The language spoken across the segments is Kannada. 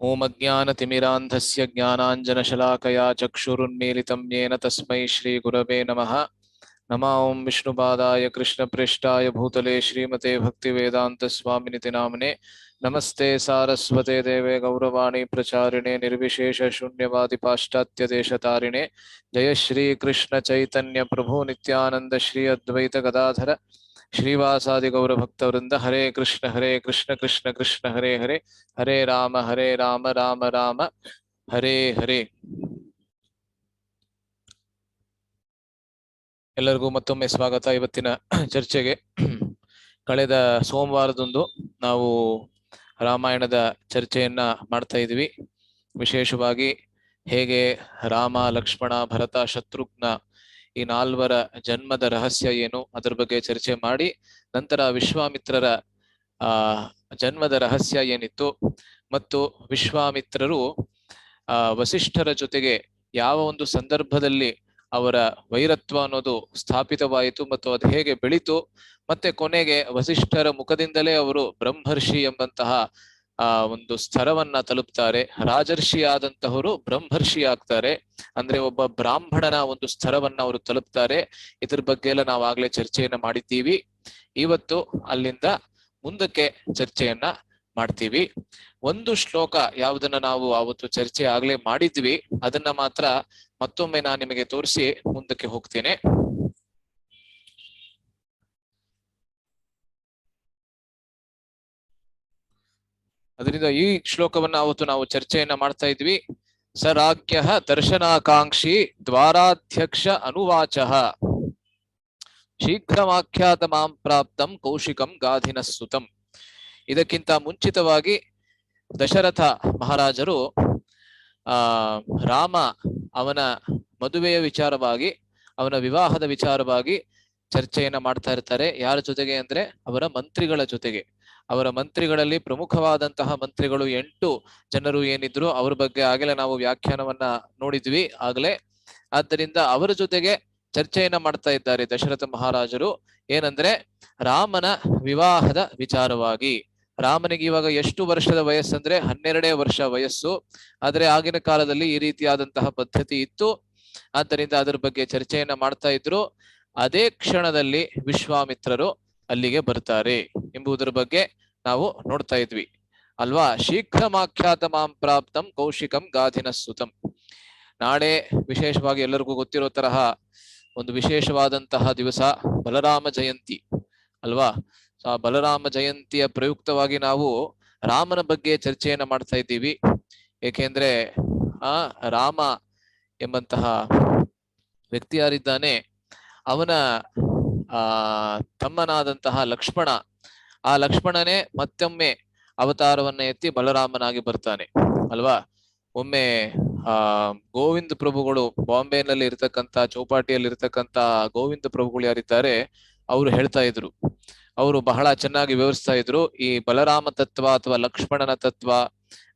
ओम अज्ञानतिमिरान्धस्य ज्ञानाञ्जनशलाकया चक्षुरुन्मीलितं येन तस्मै श्रीगुरवे नमः। नमः ओं विष्णुपादाय कृष्णप्रेष्ठाय भूतले श्रीमते भक्तिवेदान्तस्वामिनिति नाम्ने। नमस्ते सारस्वते देवे गौरवाणी प्रचारिणे निर्विशेषशून्यवादि पाश्चात्यदेशतारिणे। जय श्री कृष्ण चैतन्य प्रभु नित्यानंद श्री अद्वैत गदाधर श्रीवासादि गौरभक्तवृंद। हरे कृष्ण कृष्ण कृष्ण हरे हरे, हरे राम राम राम हरे हरे। ಎಲ್ಲರಿಗೂ ಮತ್ತೊಮ್ಮೆ ಸ್ವಾಗತ ಇವತ್ತಿನ ಚರ್ಚೆಗೆ. ಕಳೆದ ಸೋಮವಾರದಂದು ನಾವು ರಾಮಾಯಣದ ಚರ್ಚೆಯನ್ನ ಮಾಡ್ತಾ ಇದ್ವಿ. ವಿಶೇಷವಾಗಿ ಹೇಗೆ ರಾಮ, ಲಕ್ಷ್ಮಣ, ಭರತ, ಶತ್ರುಘ್ನ ಈ ನಾಲ್ವರ ಜನ್ಮದ ರಹಸ್ಯ ಏನು ಅದರ ಬಗ್ಗೆ ಚರ್ಚೆ ಮಾಡಿ, ನಂತರ ವಿಶ್ವಾಮಿತ್ರರ ಜನ್ಮದ ರಹಸ್ಯ ಏನಿತ್ತು ಮತ್ತು ವಿಶ್ವಾಮಿತ್ರರು ವಸಿಷ್ಠರ ಜೊತೆಗೆ ಯಾವ ಒಂದು ಸಂದರ್ಭದಲ್ಲಿ ಅವರ ವೈರತ್ವ ಅನ್ನೋದು ಸ್ಥಾಪಿತವಾಯಿತು ಮತ್ತು ಅದು ಹೇಗೆ ಬೆಳೀತು, ಮತ್ತೆ ಕೊನೆಗೆ ವಸಿಷ್ಠರ ಮುಖದಿಂದಲೇ ಅವರು ಬ್ರಹ್ಮರ್ಷಿ ಎಂಬಂತಹ ಒಂದು ಸ್ತರವನ್ನ ತಲುಪ್ತಾರೆ. ರಾಜರ್ಷಿ ಆದಂತಹವರು ಬ್ರಹ್ಮರ್ಷಿ ಆಗ್ತಾರೆ, ಅಂದ್ರೆ ಒಬ್ಬ ಬ್ರಾಹ್ಮಣನ ಒಂದು ಸ್ತರವನ್ನ ಅವರು ತಲುಪ್ತಾರೆ. ಇದ್ರ ಬಗ್ಗೆ ಎಲ್ಲ ನಾವು ಆಗ್ಲೇ ಚರ್ಚೆಯನ್ನ ಮಾಡಿದ್ದೀವಿ. ಇವತ್ತು ಅಲ್ಲಿಂದ ಮುಂದಕ್ಕೆ ಚರ್ಚೆಯನ್ನ ಮಾಡ್ತೀವಿ. ಒಂದು ಶ್ಲೋಕ ಯಾವುದನ್ನ ನಾವು ಅವತ್ತು ಚರ್ಚೆ ಆಗ್ಲೇ ಮಾಡಿದ್ವಿ ಅದನ್ನ ಮಾತ್ರ ಮತ್ತೊಮ್ಮೆ ನಾನು ನಿಮಗೆ ತೋರಿಸಿ ಮುಂದಕ್ಕೆ ಹೋಗ್ತೇನೆ. ಅದರಿಂದ ಈ ಶ್ಲೋಕವನ್ನ ಅವತ್ತು ನಾವು ಚರ್ಚೆಯನ್ನ ಮಾಡ್ತಾ ಇದ್ವಿ. ಸರಾಜ್ಞ ದರ್ಶನಾಕಾಂಕ್ಷಿ ದ್ವಾರಾಧ್ಯಕ್ಷ ಅನುವಾಚ ಶೀಘ್ರಮಾಖ್ಯಾತ ಮಾಂ ಪ್ರಾಪ್ತಂ ಕೌಶಿಕಂ ಗಾಧಿನ ಸುತಂ. ಇದಕ್ಕಿಂತ ಮುಂಚಿತವಾಗಿ ದಶರಥ ಮಹಾರಾಜರು ರಾಮ ಅವನ ಮದುವೆಯ ವಿಚಾರವಾಗಿ, ಅವನ ವಿವಾಹದ ವಿಚಾರವಾಗಿ ಚರ್ಚೆಯನ್ನ ಮಾಡ್ತಾ ಇರ್ತಾರೆ. ಯಾರ ಜೊತೆಗೆ ಅಂದ್ರೆ ಅವರ ಮಂತ್ರಿಗಳ ಜೊತೆಗೆ. ಅವರ ಮಂತ್ರಿಗಳಲ್ಲಿ ಪ್ರಮುಖವಾದಂತಹ ಮಂತ್ರಿಗಳು 8 ಜನರು ಏನಿದ್ರು ಅವ್ರ ಬಗ್ಗೆ ಆಗಲೇ ನಾವು ವ್ಯಾಖ್ಯಾನವನ್ನ ನೋಡಿದ್ವಿ ಆಗ್ಲೇ. ಆದ್ದರಿಂದ ಅವರ ಜೊತೆಗೆ ಚರ್ಚೆಯನ್ನ ಮಾಡ್ತಾ ಇದ್ದಾರೆ ದಶರಥ ಮಹಾರಾಜರು. ಏನಂದ್ರೆ ರಾಮನ ವಿವಾಹದ ವಿಚಾರವಾಗಿ. ರಾಮನಿಗೆ ಇವಾಗ ಎಷ್ಟು ವರ್ಷದ ವಯಸ್ಸಂದ್ರೆ 12 ವರ್ಷ ವಯಸ್ಸು. ಆದ್ರೆ ಆಗಿನ ಕಾಲದಲ್ಲಿ ಈ ರೀತಿಯಾದಂತಹ ಪದ್ಧತಿ ಇತ್ತು. ಆದ್ದರಿಂದ ಅದರ ಬಗ್ಗೆ ಚರ್ಚೆಯನ್ನ ಮಾಡ್ತಾ ಇದ್ರು. ಅದೇ ಕ್ಷಣದಲ್ಲಿ ವಿಶ್ವಾಮಿತ್ರರು ಅಲ್ಲಿಗೆ ಬರ್ತಾರೆ ಎಂಬುದರ ಬಗ್ಗೆ ನಾವು ನೋಡ್ತಾ ಇದ್ವಿ ಅಲ್ವಾ. ಶೀಘ್ರಮಾಖ್ಯಾತ ಮಾಂ ಪ್ರಾಪ್ತಂ ಕೌಶಿಕಂ ಗಾಧಿನ ಸುತಂ. ನಾಳೆ ವಿಶೇಷವಾಗಿ ಎಲ್ಲರಿಗೂ ಗೊತ್ತಿರೋ ತರಹ ಒಂದು ವಿಶೇಷವಾದಂತಹ ದಿವಸ ಬಲರಾಮ ಜಯಂತಿ ಅಲ್ವಾ. ಆ ಬಲರಾಮ ಜಯಂತಿಯ ಪ್ರಯುಕ್ತವಾಗಿ ನಾವು ರಾಮನ ಬಗ್ಗೆ ಚರ್ಚೆಯನ್ನ ಮಾಡ್ತಾ ಇದ್ದೀವಿ. ಏಕೆಂದ್ರೆ ರಾಮ ಎಂಬಂತಹ ವ್ಯಕ್ತಿ ಯಾರಿದ್ದಾನೆ, ಅವನ ತಮ್ಮನಾದಂತಹ ಲಕ್ಷ್ಮಣ, ಆ ಲಕ್ಷ್ಮಣನೇ ಮತ್ತೊಮ್ಮೆ ಅವತಾರವನ್ನ ಎತ್ತಿ ಬಲರಾಮನಾಗಿ ಬರ್ತಾನೆ ಅಲ್ವಾ. ಒಮ್ಮೆ ಗೋವಿಂದ ಪ್ರಭುಗಳು, ಬಾಂಬೆನಲ್ಲಿ ಇರ್ತಕ್ಕಂಥ ಚೌಪಾಟಿಯಲ್ಲಿ ಇರ್ತಕ್ಕಂಥ ಗೋವಿಂದ ಪ್ರಭುಗಳು ಯಾರಿದ್ದಾರೆ ಅವರು ಹೇಳ್ತಾ ಇದ್ರು, ಅವರು ಬಹಳ ಚೆನ್ನಾಗಿ ವಿವರಿಸ್ತಾ ಇದ್ರು ಈ ಬಲರಾಮ ತತ್ವ ಅಥವಾ ಲಕ್ಷ್ಮಣನ ತತ್ವ.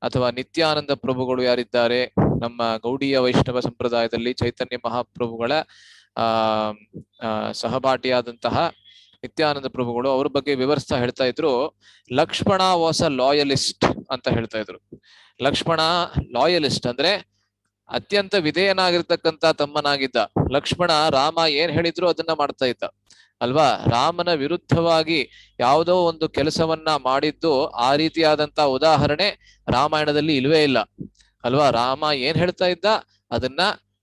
ಅಥವಾ ನಿತ್ಯಾನಂದ ಪ್ರಭುಗಳು ಯಾರಿದ್ದಾರೆ ನಮ್ಮ ಗೌಡಿಯ ವೈಷ್ಣವ ಸಂಪ್ರದಾಯದಲ್ಲಿ ಚೈತನ್ಯ ಮಹಾಪ್ರಭುಗಳ ಸಹಪಾಠಿಯಾದಂತಹ ನಿತ್ಯಾನಂದ ಪ್ರಭುಗಳು ಅವ್ರ ಬಗ್ಗೆ ವಿವರಿಸ್ತಾ ಹೇಳ್ತಾ ಇದ್ರು. ಲಕ್ಷ್ಮಣ ವಾಸ್ ಅ ಲಾಯಲಿಸ್ಟ್ ಅಂತ ಹೇಳ್ತಾ ಇದ್ರು. ಲಕ್ಷ್ಮಣ ಲಾಯಲಿಸ್ಟ್ ಅಂದ್ರೆ ಅತ್ಯಂತ ವಿಧೇಯನಾಗಿರ್ತಕ್ಕಂಥ ತಮ್ಮನಾಗಿದ್ದ. ಲಕ್ಷ್ಮಣ ರಾಮ ಏನ್ ಹೇಳಿದ್ರು ಅದನ್ನ ಮಾಡ್ತಾ ಇದ್ದ ಅಲ್ವಾ. ರಾಮನ ವಿರುದ್ಧವಾಗಿ ಯಾವುದೋ ಒಂದು ಕೆಲಸವನ್ನ ಮಾಡಿದ್ದು ಆ ರೀತಿಯಾದಂತ ಉದಾಹರಣೆ ರಾಮಾಯಣದಲ್ಲಿ ಇಲ್ವೇ ಇಲ್ಲ ಅಲ್ವಾ. ರಾಮ ಏನ್ ಹೇಳ್ತಾ ಇದ್ದ ಅದನ್ನ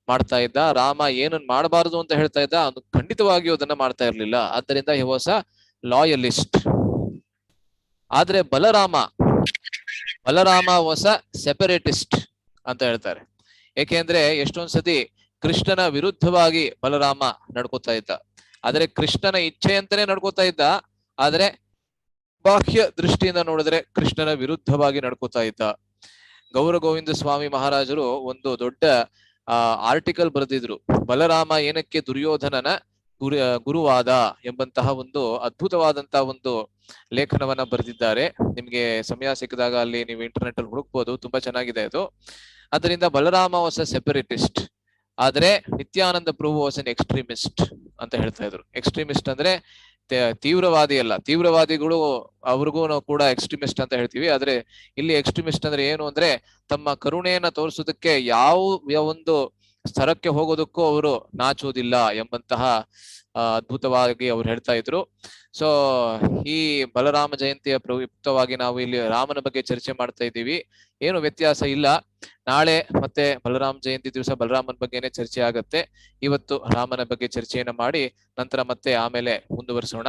ಮಾಡ್ತಾ ಇದ್ದ. ರಾಮ ಏನನ್ನ ಮಾಡಬಾರದು ಅಂತ ಹೇಳ್ತಾ ಇದ್ದ ಅದು ಖಂಡಿತವಾಗಿಯೂ ಅದನ್ನ ಮಾಡ್ತಾ ಇರ್ಲಿಲ್ಲ. ಆದ್ದರಿಂದ ಹಿ ವಾಸ್ ಅ ಲಾಯಲಿಸ್ಟ್. ಆದ್ರೆ ಬಲರಾಮ ವಾಸ್ ಅ ಸೆಪರೇಟಿಸ್ಟ್ ಅಂತ ಹೇಳ್ತಾರೆ. ಏಕೆಂದ್ರೆ ಎಷ್ಟೊಂದ್ಸತಿ ಕೃಷ್ಣನ ವಿರುದ್ಧವಾಗಿ ಬಲರಾಮ ನಡ್ಕೋತಾ ಇದ್ದ. ಆದ್ರೆ ಕೃಷ್ಣನ ಇಚ್ಛೆಯಂತಾನೆ ನಡ್ಕೋತಾ ಇದ್ದ. ಆದ್ರೆ ಬಾಹ್ಯ ದೃಷ್ಟಿಯಿಂದ ನೋಡಿದ್ರೆ ಕೃಷ್ಣನ ವಿರುದ್ಧವಾಗಿ ನಡ್ಕೋತಾ ಇದ್ದ. ಗೌರ ಗೋವಿಂದ ಸ್ವಾಮಿ ಮಹಾರಾಜರು ಒಂದು ದೊಡ್ಡ ಆರ್ಟಿಕಲ್ ಬರೆದಿದ್ರು. ಬಲರಾಮ ಏನಕ್ಕೆ ದುರ್ಯೋಧನನ ಗುರುವಾದ ಎಂಬಂತಹ ಒಂದು ಅದ್ಭುತವಾದಂತಹ ಒಂದು ಲೇಖನವನ್ನ ಬರೆದಿದ್ದಾರೆ. ನಿಮ್ಗೆ ಸಮಯ ಸಿಕ್ಕಿದಾಗ ಅಲ್ಲಿ ನೀವು ಇಂಟರ್ನೆಟ್ ಅಲ್ಲಿ ಹುಡುಕ್ಬೋದು, ತುಂಬಾ ಚೆನ್ನಾಗಿದೆ ಅದು. ಅದರಿಂದ ಬಲರಾಮ ವಾಸ್ ಅ ಸೆಪರೇಟಿಸ್ಟ್, ಆದ್ರೆ ನಿತ್ಯಾನಂದ ಪ್ರಭು ವಾಸ್ ಅನ್ ಎಕ್ಸ್ಟ್ರೀಮಿಸ್ಟ್ ಅಂತ ಹೇಳ್ತಾ ಇದ್ರು. ಎಕ್ಸ್ಟ್ರೀಮಿಸ್ಟ್ ಅಂದ್ರೆ ತೀವ್ರವಾದಿ ಅಲ್ಲ. ತೀವ್ರವಾದಿಗಳು ಅವ್ರಿಗೂ ನಾವು ಕೂಡ ಎಕ್ಸ್ಟ್ರೀಮಿಸ್ಟ್ ಅಂತ ಹೇಳ್ತೀವಿ. ಆದ್ರೆ ಇಲ್ಲಿ ಎಕ್ಸ್ಟ್ರೀಮಿಸ್ಟ್ ಅಂದ್ರೆ ಏನು ಅಂದ್ರೆ ತಮ್ಮ ಕರುಣೆಯನ್ನ ತೋರಿಸೋದಕ್ಕೆ ಯಾವ ಒಂದು ಸ್ತರಕ್ಕೆ ಹೋಗೋದಕ್ಕೂ ಅವರು ನಾಚುವುದಿಲ್ಲ ಎಂಬಂತಹ ಅದ್ಭುತವಾಗಿ ಅವ್ರು ಹೇಳ್ತಾ ಇದ್ರು. ಸೊ ಈ ಬಲರಾಮ ಜಯಂತಿಯ ಪ್ರಯುಕ್ತವಾಗಿ ನಾವು ಇಲ್ಲಿ ರಾಮನ ಬಗ್ಗೆ ಚರ್ಚೆ ಮಾಡ್ತಾ ಇದ್ದೀವಿ. ಏನು ವ್ಯತ್ಯಾಸ ಇಲ್ಲ. ನಾಳೆ ಮತ್ತೆ ಬಲರಾಮ ಜಯಂತಿ ದಿವಸ ಬಲರಾಮನ ಬಗ್ಗೆನೆ ಚರ್ಚೆ ಆಗತ್ತೆ. ಇವತ್ತು ರಾಮನ ಬಗ್ಗೆ ಚರ್ಚೆಯನ್ನ ಮಾಡಿ ನಂತರ ಮತ್ತೆ ಆಮೇಲೆ ಮುಂದುವರಿಸೋಣ.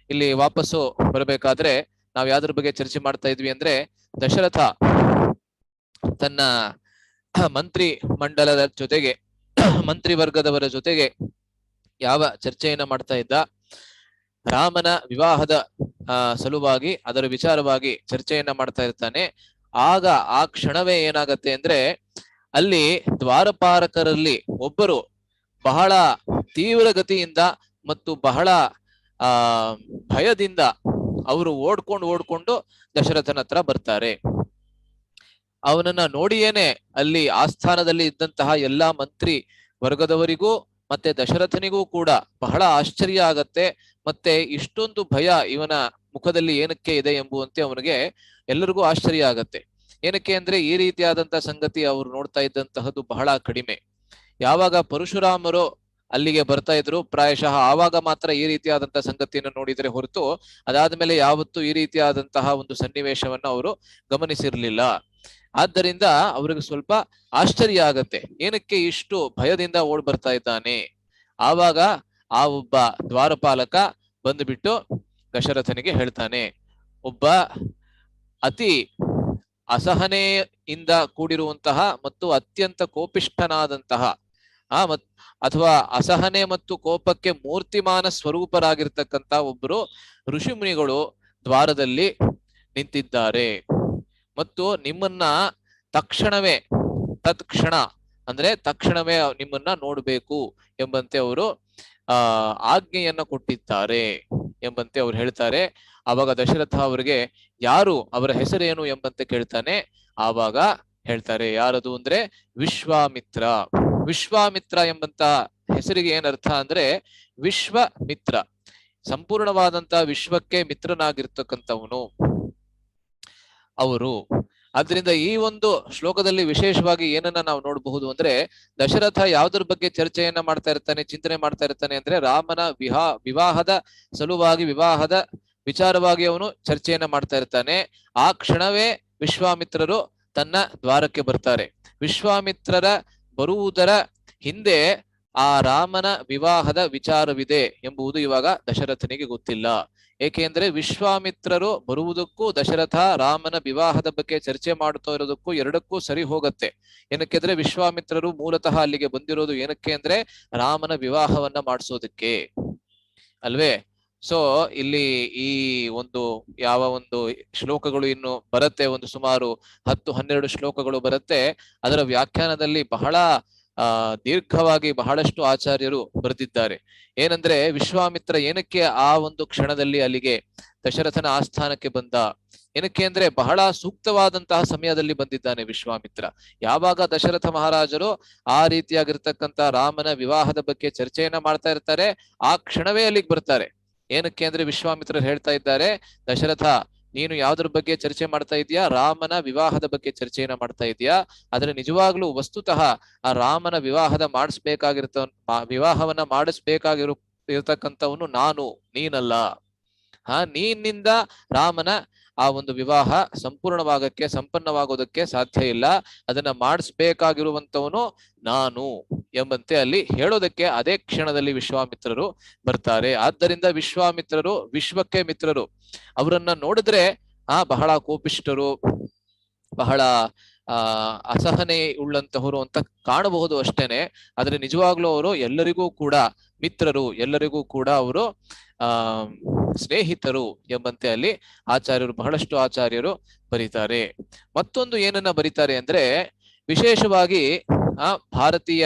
ಇಲ್ಲಿ ವಾಪಸ್ಸು ಬರಬೇಕಾದ್ರೆ ನಾವ್ ಯಾವ್ದ್ರ ಬಗ್ಗೆ ಚರ್ಚೆ ಮಾಡ್ತಾ ಇದ್ವಿ ಅಂದ್ರೆ ದಶರಥ ತನ್ನ ಮಂತ್ರಿ ಮಂಡಲದ ಜೊತೆಗೆ ಮಂತ್ರಿ ವರ್ಗದವರ ಜೊತೆಗೆ ಯಾವ ಚರ್ಚೆಯನ್ನ ಮಾಡ್ತಾ ಇದ್ದ, ರಾಮನ ವಿವಾಹದ ಸಲುವಾಗಿ ಅದರ ವಿಚಾರವಾಗಿ ಚರ್ಚೆಯನ್ನ ಮಾಡ್ತಾ ಇರ್ತಾನೆ. ಆಗ ಆ ಕ್ಷಣವೇ ಏನಾಗತ್ತೆ ಅಂದ್ರೆ ಅಲ್ಲಿ ದ್ವಾರಪಾಲಕರಲ್ಲಿ ಒಬ್ಬರು ಬಹಳ ತೀವ್ರಗತಿಯಿಂದ ಮತ್ತು ಬಹಳ ಭಯದಿಂದ ಅವರು ಓಡ್ಕೊಂಡು ದಶರಥನ ಹತ್ರ ಬರ್ತಾರೆ. ಅವನನ್ನ ನೋಡಿಯೇನೆ ಅಲ್ಲಿ ಆಸ್ಥಾನದಲ್ಲಿ ಇದ್ದಂತಹ ಎಲ್ಲಾ ಮಂತ್ರಿ ವರ್ಗದವರಿಗೂ ಮತ್ತೆ ದಶರಥನಿಗೂ ಕೂಡ ಬಹಳ ಆಶ್ಚರ್ಯ ಆಗತ್ತೆ. ಮತ್ತೆ ಇಷ್ಟೊಂದು ಭಯ ಇವನ ಮುಖದಲ್ಲಿ ಏನಕ್ಕೆ ಇದೆ ಎಂಬುವಂತೆ ಅವನಿಗೆ ಎಲ್ಲರಿಗೂ ಆಶ್ಚರ್ಯ ಆಗತ್ತೆ. ಏನಕ್ಕೆ ಅಂದ್ರೆ ಈ ರೀತಿಯಾದಂತಹ ಸಂಗತಿ ಅವರು ನೋಡ್ತಾ ಇದ್ದಂತಹದ್ದು ಬಹಳ ಕಡಿಮೆ. ಯಾವಾಗ ಪರಶುರಾಮರು ಅಲ್ಲಿಗೆ ಬರ್ತಾ ಇದ್ರು ಪ್ರಾಯಶಃ ಆವಾಗ ಮಾತ್ರ ಈ ರೀತಿಯಾದಂತಹ ಸಂಗತಿಯನ್ನು ನೋಡಿದ್ರೆ ಹೊರತು ಅದಾದ್ಮೇಲೆ ಯಾವತ್ತೂ ಈ ರೀತಿಯಾದಂತಹ ಒಂದು ಸನ್ನಿವೇಶವನ್ನ ಅವರು ಗಮನಿಸಿರ್ಲಿಲ್ಲ. ಆದ್ದರಿಂದ ಅವ್ರಿಗೆ ಸ್ವಲ್ಪ ಆಶ್ಚರ್ಯ ಆಗತ್ತೆ, ಏನಕ್ಕೆ ಇಷ್ಟು ಭಯದಿಂದ ಓಡ್ ಬರ್ತಾ ಇದ್ದಾನೆ. ಆವಾಗ ಆ ಒಬ್ಬ ದ್ವಾರಪಾಲಕ ಬಂದುಬಿಟ್ಟು ದಶರಥನಿಗೆ ಹೇಳ್ತಾನೆ, ಒಬ್ಬ ಅತಿ ಅಸಹನೆಯಿಂದ ಕೂಡಿರುವಂತಹ ಮತ್ತು ಅತ್ಯಂತ ಕೋಪಿಷ್ಠನಾದಂತಹ ಅಥವಾ ಅಸಹನೆ ಮತ್ತು ಕೋಪಕ್ಕೆ ಮೂರ್ತಿಮಾನ ಸ್ವರೂಪರಾಗಿರ್ತಕ್ಕಂತ ಒಬ್ಬರು ಋಷಿಮುನಿಗಳು ದ್ವಾರದಲ್ಲಿ ನಿಂತಿದ್ದಾರೆ ಮತ್ತು ನಿಮ್ಮನ್ನ ತಕ್ಷಣವೇ ತತ್ಕ್ಷಣ ಅಂದ್ರೆ ತಕ್ಷಣವೇ ನಿಮ್ಮನ್ನ ನೋಡ್ಬೇಕು ಎಂಬಂತೆ ಅವರು ಆಜ್ಞೆಯನ್ನ ಕೊಟ್ಟಿದ್ದಾರೆ ಎಂಬಂತೆ ಅವ್ರು ಹೇಳ್ತಾರೆ. ಆವಾಗ ದಶರಥ ಅವರಿಗೆ ಯಾರು, ಅವರ ಹೆಸರೇನು ಎಂಬಂತೆ ಕೇಳ್ತಾನೆ. ಆವಾಗ ಹೇಳ್ತಾರೆ ಯಾರದು ಅಂದ್ರೆ ವಿಶ್ವಾಮಿತ್ರ. ವಿಶ್ವಾಮಿತ್ರ ಎಂಬಂತ ಹೆಸರಿಗೆ ಏನರ್ಥ ಅಂದ್ರೆ ವಿಶ್ವಮಿತ್ರ, ಸಂಪೂರ್ಣವಾದಂತಹ ವಿಶ್ವಕ್ಕೆ ಮಿತ್ರನಾಗಿರ್ತಕ್ಕಂಥವನು ಅವರು. ಆದ್ರಿಂದ ಈ ಒಂದು ಶ್ಲೋಕದಲ್ಲಿ ವಿಶೇಷವಾಗಿ ಏನನ್ನ ನಾವು ನೋಡಬಹುದು ಅಂದ್ರೆ ದಶರಥ ಯಾವ್ದ್ರ ಬಗ್ಗೆ ಚರ್ಚೆಯನ್ನ ಮಾಡ್ತಾ ಇರ್ತಾನೆ, ಚಿಂತನೆ ಮಾಡ್ತಾ ಇರ್ತಾನೆ ಅಂದ್ರೆ ರಾಮನ ವಿವಾಹದ ಸಲುವಾಗಿ ವಿವಾಹದ ವಿಚಾರವಾಗಿ ಅವನು ಚರ್ಚೆಯನ್ನ ಮಾಡ್ತಾ ಇರ್ತಾನೆ. ಆ ಕ್ಷಣವೇ ವಿಶ್ವಾಮಿತ್ರರು ತನ್ನ ದ್ವಾರಕ್ಕೆ ಬರ್ತಾರೆ. ವಿಶ್ವಾಮಿತ್ರರ ಬರುವುದರ ಹಿಂದೆ ಆ ರಾಮನ ವಿವಾಹದ ವಿಚಾರವಿದೆ ಎಂಬುದು ಇವಾಗ ದಶರಥನಿಗೆ ಗೊತ್ತಿಲ್ಲ. ಏಕೆಂದ್ರೆ ವಿಶ್ವಾಮಿತ್ರರು ಬರುವುದಕ್ಕೂ ದಶರಥ ರಾಮನ ವಿವಾಹದ ಬಗ್ಗೆ ಚರ್ಚೆ ಮಾಡ್ತಾ ಇರೋದಕ್ಕೂ ಎರಡಕ್ಕೂ ಸರಿ ಹೋಗತ್ತೆ. ಏನಕ್ಕೆ ವಿಶ್ವಾಮಿತ್ರರು ಮೂಲತಃ ಅಲ್ಲಿಗೆ ಬಂದಿರೋದು ಏನಕ್ಕೆ ಅಂದ್ರೆ ರಾಮನ ವಿವಾಹವನ್ನ ಮಾಡಿಸೋದಕ್ಕೆ ಅಲ್ವೇ. ಸೊ ಇಲ್ಲಿ ಈ ಒಂದು ಯಾವ ಒಂದು ಶ್ಲೋಕಗಳು ಇನ್ನು ಬರುತ್ತೆ, ಒಂದು ಸುಮಾರು 10-12 ಶ್ಲೋಕಗಳು ಬರುತ್ತೆ. ಅದರ ವ್ಯಾಖ್ಯಾನದಲ್ಲಿ ಬಹಳ ದೀರ್ಘವಾಗಿ ಬಹಳಷ್ಟು ಆಚಾರ್ಯರು ಬರೆದಿದ್ದಾರೆ. ಏನಂದ್ರೆ ವಿಶ್ವಾಮಿತ್ರ ಏನಕ್ಕೆ ಆ ಒಂದು ಕ್ಷಣದಲ್ಲಿ ಅಲ್ಲಿಗೆ ದಶರಥನ ಆಸ್ಥಾನಕ್ಕೆ ಬಂದ, ಏನಕ್ಕೆ ಅಂದ್ರೆ ಬಹಳ ಸೂಕ್ತವಾದಂತಹ ಸಮಯದಲ್ಲಿ ಬಂದಿದ್ದಾನೆ ವಿಶ್ವಾಮಿತ್ರ. ಯಾವಾಗ ದಶರಥ ಮಹಾರಾಜರು ಆ ರೀತಿಯಾಗಿರ್ತಕ್ಕಂಥ ರಾಮನ ವಿವಾಹದ ಬಗ್ಗೆ ಚರ್ಚೆಯನ್ನ ಮಾಡ್ತಾ ಇರ್ತಾರೆ, ಆ ಕ್ಷಣವೇ ಅಲ್ಲಿಗೆ ಬರ್ತಾರೆ. ಏನಕ್ಕೆ ಅಂದ್ರೆ ವಿಶ್ವಾಮಿತ್ರರು ಹೇಳ್ತಾ ಇದ್ದಾರೆ, ದಶರಥ ನೀನು ಯಾವ್ದ್ರ ಬಗ್ಗೆ ಚರ್ಚೆ ಮಾಡ್ತಾ ಇದೀಯಾ, ರಾಮನ ವಿವಾಹದ ಬಗ್ಗೆ ಚರ್ಚೆಯನ್ನ ಮಾಡ್ತಾ ಇದೀಯಾ. ಆದ್ರೆ ನಿಜವಾಗ್ಲೂ ವಸ್ತುತಃ ಆ ರಾಮನ ವಿವಾಹವನ್ನ ಮಾಡಿಸ್ಬೇಕಾಗಿರ್ತಕ್ಕಂಥವನು ನಾನು, ನೀನಲ್ಲ. ನೀನಿಂದ ರಾಮನ ಆ ಒಂದು ವಿವಾಹ ಸಂಪನ್ನವಾಗೋದಕ್ಕೆ ಸಾಧ್ಯ ಇಲ್ಲ. ಅದನ್ನ ಮಾಡಿಸ್ಬೇಕಾಗಿರುವಂತವನು ನಾನು ಎಂಬಂತೆ ಅಲ್ಲಿ ಹೇಳೋದಕ್ಕೆ ಅದೇ ಕ್ಷಣದಲ್ಲಿ ವಿಶ್ವಾಮಿತ್ರರು ಬರ್ತಾರೆ. ಆದ್ದರಿಂದ ವಿಶ್ವಾಮಿತ್ರರು ವಿಶ್ವಕ್ಕೆ ಮಿತ್ರರು. ಅವರನ್ನ ನೋಡಿದ್ರೆ ಬಹಳ ಕೋಪಿಷ್ಠರು, ಬಹಳ ಅಸಹನೆ ಉಳ್ಳಂತಹವರು ಅಂತ ಕಾಣಬಹುದು ಅಷ್ಟೇನೆ. ಆದ್ರೆ ನಿಜವಾಗ್ಲೂ ಅವರು ಎಲ್ಲರಿಗೂ ಕೂಡ ಮಿತ್ರರು, ಎಲ್ಲರಿಗೂ ಕೂಡ ಅವರು ಸ್ನೇಹಿತರು ಎಂಬಂತೆ ಅಲ್ಲಿ ಬಹಳಷ್ಟು ಆಚಾರ್ಯರು ಬರೀತಾರೆ. ಮತ್ತೊಂದು ಏನನ್ನ ಬರೀತಾರೆ ಅಂದ್ರೆ ವಿಶೇಷವಾಗಿ ಭಾರತೀಯ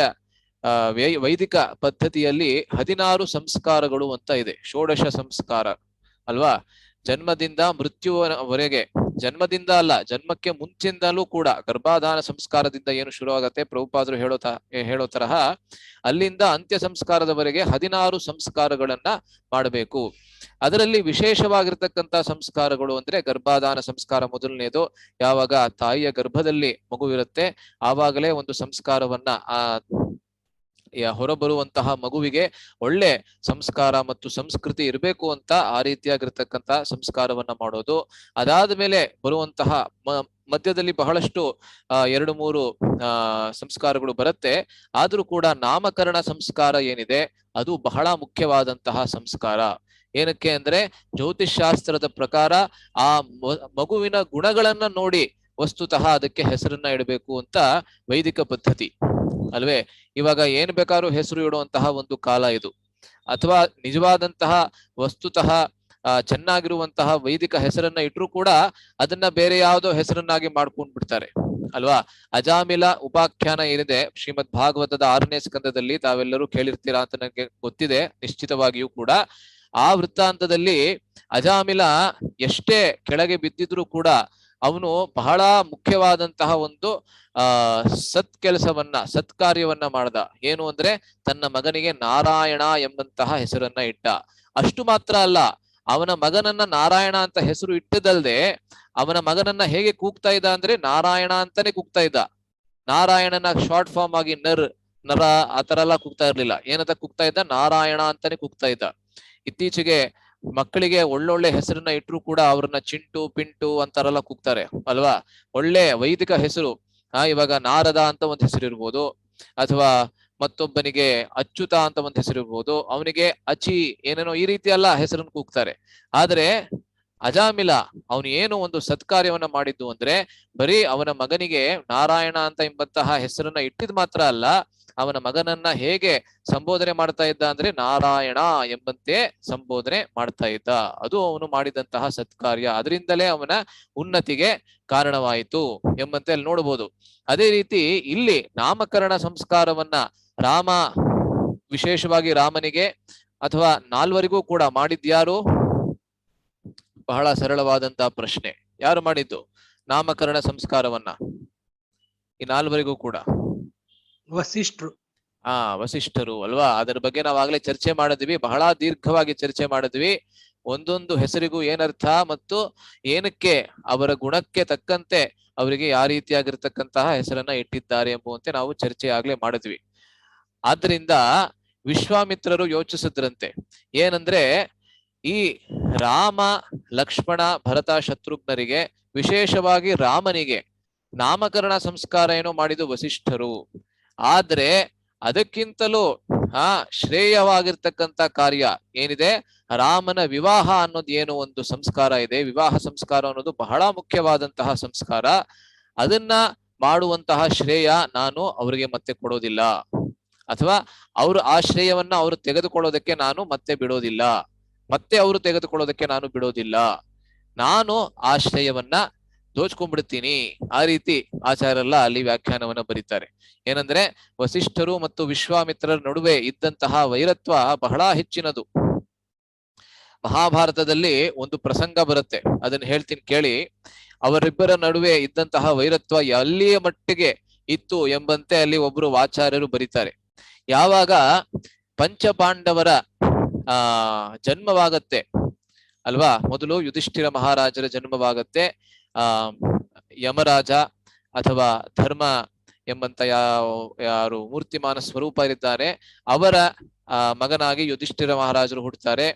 ವೈದಿಕ ಪದ್ಧತಿಯಲ್ಲಿ 16 ಸಂಸ್ಕಾರಗಳು ಅಂತ ಇದೆ. ಷೋಡಶ ಸಂಸ್ಕಾರ ಅಲ್ವಾ. ಜನ್ಮದಿಂದ ಮೃತ್ಯುವವರೆಗೆ, ಜನ್ಮದಿಂದ ಅಲ್ಲ, ಜನ್ಮಕ್ಕೆ ಮುಂಚಿಂದಲೂ ಕೂಡ ಗರ್ಭಾಧಾನ ಸಂಸ್ಕಾರದಿಂದ ಏನು ಶುರುವಾಗತ್ತೆ ಪ್ರಭುಪಾದರು ಹೇಳೋ ತರಹ ಅಲ್ಲಿಂದ ಅಂತ್ಯ ಸಂಸ್ಕಾರದವರೆಗೆ 16 ಸಂಸ್ಕಾರಗಳನ್ನ ಮಾಡಬೇಕು. ಅದರಲ್ಲಿ ವಿಶೇಷವಾಗಿರ್ತಕ್ಕಂಥ ಸಂಸ್ಕಾರಗಳು ಅಂದ್ರೆ ಗರ್ಭಾಧಾನ ಸಂಸ್ಕಾರ ಮೊದಲನೇದು. ಯಾವಾಗ ತಾಯಿಯ ಗರ್ಭದಲ್ಲಿ ಮಗುವಿರುತ್ತೆ ಆವಾಗಲೇ ಒಂದು ಸಂಸ್ಕಾರವನ್ನ ಹೊರಬರುವಂತಹ ಮಗುವಿಗೆ ಒಳ್ಳೆ ಸಂಸ್ಕಾರ ಮತ್ತು ಸಂಸ್ಕೃತಿ ಇರಬೇಕು ಅಂತ ಆ ರೀತಿಯಾಗಿರ್ತಕ್ಕಂಥ ಸಂಸ್ಕಾರವನ್ನ ಮಾಡೋದು. ಅದಾದ ಮೇಲೆ ಬರುವಂತಹ ಮಧ್ಯದಲ್ಲಿ ಬಹಳಷ್ಟು 2-3 ಸಂಸ್ಕಾರಗಳು ಬರುತ್ತೆ. ಆದ್ರೂ ಕೂಡ ನಾಮಕರಣ ಸಂಸ್ಕಾರ ಏನಿದೆ ಅದು ಬಹಳ ಮುಖ್ಯವಾದಂತಹ ಸಂಸ್ಕಾರ. ಏನಕ್ಕೆ ಅಂದ್ರೆ ಜ್ಯೋತಿಷ್ ಶಾಸ್ತ್ರದ ಪ್ರಕಾರ ಆ ಮಗುವಿನ ಗುಣಗಳನ್ನ ನೋಡಿ ವಸ್ತುತಃ ಅದಕ್ಕೆ ಹೆಸರನ್ನ ಇಡಬೇಕು ಅಂತ ವೈದಿಕ ಪದ್ಧತಿ ಅಲ್ವೇ. ಇವಾಗ ಏನ್ ಬೇಕಾದ್ರೂ ಹೆಸರು ಇಡುವಂತಹ ಒಂದು ಕಾಲ ಇದು. ಅಥವಾ ನಿಜವಾದಂತಹ ವಸ್ತುತಃ ಚೆನ್ನಾಗಿರುವಂತಹ ವೈದಿಕ ಹೆಸರನ್ನ ಇಟ್ರು ಕೂಡ ಅದನ್ನ ಬೇರೆ ಯಾವುದೋ ಹೆಸರನ್ನಾಗಿ ಮಾಡ್ಕೊಂಡ್ ಬಿಡ್ತಾರೆ ಅಲ್ವಾ. ಅಜಾಮಿಲ ಉಪಾಖ್ಯಾನ ಏನಿದೆ ಶ್ರೀಮದ್ ಭಾಗವತದ 6ನೇ ಸ್ಕಂದದಲ್ಲಿ ತಾವೆಲ್ಲರೂ ಕೇಳಿರ್ತೀರಾ ಅಂತ ನನಗೆ ಗೊತ್ತಿದೆ ನಿಶ್ಚಿತವಾಗಿಯೂ ಕೂಡ. ಆ ವೃತ್ತಾಂತದಲ್ಲಿ ಅಜಾಮಿಲ ಎಷ್ಟೇ ಕೆಳಗೆ ಬಿದ್ದಿದ್ರು ಕೂಡ ಅವನು ಬಹಳ ಮುಖ್ಯವಾದಂತಹ ಒಂದು ಸತ್ಕಾರ್ಯವನ್ನ ಮಾಡ್ದ. ಏನು ಅಂದ್ರೆ ತನ್ನ ಮಗನಿಗೆ ನಾರಾಯಣ ಎಂಬಂತಹ ಹೆಸರನ್ನ ಇಟ್ಟ. ಅಷ್ಟು ಮಾತ್ರ ಅಲ್ಲ, ಅವನ ಮಗನನ್ನ ನಾರಾಯಣ ಅಂತ ಹೆಸರು ಇಟ್ಟದಲ್ದೆ ಅವನ ಮಗನನ್ನ ಹೇಗೆ ಕೂಗ್ತಾ ಇದ್ದ ಅಂದ್ರೆ ನಾರಾಯಣ ಅಂತಾನೆ ಕೂಗ್ತಾ ಇದ್ದ. ನಾರಾಯಣನ ಶಾರ್ಟ್ ಫಾರ್ಮ್ ಆಗಿ ನರ ಆತರ ಎಲ್ಲ ಕೂಗ್ತಾ ಇರ್ಲಿಲ್ಲ. ಏನಂತ ಕೂಗ್ತಾ ಇದ್ದ? ನಾರಾಯಣ ಅಂತಾನೆ ಕೂಗ್ತಾ ಇದ್ದ. ಇತ್ತೀಚೆಗೆ ಮಕ್ಕಳಿಗೆ ಒಳ್ಳೊಳ್ಳೆ ಹೆಸರನ್ನ ಇಟ್ರು ಕೂಡ ಅವ್ರನ್ನ ಚಿಂಟು ಪಿಂಟು ಅಂತಾರೆಲ್ಲ ಕೂಗ್ತಾರೆ ಅಲ್ವಾ. ಒಳ್ಳೆ ವೈದಿಕ ಹೆಸರು. ಇವಾಗ ನಾರದ ಅಂತ ಒಂದ್ ಹೆಸರು ಇರ್ಬೋದು, ಅಥವಾ ಮತ್ತೊಬ್ಬನಿಗೆ ಅಚ್ಯುತ ಅಂತ ಒಂದ್ ಹೆಸರು ಇರ್ಬೋದು, ಅವನಿಗೆ ಅಚಿ ಏನೇನೋ ಈ ರೀತಿ ಎಲ್ಲ ಹೆಸರನ್ನು ಕೂಗ್ತಾರೆ. ಆದ್ರೆ ಅಜಾಮಿಲ ಅವನು ಏನು ಒಂದು ಸತ್ಕಾರ್ಯವನ್ನ ಮಾಡಿದ್ದು ಅಂದ್ರೆ ಬರೀ ಅವನ ಮಗನಿಗೆ ನಾರಾಯಣ ಅಂತ ಎಂಬಂತಹ ಹೆಸರನ್ನ ಇಟ್ಟಿದ್ ಮಾತ್ರ ಅಲ್ಲ, ಅವನ ಮಗನನ್ನ ಹೇಗೆ ಸಂಬೋಧನೆ ಮಾಡ್ತಾ ಇದ್ದ ಅಂದ್ರೆ ನಾರಾಯಣ ಎಂಬಂತೆ ಸಂಬೋಧನೆ ಮಾಡ್ತಾ ಇದ್ದ. ಅದು ಅವನು ಮಾಡಿದಂತಹ ಸತ್ಕಾರ್ಯ, ಅದರಿಂದಲೇ ಅವನ ಉನ್ನತಿಗೆ ಕಾರಣವಾಯಿತು ಎಂಬಂತೆ ಅಲ್ಲಿ ನೋಡಬಹುದು. ಅದೇ ರೀತಿ ಇಲ್ಲಿ ನಾಮಕರಣ ಸಂಸ್ಕಾರವನ್ನ ರಾಮ, ವಿಶೇಷವಾಗಿ ರಾಮನಿಗೆ ಅಥವಾ 4ವರಿಗೂ ಕೂಡ ಮಾಡಿದ್ಯಾರು? ಬಹಳ ಸರಳವಾದಂತಹ ಪ್ರಶ್ನೆ. ಯಾರು ಮಾಡಿದ್ದು ನಾಮಕರಣ ಸಂಸ್ಕಾರವನ್ನ ಈ 4ವರಿಗೂ ಕೂಡ? ವಸಿಷ್ಠರು. ವಸಿಷ್ಠರು ಅಲ್ವಾ. ಅದರ ಬಗ್ಗೆ ನಾವಾಗ್ಲೇ ಚರ್ಚೆ ಮಾಡಿದ್ವಿ, ಬಹಳ ದೀರ್ಘವಾಗಿ ಚರ್ಚೆ ಮಾಡಿದ್ವಿ. ಒಂದೊಂದು ಹೆಸರಿಗೂ ಏನರ್ಥ ಮತ್ತು ಏನಕ್ಕೆ ಅವರ ಗುಣಕ್ಕೆ ತಕ್ಕಂತೆ ಅವರಿಗೆ ಯಾವ ರೀತಿಯಾಗಿರ್ತಕ್ಕಂತಹ ಹೆಸರನ್ನ ಇಟ್ಟಿದ್ದಾರೆ ಎಂಬುವಂತೆ ನಾವು ಚರ್ಚೆ ಆಗ್ಲೇ ಮಾಡಿದ್ವಿ. ಆದ್ರಿಂದ ವಿಶ್ವಾಮಿತ್ರರು ಯೋಚಿಸಿದ್ರಂತೆ ಏನಂದ್ರೆ ಈ ರಾಮ, ಲಕ್ಷ್ಮಣ, ಭರತ, ಶತ್ರುಘ್ನರಿಗೆ, ವಿಶೇಷವಾಗಿ ರಾಮನಿಗೆ ನಾಮಕರಣ ಸಂಸ್ಕಾರ ಏನೋ ಮಾಡಿದ್ದು ವಸಿಷ್ಠರು. ಆದ್ರೆ ಅದಕ್ಕಿಂತಲೂ ಶ್ರೇಯವಾಗಿರ್ತಕ್ಕಂಥ ಕಾರ್ಯ ಏನಿದೆ, ರಾಮನ ವಿವಾಹ ಅನ್ನೋದು ಏನು ಒಂದು ಸಂಸ್ಕಾರ ಇದೆ, ವಿವಾಹ ಸಂಸ್ಕಾರ ಅನ್ನೋದು ಬಹಳ ಮುಖ್ಯವಾದಂತಹ ಸಂಸ್ಕಾರ. ಅದನ್ನ ಮಾಡುವಂತಹ ಶ್ರೇಯ ನಾನು ಅವರಿಗೆ ಮತ್ತೆ ಕೊಡೋದಿಲ್ಲ, ಅಥವಾ ಅವರು ಆ ಶ್ರೇಯವನ್ನ ಅವರು ತೆಗೆದುಕೊಳ್ಳೋದಕ್ಕೆ ನಾನು ಮತ್ತೆ ಬಿಡೋದಿಲ್ಲ, ಮತ್ತೆ ಅವರು ತೆಗೆದುಕೊಳ್ಳೋದಕ್ಕೆ ನಾನು ಬಿಡೋದಿಲ್ಲ, ನಾನು ಆ ಶ್ರೇಯವನ್ನ ದೋಚ್ಕೊಂಡ್ಬಿಡ್ತೀನಿ. ಆ ರೀತಿ ಆಚಾರ್ಯರೆಲ್ಲ ಅಲ್ಲಿ ವ್ಯಾಖ್ಯಾನವನ್ನ ಬರೀತಾರೆ. ಏನಂದ್ರೆ ವಸಿಷ್ಠರು ಮತ್ತು ವಿಶ್ವಾಮಿತ್ರರ ನಡುವೆ ಇದ್ದಂತಹ ವೈರತ್ವ ಬಹಳ ಹೆಚ್ಚಿನದು. ಮಹಾಭಾರತದಲ್ಲಿ ಒಂದು ಪ್ರಸಂಗ ಬರುತ್ತೆ, ಅದನ್ನ ಹೇಳ್ತೀನಿ ಕೇಳಿ. ಅವರಿಬ್ಬರ ನಡುವೆ ಇದ್ದಂತಹ ವೈರತ್ವ ಎಲ್ಲಿಯ ಮಟ್ಟಿಗೆ ಇತ್ತು ಎಂಬಂತೆ ಅಲ್ಲಿ ಒಬ್ರು ಆಚಾರ್ಯರು ಬರೀತಾರೆ. ಯಾವಾಗ ಪಂಚಪಾಂಡವರ ಜನ್ಮವಾಗತ್ತೆ ಅಲ್ವಾ, ಮೊದಲು ಯುಧಿಷ್ಠಿರ ಮಹಾರಾಜರ ಜನ್ಮವಾಗತ್ತೆ. ಯಮರಾಜ ಅಥವಾ ಧರ್ಮ ಎಂಬಂತ ಯಾರು ಮೂರ್ತಿಮಾನ ಸ್ವರೂಪ ಇದ್ದಾರೆ ಅವರ ಮಗನಾಗಿ ಯುಧಿಷ್ಠಿರ ಮಹಾರಾಜರು ಹುಡ್ತಾರೆ.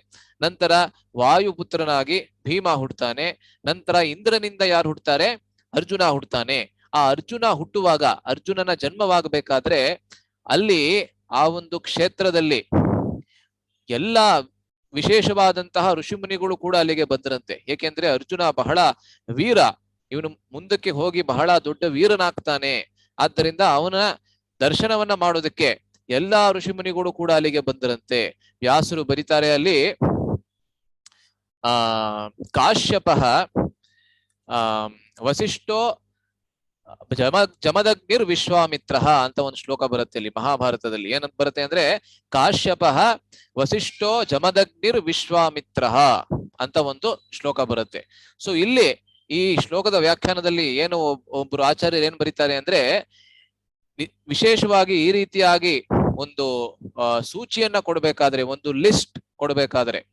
ನಂತರ ವಾಯುಪುತ್ರನಾಗಿ ಭೀಮ ಹುಡ್ತಾನೆ. ನಂತರ ಇಂದ್ರನಿಂದ ಯಾರು ಹುಡ್ತಾರೆ? ಅರ್ಜುನ ಹುಡ್ತಾನೆ. ಆ ಅರ್ಜುನ ಹುಟ್ಟುವಾಗ, ಅರ್ಜುನನ ಜನ್ಮವಾಗಬೇಕಾದ್ರೆ ಅಲ್ಲಿ ಆ ಒಂದು ಕ್ಷೇತ್ರದಲ್ಲಿ ಎಲ್ಲ ವಿಶೇಷವಾದಂತಹ ಋಷಿಮುನಿಗಳು ಕೂಡ ಅಲ್ಲಿಗೆ ಬಂದ್ರಂತೆ. ಏಕೆಂದ್ರೆ ಅರ್ಜುನ ಬಹಳ ವೀರ, ಇವನು ಮುಂದಕ್ಕೆ ಹೋಗಿ ಬಹಳ ದೊಡ್ಡ ವೀರನಾಗ್ತಾನೆ. ಆದ್ದರಿಂದ ಅವನ ದರ್ಶನವನ್ನ ಮಾಡೋದಕ್ಕೆ ಎಲ್ಲಾ ಋಷಿಮುನಿಗಳು ಕೂಡ ಅಲ್ಲಿಗೆ ಬಂದರಂತೆ. ವ್ಯಾಸರು ಬರೀತಾರೆ ಅಲ್ಲಿ, ಕಾಶ್ಯಪ ವಸಿಷ್ಠೋ ಜಮದಗ್ನಿರ್ ವಿಶ್ವಾಮಿತ್ರ ಅಂತ ಒಂದು ಶ್ಲೋಕ ಬರುತ್ತೆ ಇಲ್ಲಿ ಮಹಾಭಾರತದಲ್ಲಿ. ಏನಂತ ಬರುತ್ತೆ ಅಂದ್ರೆ ಕಾಶ್ಯಪ ವಸಿಷ್ಠೋ ಜಮದಗ್ನಿರ್ ವಿಶ್ವಾಮಿತ್ರ ಅಂತ ಒಂದು ಶ್ಲೋಕ ಬರುತ್ತೆ. ಸೊ ಇಲ್ಲಿ ಈ ಶ್ಲೋಕದ ವ್ಯಾಖ್ಯಾನದಲ್ಲಿ ಏನು ಒಬ್ರು ಆಚಾರ್ಯರು ಏನ್ ಬರೀತಾರೆ ಅಂದ್ರೆ, ವಿಶೇಷವಾಗಿ ಈ ರೀತಿಯಾಗಿ ಒಂದು ಸೂಚಿಯನ್ನ ಕೊಡ್ಬೇಕಾದ್ರೆ, ಒಂದು ಲಿಸ್ಟ್ ಕೊಡ್ಬೇಕಾದ್ರೆ,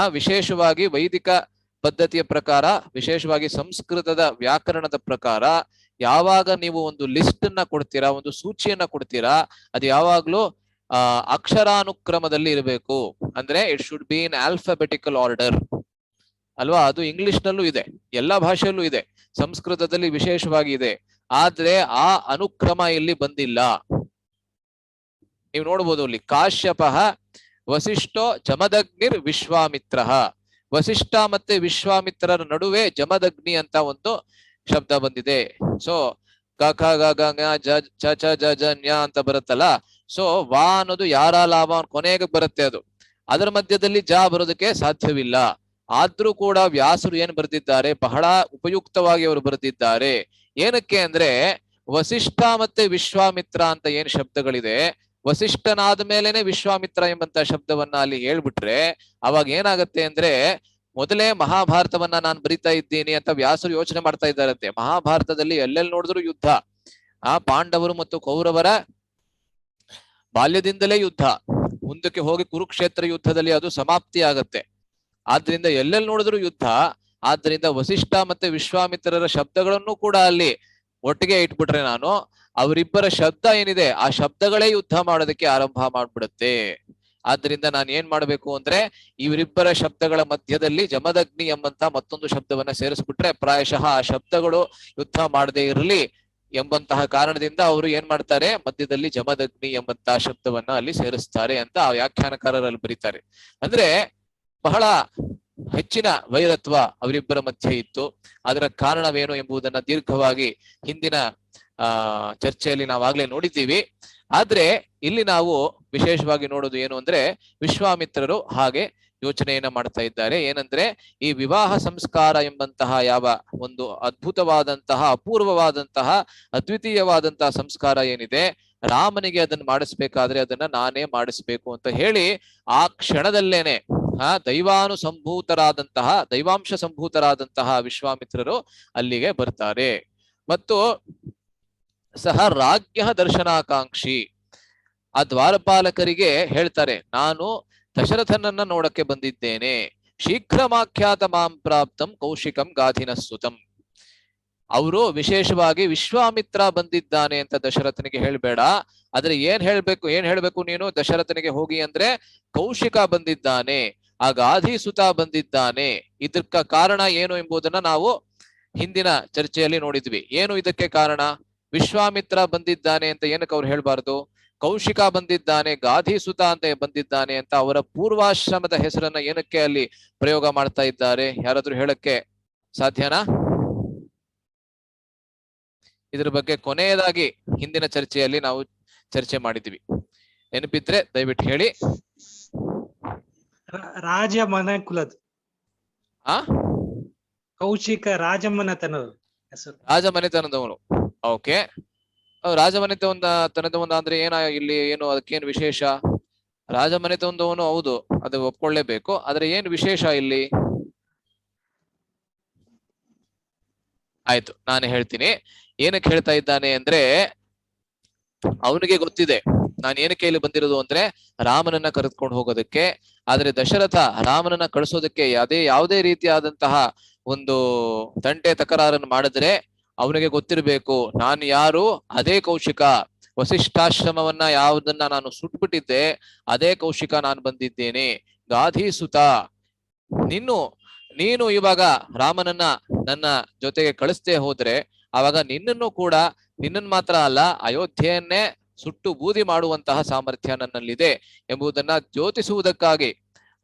ವಿಶೇಷವಾಗಿ ವೈದಿಕ ಪದ್ಧತಿಯ ಪ್ರಕಾರ, ವಿಶೇಷವಾಗಿ ಸಂಸ್ಕೃತದ ವ್ಯಾಕರಣದ ಪ್ರಕಾರ, ಯಾವಾಗ ನೀವು ಒಂದು ಲಿಸ್ಟ್ ಅನ್ನ ಕೊಡ್ತೀರಾ, ಒಂದು ಸೂಚಿಯನ್ನ ಕೊಡ್ತೀರಾ, ಅದು ಯಾವಾಗ್ಲೂ ಅಕ್ಷರಾನುಕ್ರಮದಲ್ಲಿ ಇರಬೇಕು. ಅಂದ್ರೆ it should be in alphabetical order ಅಲ್ವಾ? ಅದು ಇಂಗ್ಲಿಷ್ ನಲ್ಲೂ ಇದೆ, ಎಲ್ಲಾ ಭಾಷೆಯಲ್ಲೂ ಇದೆ, ಸಂಸ್ಕೃತದಲ್ಲಿ ವಿಶೇಷವಾಗಿ ಇದೆ. ಆದ್ರೆ ಆ ಅನುಕ್ರಮ ಇಲ್ಲಿ ಬಂದಿಲ್ಲ. ನೀವು ನೋಡ್ಬೋದು ಅಲ್ಲಿ ಕಾಶ್ಯಪ ವಸಿಷ್ಠೋ ಜಮದಗ್ನಿರ್ ವಿಶ್ವಾಮಿತ್ರ. ವಸಿಷ್ಠ ಮತ್ತೆ ವಿಶ್ವಾಮಿತ್ರರ ನಡುವೆ ಜಮದಗ್ನಿ ಅಂತ ಒಂದು ಶಬ್ದ ಬಂದಿದೆ. ಸೊ ಕ ಖ ಗ ಗ ಜ್ಞ ಜ ಚ ಚ ಜ ಜ ಜ್ಞ ಅಂತ ಬರುತ್ತಲ್ಲ. ಸೊ ವಾ ಅನ್ನೋದು ಯಾರ ಲಾಭ ಕೊನೆಗೆ ಬರುತ್ತೆ, ಅದು ಅದರ ಮಧ್ಯದಲ್ಲಿ ಜ ಬರೋದಕ್ಕೆ ಸಾಧ್ಯವಿಲ್ಲ. ಆದ್ರೂ ಕೂಡ ವ್ಯಾಸರು ಏನ್ ಬರೆದಿದ್ದಾರೆ, ಬಹಳ ಉಪಯುಕ್ತವಾಗಿ ಅವರು ಬರೆದಿದ್ದಾರೆ. ಏನಕ್ಕೆ ಅಂದ್ರೆ, ವಸಿಷ್ಠ ಮತ್ತೆ ವಿಶ್ವಾಮಿತ್ರ ಅಂತ ಏನ್ ಶಬ್ದಗಳಿದೆ, ವಸಿಷ್ಠನಾದ ಮೇಲೆನೆ ವಿಶ್ವಾಮಿತ್ರ ಎಂಬಂತ ಶಬ್ದವನ್ನ ಅಲ್ಲಿ ಹೇಳ್ಬಿಟ್ರೆ ಅವಾಗ ಏನಾಗತ್ತೆ ಅಂದ್ರೆ, ಮೊದಲೇ ಮಹಾಭಾರತವನ್ನ ನಾನು ಬರಿತಾ ಇದ್ದೀನಿ ಅಂತ ವ್ಯಾಸರು ಯೋಚನೆ ಮಾಡ್ತಾ ಇದ್ದಾರಂತೆ. ಮಹಾಭಾರತದಲ್ಲಿ ಎಲ್ಲೆಲ್ಲಿ ನೋಡಿದ್ರು ಯುದ್ಧ, ಪಾಂಡವರು ಮತ್ತು ಕೌರವರ ಬಾಲ್ಯದಿಂದಲೇ ಯುದ್ಧ, ಮುಂದಕ್ಕೆ ಹೋಗಿ ಕುರುಕ್ಷೇತ್ರ ಯುದ್ಧದಲ್ಲಿ ಅದು ಸಮಾಪ್ತಿ ಆಗತ್ತೆ. ಆದ್ರಿಂದ ಎಲ್ಲೆಲ್ಲಿ ನೋಡಿದ್ರು ಯುದ್ಧ. ಆದ್ರಿಂದ ವಸಿಷ್ಠ ಮತ್ತೆ ವಿಶ್ವಾಮಿತ್ರರ ಶಬ್ದಗಳನ್ನು ಕೂಡ ಅಲ್ಲಿ ಒಟ್ಟಿಗೆ ಇಟ್ಬಿಟ್ರೆ, ನಾನು ಅವರಿಬ್ಬರ ಶಬ್ದ ಏನಿದೆ ಆ ಶಬ್ದಗಳೇ ಯುದ್ಧ ಮಾಡೋದಕ್ಕೆ ಆರಂಭ ಮಾಡ್ಬಿಡುತ್ತೆ. ಆದ್ರಿಂದ ನಾನು ಏನ್ ಮಾಡ್ಬೇಕು ಅಂದ್ರೆ, ಇವರಿಬ್ಬರ ಶಬ್ದಗಳ ಮಧ್ಯದಲ್ಲಿ ಜಮದಗ್ನಿ ಎಂಬಂತ ಮತ್ತೊಂದು ಶಬ್ದವನ್ನ ಸೇರಿಸ್ಬಿಟ್ರೆ ಪ್ರಾಯಶಃ ಆ ಶಬ್ದಗಳು ಯುದ್ಧ ಮಾಡದೇ ಇರಲಿ ಎಂಬಂತಹ ಕಾರಣದಿಂದ ಅವರು ಏನ್ ಮಾಡ್ತಾರೆ, ಮಧ್ಯದಲ್ಲಿ ಜಮದಗ್ನಿ ಎಂಬಂತಹ ಶಬ್ದವನ್ನ ಅಲ್ಲಿ ಸೇರಿಸ್ತಾರೆ ಅಂತ ಆ ವ್ಯಾಖ್ಯಾನಕಾರರಲ್ಲಿ ಬರೀತಾರೆ. ಅಂದ್ರೆ ಬಹಳ ಹೆಚ್ಚಿನ ವೈರತ್ವ ಅವರಿಬ್ಬರ ಮಧ್ಯೆ ಇತ್ತು. ಅದರ ಕಾರಣವೇನು ಎಂಬುದನ್ನ ದೀರ್ಘವಾಗಿ ಹಿಂದಿನ ಚರ್ಚೆಯಲ್ಲಿ ನಾವಾಗ್ಲೇ ನೋಡಿದ್ದೀವಿ. ಆದ್ರೆ ಇಲ್ಲಿ ನಾವು ವಿಶೇಷವಾಗಿ ನೋಡೋದು ಏನು ಅಂದ್ರೆ, ವಿಶ್ವಾಮಿತ್ರರು ಹಾಗೆ ಯೋಚನೆಯನ್ನ ಮಾಡ್ತಾ ಇದ್ದಾರೆ. ಏನಂದ್ರೆ, ಈ ವಿವಾಹ ಸಂಸ್ಕಾರ ಎಂಬಂತಹ ಯಾವ ಒಂದು ಅದ್ಭುತವಾದಂತಹ, ಅಪೂರ್ವವಾದಂತಹ, ಅದ್ವಿತೀಯವಾದಂತಹ ಸಂಸ್ಕಾರ ಏನಿದೆ, ರಾಮನಿಗೆ ಅದನ್ನ ಮಾಡಿಸ್ಬೇಕಾದ್ರೆ ಅದನ್ನ ನಾನೇ ಮಾಡಿಸ್ಬೇಕು ಅಂತ ಹೇಳಿ ಆ ಕ್ಷಣದಲ್ಲೇನೆ ದೈವಾಂಶ ಸಂಭೂತರಾದಂತಹ ವಿಶ್ವಾಮಿತ್ರರು ಅಲ್ಲಿಗೆ ಬರ್ತಾರೆ. ಮತ್ತು ಸಹ ರಾಜ್ಯ ದರ್ಶನಾಕಾಂಕ್ಷಿ, ಆ ದ್ವಾರಪಾಲಕರಿಗೆ ಹೇಳ್ತಾರೆ, ನಾನು ದಶರಥನನ್ನ ನೋಡಕ್ಕೆ ಬಂದಿದ್ದೇನೆ. ಶೀಘ್ರಮಾಖ್ಯಾತ ಮಾಂ ಪ್ರಾಪ್ತಂ ಕೌಶಿಕಂ ಗಾಧಿನ ಸುತಂ. ಅವರು ವಿಶೇಷವಾಗಿ ವಿಶ್ವಾಮಿತ್ರ ಬಂದಿದ್ದಾನೆ ಅಂತ ದಶರಥನಿಗೆ ಹೇಳ್ಬೇಡ, ಆದ್ರೆ ಏನ್ ಹೇಳ್ಬೇಕು ನೀನು ದಶರಥನಿಗೆ ಹೋಗಿ ಅಂದ್ರೆ, ಕೌಶಿಕ ಬಂದಿದ್ದಾನೆ, ಆ ಗಾಧಿ ಸುತ ಬಂದಿದ್ದಾನೆ. ಇದಕ್ಕ ಕಾರಣ ಏನು ಎಂಬುದನ್ನ ನಾವು ಹಿಂದಿನ ಚರ್ಚೆಯಲ್ಲಿ ನೋಡಿದ್ವಿ. ಏನು ಇದಕ್ಕೆ ಕಾರಣ? ವಿಶ್ವಾಮಿತ್ರ ಬಂದಿದ್ದಾನೆ ಅಂತ ಏನಕ್ಕೆ ಅವ್ರು ಹೇಳ್ಬಾರ್ದು? ಕೌಶಿಕ ಬಂದಿದ್ದಾನೆ, ಗಾಧಿ ಸುತ ಅಂತ ಬಂದಿದ್ದಾನೆ ಅಂತ ಅವರ ಪೂರ್ವಾಶ್ರಮದ ಹೆಸರನ್ನ ಏನಕ್ಕೆ ಅಲ್ಲಿ ಪ್ರಯೋಗ ಮಾಡ್ತಾ ಇದ್ದಾರೆ? ಯಾರಾದ್ರೂ ಹೇಳಕ್ಕೆ ಸಾಧ್ಯನಾ? ಇದ್ರ ಬಗ್ಗೆ ಕೊನೆಯದಾಗಿ ಹಿಂದಿನ ಚರ್ಚೆಯಲ್ಲಿ ನಾವು ಚರ್ಚೆ ಮಾಡಿದ್ವಿ, ನೆನಪಿದ್ರೆ ದಯವಿಟ್ಟು ಹೇಳಿ. ರಾಜಮನ ಕುಲದ ಕೌಶಿಕ ರಾಜಮನೆತನದವನು. ಓಕೆ, ರಾಜಮನೆತನದವನ ಅಂದ್ರೆ ಇಲ್ಲಿ ಏನು ಅದಕ್ಕೇನು ವಿಶೇಷ? ರಾಜಮನೆತನದವನು ಹೌದು, ಅದು ಒಪ್ಕೊಳ್ಳೇಬೇಕು. ಆದ್ರೆ ಏನ್ ವಿಶೇಷ ಇಲ್ಲಿ? ಆಯ್ತು, ನಾನು ಹೇಳ್ತೀನಿ. ಏನಕ್ಕೆ ಹೇಳ್ತಾ ಇದ್ದಾನೆ ಅಂದ್ರೆ, ಅವನಿಗೆ ಗೊತ್ತಿದೆ ನಾನು ಏನಕ್ಕೆ ಇಲ್ಲಿ ಬಂದಿರೋದು ಅಂದ್ರೆ ರಾಮನನ್ನ ಕರೆದುಕೊಂಡು ಹೋಗೋದಕ್ಕೆ. ಆದ್ರೆ ದಶರಥ ರಾಮನನ್ನ ಕಳಿಸೋದಕ್ಕೆ ಯಾವುದೇ ರೀತಿಯಾದಂತಹ ಒಂದು ತಂಟೆ ತಕರಾರನ್ನು ಮಾಡಿದ್ರೆ ಅವನಿಗೆ ಗೊತ್ತಿರಬೇಕು ನಾನು ಯಾರು. ಅದೇ ಕೌಶಿಕ, ವಸಿಷ್ಠಾಶ್ರಮವನ್ನ ಯಾವುದನ್ನ ನಾನು ಸುಟ್ಬಿಟ್ಟಿದ್ದೆ ಅದೇ ಕೌಶಿಕ ನಾನು ಬಂದಿದ್ದೇನೆ. ಗಾಧಿ ಸುತ, ನೀನು ಇವಾಗ ರಾಮನನ್ನ ನನ್ನ ಜೊತೆಗೆ ಕಳಿಸ್ತೇ ಹೋದ್ರೆ ಆವಾಗ ನಿನ್ನನ್ನು ಮಾತ್ರ ಅಲ್ಲ, ಅಯೋಧ್ಯೆಯನ್ನೇ ಸುಟ್ಟು ಬೂದಿ ಮಾಡುವಂತಹ ಸಾಮರ್ಥ್ಯ ನನ್ನಲ್ಲಿದೆ ಎಂಬುದನ್ನ ದ್ಯೋತಿಸುವುದಕ್ಕಾಗಿ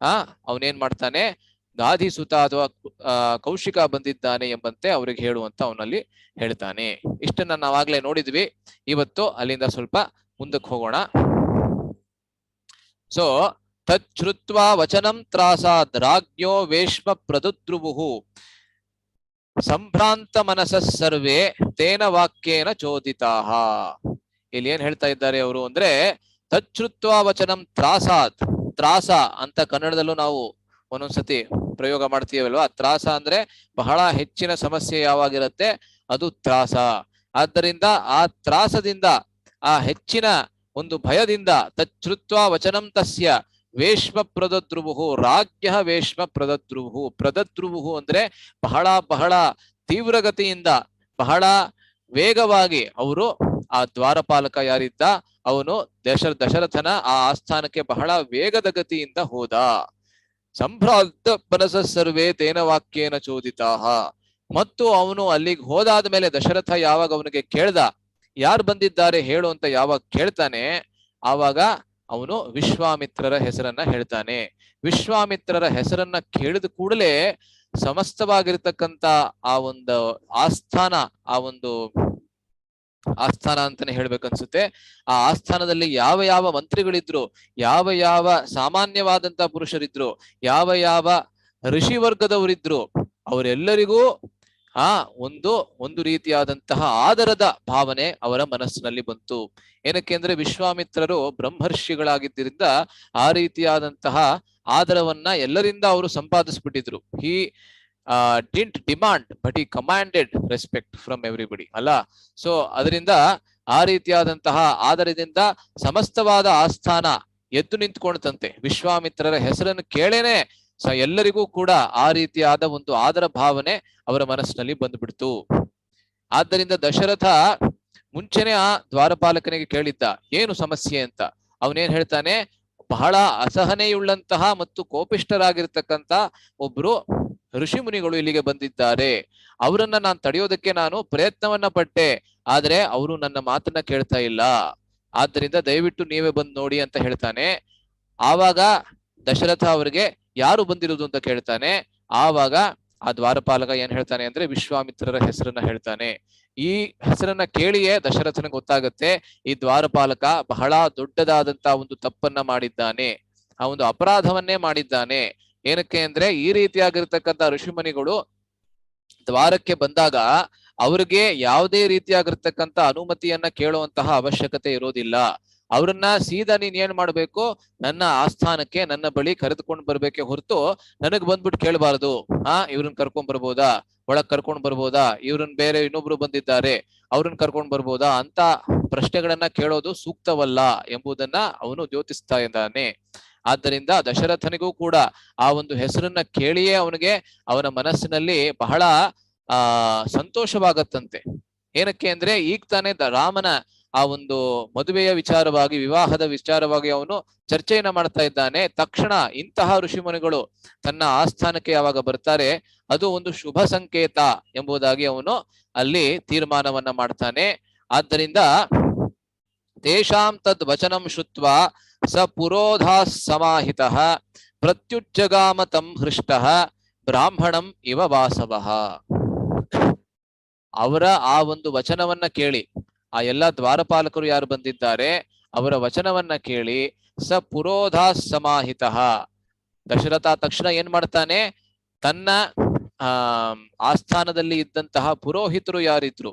ಅವನೇನ್ ಮಾಡ್ತಾನೆ, ಗಾಧಿ ಸುತ ಅಥವಾ ಕೌಶಿಕ ಬಂದಿದ್ದಾನೆ ಎಂಬಂತೆ ಅವ್ರಿಗೆ ಹೇಳುವಂತ ಅವನಲ್ಲಿ ಹೇಳ್ತಾನೆ. ಇಷ್ಟನ್ನ ನಾವಾಗ್ಲೇ ನೋಡಿದ್ವಿ. ಇವತ್ತು ಅಲ್ಲಿಂದ ಸ್ವಲ್ಪ ಮುಂದಕ್ಕೆ ಹೋಗೋಣ. ಸೊ ತಚ್ಛ್ರುತ್ವಾ ವಚನಂ ತ್ರಾಸಾದ್ ರಾಜ್ಞೋ ವೇಶ್ಮ ಪ್ರದುದ್ರುವುಹು ಸಂಭ್ರಾಂತ ಮನಸ್ಸ ಸರ್ವೇ ತೇನ ವಾಕ್ಯೇನ ಚೋದಿತಾಹ. ಇಲ್ಲಿ ಏನ್ ಹೇಳ್ತಾ ಇದ್ದಾರೆ ಅವರು ಅಂದ್ರೆ, ತಚ್ಛ್ರುತ್ವಾ ವಚನಂ ತ್ರಾಸಾದ್, ತ್ರಾಸ ಅಂತ ಕನ್ನಡದಲ್ಲೂ ನಾವು ಒಂದೊಂದ್ಸತಿ ಪ್ರಯೋಗ ಮಾಡ್ತೀವಲ್ವಾ. ತ್ರಾಸ ಅಂದ್ರೆ ಬಹಳ ಹೆಚ್ಚಿನ ಸಮಸ್ಯೆ ಯಾವಾಗಿರುತ್ತೆ ಅದು ತ್ರಾಸ. ಆದ್ದರಿಂದ ಆ ತ್ರಾಸದಿಂದ, ಆ ಹೆಚ್ಚಿನ ಒಂದು ಭಯದಿಂದ ತಚ್ಛ್ರುತ್ವ ವಚನಂ ತಸ್ಯ ವೇಶ್ಮ ಪ್ರದದ್ರುವು ರಾಜ್ಯ ವೇಶ್ಮ ಪ್ರದದ್ರುವು ಅಂದ್ರೆ ಬಹಳ ಬಹಳ ತೀವ್ರಗತಿಯಿಂದ ಬಹಳ ವೇಗವಾಗಿ ಅವರು ಆ ದ್ವಾರಪಾಲಕ ಯಾರಿದ್ದ ಅವನು ದಶರಥನ ಆ ಆಸ್ಥಾನಕ್ಕೆ ಬಹಳ ವೇಗದ ಗತಿಯಿಂದ ಹೋದ. ಸಂಭ್ರಾಂತ ಮನಸ ಸರ್ವೇ ತೇನ ವಾಕ್ಯೇನ ಚೋದಿತಾಹ. ಮತ್ತು ಅವನು ಅಲ್ಲಿಗೆ ಹೋದಾದ ಮೇಲೆ ದಶರಥ ಯಾವಾಗ ಅವನಿಗೆ ಕೇಳ್ದ ಯಾರು ಬಂದಿದ್ದಾರೆ ಹೇಳು ಅಂತ ಯಾವಾಗ ಕೇಳ್ತಾನೆ, ಆವಾಗ ಅವನು ವಿಶ್ವಾಮಿತ್ರರ ಹೆಸರನ್ನ ಹೇಳ್ತಾನೆ. ವಿಶ್ವಾಮಿತ್ರರ ಹೆಸರನ್ನ ಕೇಳಿದ ಕೂಡಲೇ ಸಮಸ್ತವಾಗಿರ್ತಕ್ಕಂಥ ಆ ಒಂದು ಆಸ್ಥಾನ, ಆ ಒಂದು ಆಸ್ಥಾನ ಅಂತಾನೆ ಹೇಳ್ಬೇಕನ್ಸುತ್ತೆ, ಆ ಆಸ್ಥಾನದಲ್ಲಿ ಯಾವ ಯಾವ ಮಂತ್ರಿಗಳಿದ್ರು, ಯಾವ ಯಾವ ಸಾಮಾನ್ಯವಾದಂತಹ ಪುರುಷರಿದ್ರು, ಯಾವ ಯಾವ ಋಷಿವರ್ಗದವರಿದ್ರು, ಅವರೆಲ್ಲರಿಗೂ ಒಂದು ರೀತಿಯಾದಂತಹ ಆದರದ ಭಾವನೆ ಅವರ ಮನಸ್ಸಿನಲ್ಲಿ ಬಂತು. ಏನಕ್ಕೆ ಅಂದ್ರೆ ವಿಶ್ವಾಮಿತ್ರರು ಬ್ರಹ್ಮರ್ಷಿಗಳಾಗಿದ್ದರಿಂದ ಆ ರೀತಿಯಾದಂತಹ ಆದರವನ್ನ ಎಲ್ಲರಿಂದ ಅವರು ಸಂಪಾದಿಸ್ಬಿಟ್ಟಿದ್ರು. He didn't demand but he commanded respect from everybody ಅಲ್ಲ. ಸೊ ಅದರಿಂದ ಆ ರೀತಿಯಾದಂತಹ ಆದರದಿಂದ ಸಮಸ್ತವಾದ ಆಸ್ಥಾನ ಎದ್ದು ನಿಂತ್ಕೊಳ್ತಂತೆ. ವಿಶ್ವಾಮಿತ್ರರ ಹೆಸರನ್ನು ಕೇಳೇನೆ ಎಲ್ಲರಿಗೂ ಕೂಡ ಆ ರೀತಿಯಾದ ಒಂದು ಆದರ ಭಾವನೆ ಅವರ ಮನಸ್ಸಿನಲ್ಲಿ ಬಂದ್ಬಿಡ್ತು. ಆದ್ದರಿಂದ ದಶರಥ ಮುಂಚೆನೆ ಆ ದ್ವಾರಪಾಲಕನಿಗೆ ಕೇಳಿದ್ದ ಏನು ಸಮಸ್ಯೆ ಅಂತ. ಅವನೇನ್ ಹೇಳ್ತಾನೆ, ಬಹಳ ಅಸಹನೆಯುಳ್ಳಂತಹ ಮತ್ತು ಕೋಪಿಷ್ಠರಾಗಿರ್ತಕ್ಕಂಥ ಒಬ್ರು ಋಷಿ ಮುನಿಗಳು ಇಲ್ಲಿಗೆ ಬಂದಿದ್ದಾರೆ. ಅವರನ್ನ ನಾನು ತಡೆಯೋದಕ್ಕೆ ನಾನು ಪ್ರಯತ್ನವನ್ನ ಪಟ್ಟೆ, ಆದ್ರೆ ಅವರು ನನ್ನ ಮಾತನ್ನ ಕೇಳ್ತಾ ಇಲ್ಲ. ಆದ್ದರಿಂದ ದಯವಿಟ್ಟು ನೀವೇ ಬಂದು ನೋಡಿ ಅಂತ ಹೇಳ್ತಾನೆ. ಆವಾಗ ದಶರಥ ಅವರಿಗೆ ಯಾರು ಬಂದಿರುವುದು ಅಂತ ಕೇಳ್ತಾನೆ. ಆವಾಗ ಆ ದ್ವಾರಪಾಲಕ ಏನ್ ಹೇಳ್ತಾನೆ ಅಂದ್ರೆ ವಿಶ್ವಾಮಿತ್ರರ ಹೆಸರನ್ನ ಹೇಳ್ತಾನೆ. ಈ ಹೆಸರನ್ನ ಕೇಳಿಯೇ ದಶರಥನಿಗೆ ಗೊತ್ತಾಗುತ್ತೆ ಈ ದ್ವಾರಪಾಲಕ ಬಹಳ ದೊಡ್ಡದಾದಂತಹ ಒಂದು ತಪ್ಪನ್ನ ಮಾಡಿದ್ದಾನೆ, ಆ ಒಂದು ಅಪರಾಧವನ್ನೇ ಮಾಡಿದ್ದಾನೆ. ಏನಕ್ಕೆ ಅಂದ್ರೆ ಈ ರೀತಿಯಾಗಿರ್ತಕ್ಕಂಥ ಋಷಿಮುನಿಗಳು ದ್ವಾರಕ್ಕೆ ಬಂದಾಗ ಅವ್ರಿಗೆ ಯಾವುದೇ ರೀತಿಯಾಗಿರ್ತಕ್ಕಂಥ ಅನುಮತಿಯನ್ನ ಕೇಳುವಂತಹ ಅವಶ್ಯಕತೆ ಇರೋದಿಲ್ಲ. ಅವ್ರನ್ನ ಸೀದಾ ನೀನ್ ಏನ್ ಮಾಡ್ಬೇಕು, ನನ್ನ ಆಸ್ಥಾನಕ್ಕೆ ನನ್ನ ಬಳಿ ಕರೆದುಕೊಂಡು ಬರ್ಬೇಕೆ ಹೊರತು ನನಗ್ ಬಂದ್ಬಿಟ್ಟು ಕೇಳಬಾರದು. ಇವ್ರನ್ನ ಕರ್ಕೊಂಡ್ ಬರ್ಬೋದಾ, ಒಳಗ್ ಕರ್ಕೊಂಡ್ ಬರ್ಬೋದಾ, ಇವ್ರನ್ನ ಬೇರೆ ಇನ್ನೊಬ್ರು ಬಂದಿದ್ದಾರೆ ಅವ್ರನ್ನ ಕರ್ಕೊಂಡ್ ಬರ್ಬೋದಾ ಅಂತ ಪ್ರಶ್ನೆಗಳನ್ನ ಕೇಳೋದು ಸೂಕ್ತವಲ್ಲ ಎಂಬುದನ್ನ ಅವನು ದ್ಯೋತಿಸ್ತಾ ಇದ್ದಾನೆ. ಆದ್ದರಿಂದ ದಶರಥನಿಗೂ ಕೂಡ ಆ ಒಂದು ಹೆಸರನ್ನ ಕೇಳಿಯೇ ಅವನಿಗೆ ಅವನ ಮನಸ್ಸಿನಲ್ಲಿ ಬಹಳ ಸಂತೋಷವಾಗತ್ತಂತೆ. ಏನಕ್ಕೆ ಅಂದ್ರೆ ಈಗ ತಾನೇ ರಾಮನ ಆ ಒಂದು ಮದುವೆಯ ವಿಚಾರವಾಗಿ, ವಿವಾಹದ ವಿಚಾರವಾಗಿ ಅವನು ಚರ್ಚೆಯನ್ನ ಮಾಡ್ತಾ ಇದ್ದಾನೆ. ತಕ್ಷಣ ಇಂತಹ ಋಷಿಮುನಿಗಳು ತನ್ನ ಆಸ್ಥಾನಕ್ಕೆ ಯಾವಾಗ ಬರ್ತಾರೆ ಅದು ಒಂದು ಶುಭ ಸಂಕೇತ ಎಂಬುದಾಗಿ ಅವನು ಅಲ್ಲಿ ತೀರ್ಮಾನವನ್ನ ಮಾಡ್ತಾನೆ. ಆದ್ದರಿಂದ ತೇಷಾಂ ತದ್ ವಚನಂ ಶುತ್ವಾ ಸ ಪುರೋಧಾ ಸಮಾಹಿತಃ ಪ್ರತ್ಯುಜ್ಜಗಾಮ ತಂ ಹೃಷ್ಟಃ ಬ್ರಾಹ್ಮಣಂ ಇವ ವಾಸವಃ. ಅವರ ಆ ಒಂದು ವಚನವನ್ನ ಕೇಳಿ, ಆ ಎಲ್ಲಾ ದ್ವಾರಪಾಲಕರು ಯಾರು ಬಂದಿದ್ದಾರೆ ಅವರ ವಚನವನ್ನ ಕೇಳಿ ಸ ಪುರೋಧಾ ಸಮಾಹಿತಃ, ದಶರಥ ತಕ್ಷಣ ಏನ್ ಮಾಡ್ತಾನೆ, ತನ್ನ ಆಸ್ಥಾನದಲ್ಲಿ ಇದ್ದಂತಹ ಪುರೋಹಿತರು ಯಾರಿದ್ರು,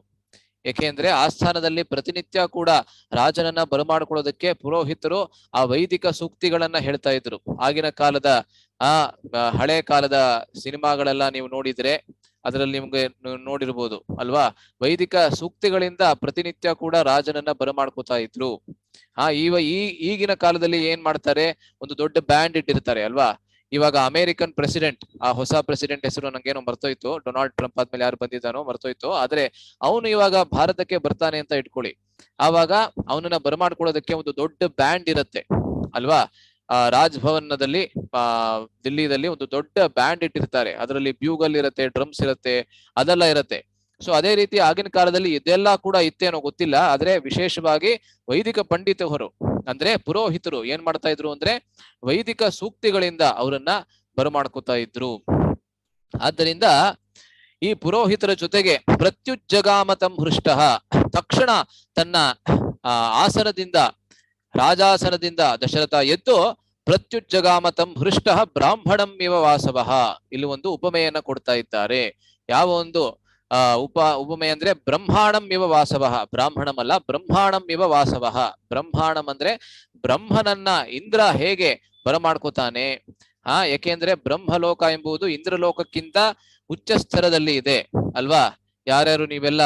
ಏಕೆಂದ್ರೆ ಆಸ್ಥಾನದಲ್ಲಿ ಪ್ರತಿನಿತ್ಯ ಕೂಡ ರಾಜನನ್ನ ಬರಮಾಡ್ಕೊಳ್ಳೋದಕ್ಕೆ ಪುರೋಹಿತರು ಆ ವೈದಿಕ ಸೂಕ್ತಿಗಳನ್ನ ಹೇಳ್ತಾ ಇದ್ರು. ಆಗಿನ ಕಾಲದ ಹಳೆ ಕಾಲದ ಸಿನಿಮಾಗಳೆಲ್ಲ ನೀವು ನೋಡಿದ್ರೆ ಅದರಲ್ಲಿ ನಿಮ್ಗೆ ನೋಡಿರ್ಬೋದು ಅಲ್ವಾ, ವೈದಿಕ ಸೂಕ್ತಿಗಳಿಂದ ಪ್ರತಿನಿತ್ಯ ಕೂಡ ರಾಜನನ್ನ ಬರಮಾಡ್ಕೋತಾ ಇದ್ರು. ಈಗಿನ ಕಾಲದಲ್ಲಿ ಏನ್ ಮಾಡ್ತಾರೆ, ಒಂದು ದೊಡ್ಡ ಬ್ಯಾಂಡ್ ಇಟ್ಟಿರ್ತಾರೆ ಅಲ್ವಾ. ಇವಾಗ ಅಮೆರಿಕನ್ ಪ್ರೆಸಿಡೆಂಟ್, ಆ ಹೊಸ ಪ್ರೆಸಿಡೆಂಟ್ ಹೆಸರು ನಂಗೇನೋ ಮರ್ತೋಯ್ತು, ಡೊನಾಲ್ಡ್ ಟ್ರಂಪ್ ಆದ್ಮೇಲೆ ಯಾರು ಬಂದಿದ್ದಾನೋ ಮರ್ತೋಯ್ತು, ಆದ್ರೆ ಅವನು ಇವಾಗ ಭಾರತಕ್ಕೆ ಬರ್ತಾನೆ ಅಂತ ಇಟ್ಕೊಳ್ಳಿ. ಆವಾಗ ಅವನನ್ನ ಬರಮಾಡ್ಕೊಳ್ಳೋದಕ್ಕೆ ಒಂದು ದೊಡ್ಡ ಬ್ಯಾಂಡ್ ಇರುತ್ತೆ ಅಲ್ವಾ. ರಾಜ್ ಭವನದಲ್ಲಿ ದಿಲ್ಲಿದಲ್ಲಿ ಒಂದು ದೊಡ್ಡ ಬ್ಯಾಂಡ್ ಇಟ್ಟಿರ್ತಾರೆ, ಅದರಲ್ಲಿ ಬ್ಯೂಗಲ್ ಇರುತ್ತೆ, ಡ್ರಮ್ಸ್ ಇರುತ್ತೆ, ಅದೆಲ್ಲ ಇರುತ್ತೆ. ಸೊ ಅದೇ ರೀತಿ ಆಗಿನ ಕಾಲದಲ್ಲಿ ಇದೆಲ್ಲ ಕೂಡ ಇತ್ತೇನೋ ಗೊತ್ತಿಲ್ಲ, ಆದ್ರೆ ವಿಶೇಷವಾಗಿ ವೈದಿಕ ಪಂಡಿತರು ಅಂದ್ರೆ ಪುರೋಹಿತರು ಏನ್ ಮಾಡ್ತಾ ಇದ್ರು ಅಂದ್ರೆ ವೈದಿಕ ಸೂಕ್ತಿಗಳಿಂದ ಅವರನ್ನ ಬರಮಾಡ್ಕೋತಾ ಇದ್ರು. ಆದ್ದರಿಂದ ಈ ಪುರೋಹಿತರ ಜೊತೆಗೆ ಪ್ರತ್ಯುಜ್ಜಗಾಮತಂ ಹೃಷ್ಟಃ, ತಕ್ಷಣ ತನ್ನ ಆಸನದಿಂದ, ರಾಜಾಸನದಿಂದ ದಶರಥ ಎದ್ದು ಪ್ರತ್ಯುಜ್ಜಗಾಮತಂ ಹೃಷ್ಟಃ ಬ್ರಾಹ್ಮಣಂ ಇವ ವಾಸವಃ, ಇಲ್ಲಿ ಒಂದು ಉಪಮೆಯನ್ನ ಕೊಡ್ತಾ ಇದ್ದಾರೆ. ಯಾವ ಒಂದು ಉಪಮೆ ಅಂದ್ರೆ ಬ್ರಹ್ಮಾಣಂ ಇವ ವಾಸವಃ, ಬ್ರಾಹ್ಮಣಂ ಅಲ್ಲ, ಬ್ರಹ್ಮಾಣಂ ಇವ ವಾಸವಃ. ಬ್ರಹ್ಮಾಣಂ ಅಂದ್ರೆ ಬ್ರಹ್ಮನನ್ನ ಇಂದ್ರ ಹೇಗೆ ಬರಮಾಡ್ಕೋತಾನೆ, ಯಾಕೆಂದ್ರೆ ಬ್ರಹ್ಮಲೋಕ ಎಂಬುದು ಇಂದ್ರಲೋಕಕ್ಕಿಂತ ಉಚ್ಚ ಸ್ತರದಲ್ಲಿ ಇದೆ ಅಲ್ವಾ. ಯಾರ್ಯಾರು ನೀವೆಲ್ಲ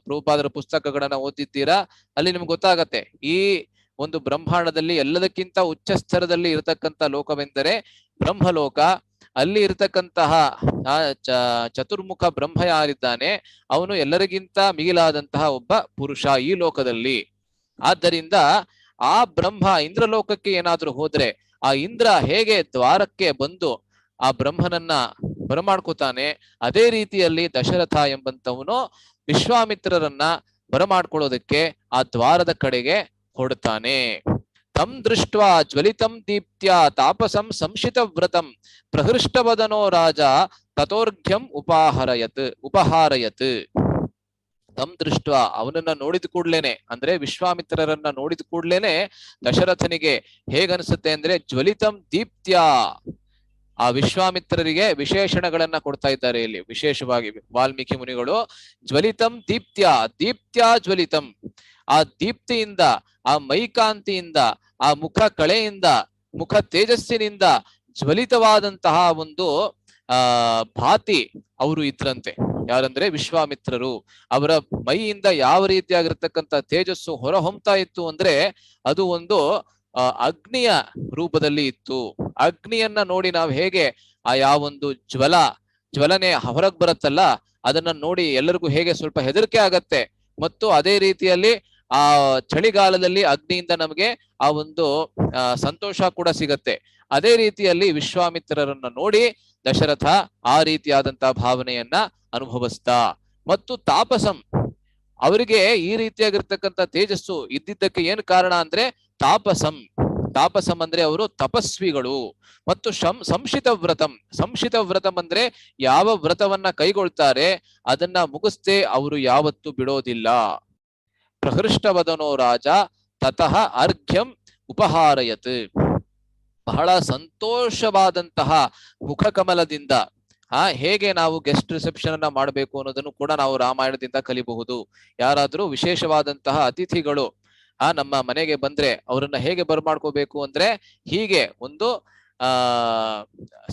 ಪ್ರಭುಪಾದರ ಪುಸ್ತಕಗಳನ್ನ ಓದಿದ್ದೀರಾ, ಅಲ್ಲಿ ನಿಮ್ಗೆ ಗೊತ್ತಾಗತ್ತೆ ಈ ಒಂದು ಬ್ರಹ್ಮಾಂಡದಲ್ಲಿ ಎಲ್ಲದಕ್ಕಿಂತ ಉಚ್ಚ ಸ್ತರದಲ್ಲಿ ಇರತಕ್ಕಂತ ಲೋಕವೆಂದರೆ ಬ್ರಹ್ಮಲೋಕ. ಅಲ್ಲಿ ಇರತಕ್ಕಂತಹ ಚತುರ್ಮುಖ ಬ್ರಹ್ಮ ಯಾರಿದ್ದಾನೆ ಅವನು ಎಲ್ಲರಿಗಿಂತ ಮಿಗಿಲಾದಂತಹ ಒಬ್ಬ ಪುರುಷ ಈ ಲೋಕದಲ್ಲಿ. ಆದ್ದರಿಂದ ಆ ಬ್ರಹ್ಮ ಇಂದ್ರಲೋಕಕ್ಕೆ ಏನಾದ್ರೂ ಹೋದ್ರೆ ಆ ಇಂದ್ರ ಹೇಗೆ ದ್ವಾರಕ್ಕೆ ಬಂದು ಆ ಬ್ರಹ್ಮನನ್ನ ಬರಮಾಡ್ಕೋತಾನೆ, ಅದೇ ರೀತಿಯಲ್ಲಿ ದಶರಥ ಎಂಬಂತವನು ವಿಶ್ವಾಮಿತ್ರರನ್ನ ಬರಮಾಡ್ಕೊಳ್ಳೋದಕ್ಕೆ ಆ ದ್ವಾರದ ಕಡೆಗೆ ಹೊಡ್ತಾನೆ. ತಂ ದೃಷ್ಟ್ವಾ ಜ್ವಲಿತಂ ದೀಪ್ತ್ಯ ತಾಪಸಂ ಸಂಶಿತ ವ್ರತಂ ಪ್ರಹೃಷ್ಟವದನೋ ರಾಜ ತಥೋರ್ಘ್ಯಂ ಉಪಹಾರಯತ್. ತಂ ದೃಷ್ಟ ಅವನನ್ನ ನೋಡಿದ ಕೂಡ್ಲೇನೆ, ಅಂದ್ರೆ ವಿಶ್ವಾಮಿತ್ರರನ್ನ ನೋಡಿದ ಕೂಡ್ಲೇನೆ ದಶರಥನಿಗೆ ಹೇಗನ್ಸುತ್ತೆ ಅಂದ್ರೆ ಜ್ವಲಿತಂ ದೀಪ್ತ್ಯ. ಆ ವಿಶ್ವಾಮಿತ್ರರಿಗೆ ವಿಶೇಷಣಗಳನ್ನ ಕೊಡ್ತಾ ಇದ್ದಾರೆ ಇಲ್ಲಿ, ವಿಶೇಷವಾಗಿ ವಾಲ್ಮೀಕಿ ಮುನಿಗಳು. ಜ್ವಲಿತಂ ದೀಪ್ತ್ಯ ಜ್ವಲಿತಂ, ಆ ದೀಪ್ತಿಯಿಂದ, ಆ ಮೈಕಾಂತಿಯಿಂದ, ಆ ಮುಖ ಕಳೆಯಿಂದ, ಮುಖ ತೇಜಸ್ಸಿನಿಂದ ಜ್ವಲಿತವಾದಂತಹ ಒಂದು ಭಾತಿ ಅವರು ಇದ್ರಂತೆ. ಯಾರಂದ್ರೆ ವಿಶ್ವಾಮಿತ್ರರು. ಅವರ ಮೈಯಿಂದ ಯಾವ ರೀತಿಯಾಗಿರ್ತಕ್ಕಂಥ ತೇಜಸ್ಸು ಹೊರ ಹೊಮ್ತಾ ಇತ್ತು ಅಂದ್ರೆ ಅದು ಒಂದು ಅಗ್ನಿಯ ರೂಪದಲ್ಲಿ ಇತ್ತು. ಅಗ್ನಿಯನ್ನ ನೋಡಿ ನಾವು ಹೇಗೆ ಆ ಯಾವೊಂದು ಜ್ವಲನೆ ಹೊರಗ್ ಬರುತ್ತಲ್ಲ, ಅದನ್ನ ನೋಡಿ ಎಲ್ಲರಿಗೂ ಹೇಗೆ ಸ್ವಲ್ಪ ಹೆದರಿಕೆ ಆಗತ್ತೆ. ಮತ್ತು ಅದೇ ರೀತಿಯಲ್ಲಿ ಆ ಚಳಿಗಾಲದಲ್ಲಿ ಅಗ್ನಿಯಿಂದ ನಮಗೆ ಆ ಒಂದು ಸಂತೋಷ ಕೂಡ ಸಿಗತ್ತೆ. ಅದೇ ರೀತಿಯಲ್ಲಿ ವಿಶ್ವಾಮಿತ್ರರನ್ನ ನೋಡಿ ದಶರಥ ಆ ರೀತಿಯಾದಂತಹ ಭಾವನೆಯನ್ನ ಅನುಭವಿಸ್ತಾ. ಮತ್ತು ತಾಪಸಂ, ಅವರಿಗೆ ಈ ರೀತಿಯಾಗಿರ್ತಕ್ಕಂಥ ತೇಜಸ್ಸು ಇದ್ದಿದ್ದಕ್ಕೆ ಏನು ಕಾರಣ ಅಂದ್ರೆ ತಾಪಸಂ ಅಂದ್ರೆ ಅವರು ತಪಸ್ವಿಗಳು. ಮತ್ತು ಸಂಶಿತ ವ್ರತಂ ಅಂದ್ರೆ ಯಾವ ವ್ರತವನ್ನ ಕೈಗೊಳ್ತಾರೆ ಅದನ್ನ ಮುಗಿಸ್ದೆ ಅವರು ಯಾವತ್ತೂ ಬಿಡೋದಿಲ್ಲ. ಪ್ರಹೃಷ್ಟವದನೋ ರಾಜ ತತಃ ಅರ್ಘ್ಯಂ ಉಪಹಾರಯತ್. ಬಹಳ ಸಂತೋಷವಾದಂತಹ ಮುಖ ಕಮಲದಿಂದ ಹೇಗೆ ನಾವು ಗೆಸ್ಟ್ ರಿಸೆಪ್ಷನ್ ಅನ್ನ ಮಾಡಬೇಕು ಅನ್ನೋದನ್ನು ಕೂಡ ನಾವು ರಾಮಾಯಣದಿಂದ ಕಲಿಬಹುದು. ಯಾರಾದ್ರೂ ವಿಶೇಷವಾದಂತಹ ಅತಿಥಿಗಳು ನಮ್ಮ ಮನೆಗೆ ಬಂದ್ರೆ ಅವರನ್ನ ಹೇಗೆ ಬರಮಾಡ್ಕೋಬೇಕು ಅಂದ್ರೆ ಹೀಗೆ ಒಂದು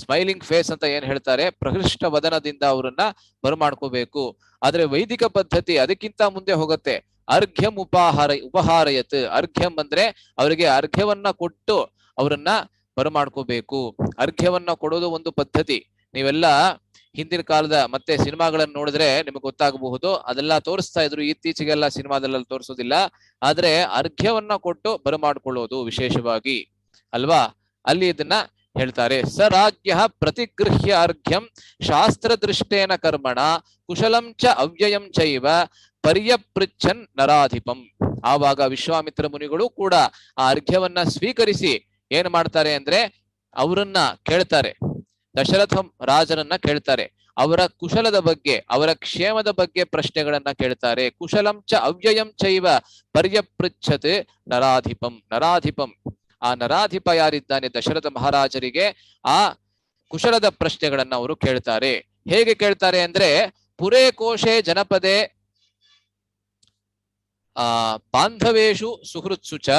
ಸ್ಮೈಲಿಂಗ್ ಫೇಸ್ ಅಂತ ಏನ್ ಹೇಳ್ತಾರೆ, ಪ್ರಹೃಷ್ಟ ವದನದಿಂದ ಅವರನ್ನ ಬರಮಾಡ್ಕೋಬೇಕು. ಆದ್ರೆ ವೈದಿಕ ಪದ್ಧತಿ ಅದಕ್ಕಿಂತ ಮುಂದೆ ಹೋಗುತ್ತೆ. ಅರ್ಘ್ಯಂ ಉಪಹಾರಯತ್. ಅರ್ಘ್ಯಂ ಅಂದ್ರೆ ಅವರಿಗೆ ಅರ್ಘ್ಯವನ್ನ ಕೊಟ್ಟು ಅವರನ್ನ ಬರಮಾಡ್ಕೋಬೇಕು. ಅರ್ಘ್ಯವನ್ನ ಕೊಡೋದು ಒಂದು ಪದ್ಧತಿ. ನೀವೆಲ್ಲ ಹಿಂದಿನ ಕಾಲದ ಮತ್ತೆ ಸಿನಿಮಾಗಳನ್ನ ನೋಡಿದ್ರೆ ನಿಮಗೆ ಗೊತ್ತಾಗಬಹುದು. ಅದೆಲ್ಲ ತೋರಿಸ್ತಾ ಇದ್ರು, ಇತ್ತೀಚೆಗೆಲ್ಲ ಸಿನಿಮಾದಲ್ಲೆಲ್ಲ ತೋರಿಸೋದಿಲ್ಲ. ಆದ್ರೆ ಅರ್ಘ್ಯವನ್ನ ಕೊಟ್ಟು ಬರಮಾಡ್ಕೊಳ್ಳೋದು ವಿಶೇಷವಾಗಿ ಅಲ್ವಾ, ಅಲ್ಲಿ ಇದನ್ನ ಹೇಳ್ತಾರೆ. ಸ ರಾಜ್ಯ ಪ್ರತಿಗೃಹ್ಯ ಅರ್ಘ್ಯಂ ಶಾಸ್ತ್ರ ದೃಷ್ಟೇನ ಕರ್ಮಣ ಕುಶಲಂ ಚ ಅವ್ಯಯಂ ಚೈವ ಪರ್ಯಪೃಚ್ಛನ್ ನರಾಧಿಪಂ. ಆವಾಗ ವಿಶ್ವಾಮಿತ್ರ ಮುನಿಗಳು ಕೂಡ ಆ ಅರ್ಘ್ಯವನ್ನ ಸ್ವೀಕರಿಸಿ ಏನ್ ಮಾಡ್ತಾರೆ ಅಂದ್ರೆ ಅವರನ್ನ ಕೇಳ್ತಾರೆ, ದಶರಥ ರಾಜನನ್ನ ಕೇಳ್ತಾರೆ. ಅವರ ಕುಶಲದ ಬಗ್ಗೆ, ಅವರ ಕ್ಷೇಮದ ಬಗ್ಗೆ ಪ್ರಶ್ನೆಗಳನ್ನ ಕೇಳ್ತಾರೆ. ಕುಶಲಂ ಚ ಅವ್ಯಯಂ ಚೈವ ಪರ್ಯಪೃಚ್ಛತ್ ನರಾಧಿಪಂ. ಆ ನರಾಧಿಪ ಯಾರಿದ್ದಾನೆ ದಶರಥ ಮಹಾರಾಜರಿಗೆ ಆ ಕುಶಲದ ಪ್ರಶ್ನೆಗಳನ್ನ ಅವರು ಕೇಳ್ತಾರೆ. ಹೇಗೆ ಕೇಳ್ತಾರೆ ಅಂದ್ರೆ ಪುರೇ ಕೋಶೆ ಜನಪದೇ ಬಾಂಧವೇಶು ಸುಹೃತ್ಸು ಚ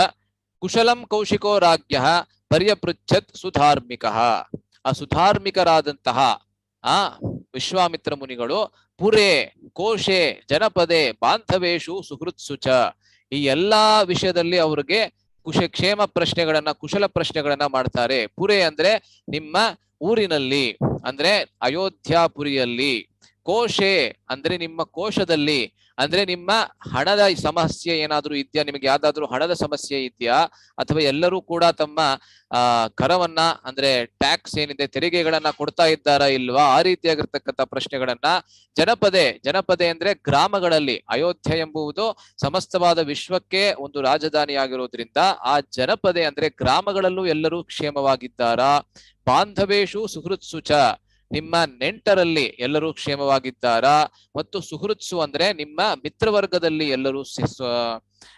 ಕುಶಲಂ ಕೌಶಿಕೋ ರಾಜ್ಯ ಪರ್ಯಪೃಚ್ಛತ್ ಸುಧಾರ್ಮಿಕ. ಆ ಸುಧಾರ್ಮಿಕರಾದಂತಹ ವಿಶ್ವಾಮಿತ್ರ ಮುನಿಗಳು ಪುರೇ ಕೋಶೆ ಜನಪದೇ ಬಾಂಧವೇಶು ಸುಹೃತ್ಸು ಚ, ಈ ಎಲ್ಲಾ ವಿಷಯದಲ್ಲಿ ಅವ್ರಿಗೆ ಕ್ಷೇಮ ಪ್ರಶ್ನೆಗಳನ್ನ, ಕುಶಲ ಪ್ರಶ್ನೆಗಳನ್ನ ಮಾಡ್ತಾರೆ. ಪುರೇ ಅಂದ್ರೆ ನಿಮ್ಮ ಊರಿನಲ್ಲಿ, ಅಂದ್ರೆ ಅಯೋಧ್ಯಾಪುರಿಯಲ್ಲಿ. ಕೋಶೆ ಅಂದ್ರೆ ನಿಮ್ಮ ಕೋಶದಲ್ಲಿ, ಅಂದ್ರೆ ನಿಮ್ಮ ಹಣದ ಸಮಸ್ಯೆ ಏನಾದ್ರೂ ಇದೆಯಾ, ನಿಮಗೆ ಯಾವ್ದಾದ್ರು ಹಣದ ಸಮಸ್ಯೆ ಇದೆಯಾ, ಅಥವಾ ಎಲ್ಲರೂ ಕೂಡ ತಮ್ಮ ಕರವನ್ನ ಅಂದ್ರೆ ಟ್ಯಾಕ್ಸ್ ಏನಿದೆ ತೆರಿಗೆಗಳನ್ನ ಕೊಡ್ತಾ ಇದ್ದಾರಾ ಇಲ್ವಾ, ಆ ರೀತಿಯಾಗಿರ್ತಕ್ಕಂಥ ಪ್ರಶ್ನೆಗಳನ್ನ. ಜನಪದೆ ಅಂದ್ರೆ ಗ್ರಾಮಗಳಲ್ಲಿ. ಅಯೋಧ್ಯೆ ಎಂಬುದು ಸಮಸ್ತವಾದ ವಿಶ್ವಕ್ಕೆ ಒಂದು ರಾಜಧಾನಿ ಆಗಿರೋದ್ರಿಂದ ಆ ಜನಪದೆ ಅಂದ್ರೆ ಗ್ರಾಮಗಳಲ್ಲೂ ಎಲ್ಲರೂ ಕ್ಷೇಮವಾಗಿದ್ದಾರಾ. ಬಾಂಧವೇಶು ಸುಹೃತ್ಸು ಚ, ನಿಮ್ಮ ನೆಂಟರಲ್ಲಿ ಎಲ್ಲರೂ ಕ್ಷೇಮವಾಗಿದ್ದಾರಾ. ಮತ್ತು ಸುಹೃತ್ಸು ಅಂದ್ರೆ ನಿಮ್ಮ ಮಿತ್ರವರ್ಗದಲ್ಲಿ ಎಲ್ಲರೂ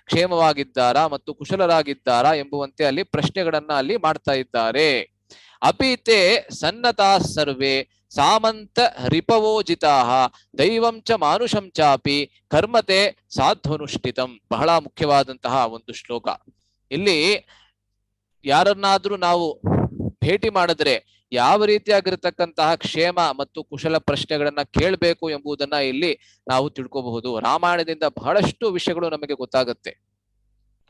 ಕ್ಷೇಮವಾಗಿದ್ದಾರಾ ಮತ್ತು ಕುಶಲರಾಗಿದ್ದಾರಾ ಎಂಬುವಂತೆ ಅಲ್ಲಿ ಪ್ರಶ್ನೆಗಳನ್ನ ಅಲ್ಲಿ ಮಾಡ್ತಾ ಇದ್ದಾರೆ. ಅಪೀತೆ ಸನ್ನತಾ ಸರ್ವೇ ಸಾಮಂತ ರಿಪವೋಜಿತಾ ದೈವಂ ಚ ಮಾನುಷಂ ಚಾಪಿ ಕರ್ಮತೆ ಸಾಧ್ವನುಷ್ಠಿತಂ. ಬಹಳ ಮುಖ್ಯವಾದಂತಹ ಒಂದು ಶ್ಲೋಕ. ಇಲ್ಲಿ ಯಾರನ್ನಾದ್ರೂ ನಾವು ಭೇಟಿ ಮಾಡಿದ್ರೆ ಯಾವ ರೀತಿಯಾಗಿರ್ತಕ್ಕಂತಹ ಕ್ಷೇಮ ಮತ್ತು ಕುಶಲ ಪ್ರಶ್ನೆಗಳನ್ನ ಕೇಳಬೇಕು ಎಂಬುದನ್ನ ಇಲ್ಲಿ ನಾವು ತಿಳ್ಕೋಬಹುದು. ರಾಮಾಯಣದಿಂದ ಬಹಳಷ್ಟು ವಿಷಯಗಳು ನಮಗೆ ಗೊತ್ತಾಗುತ್ತೆ.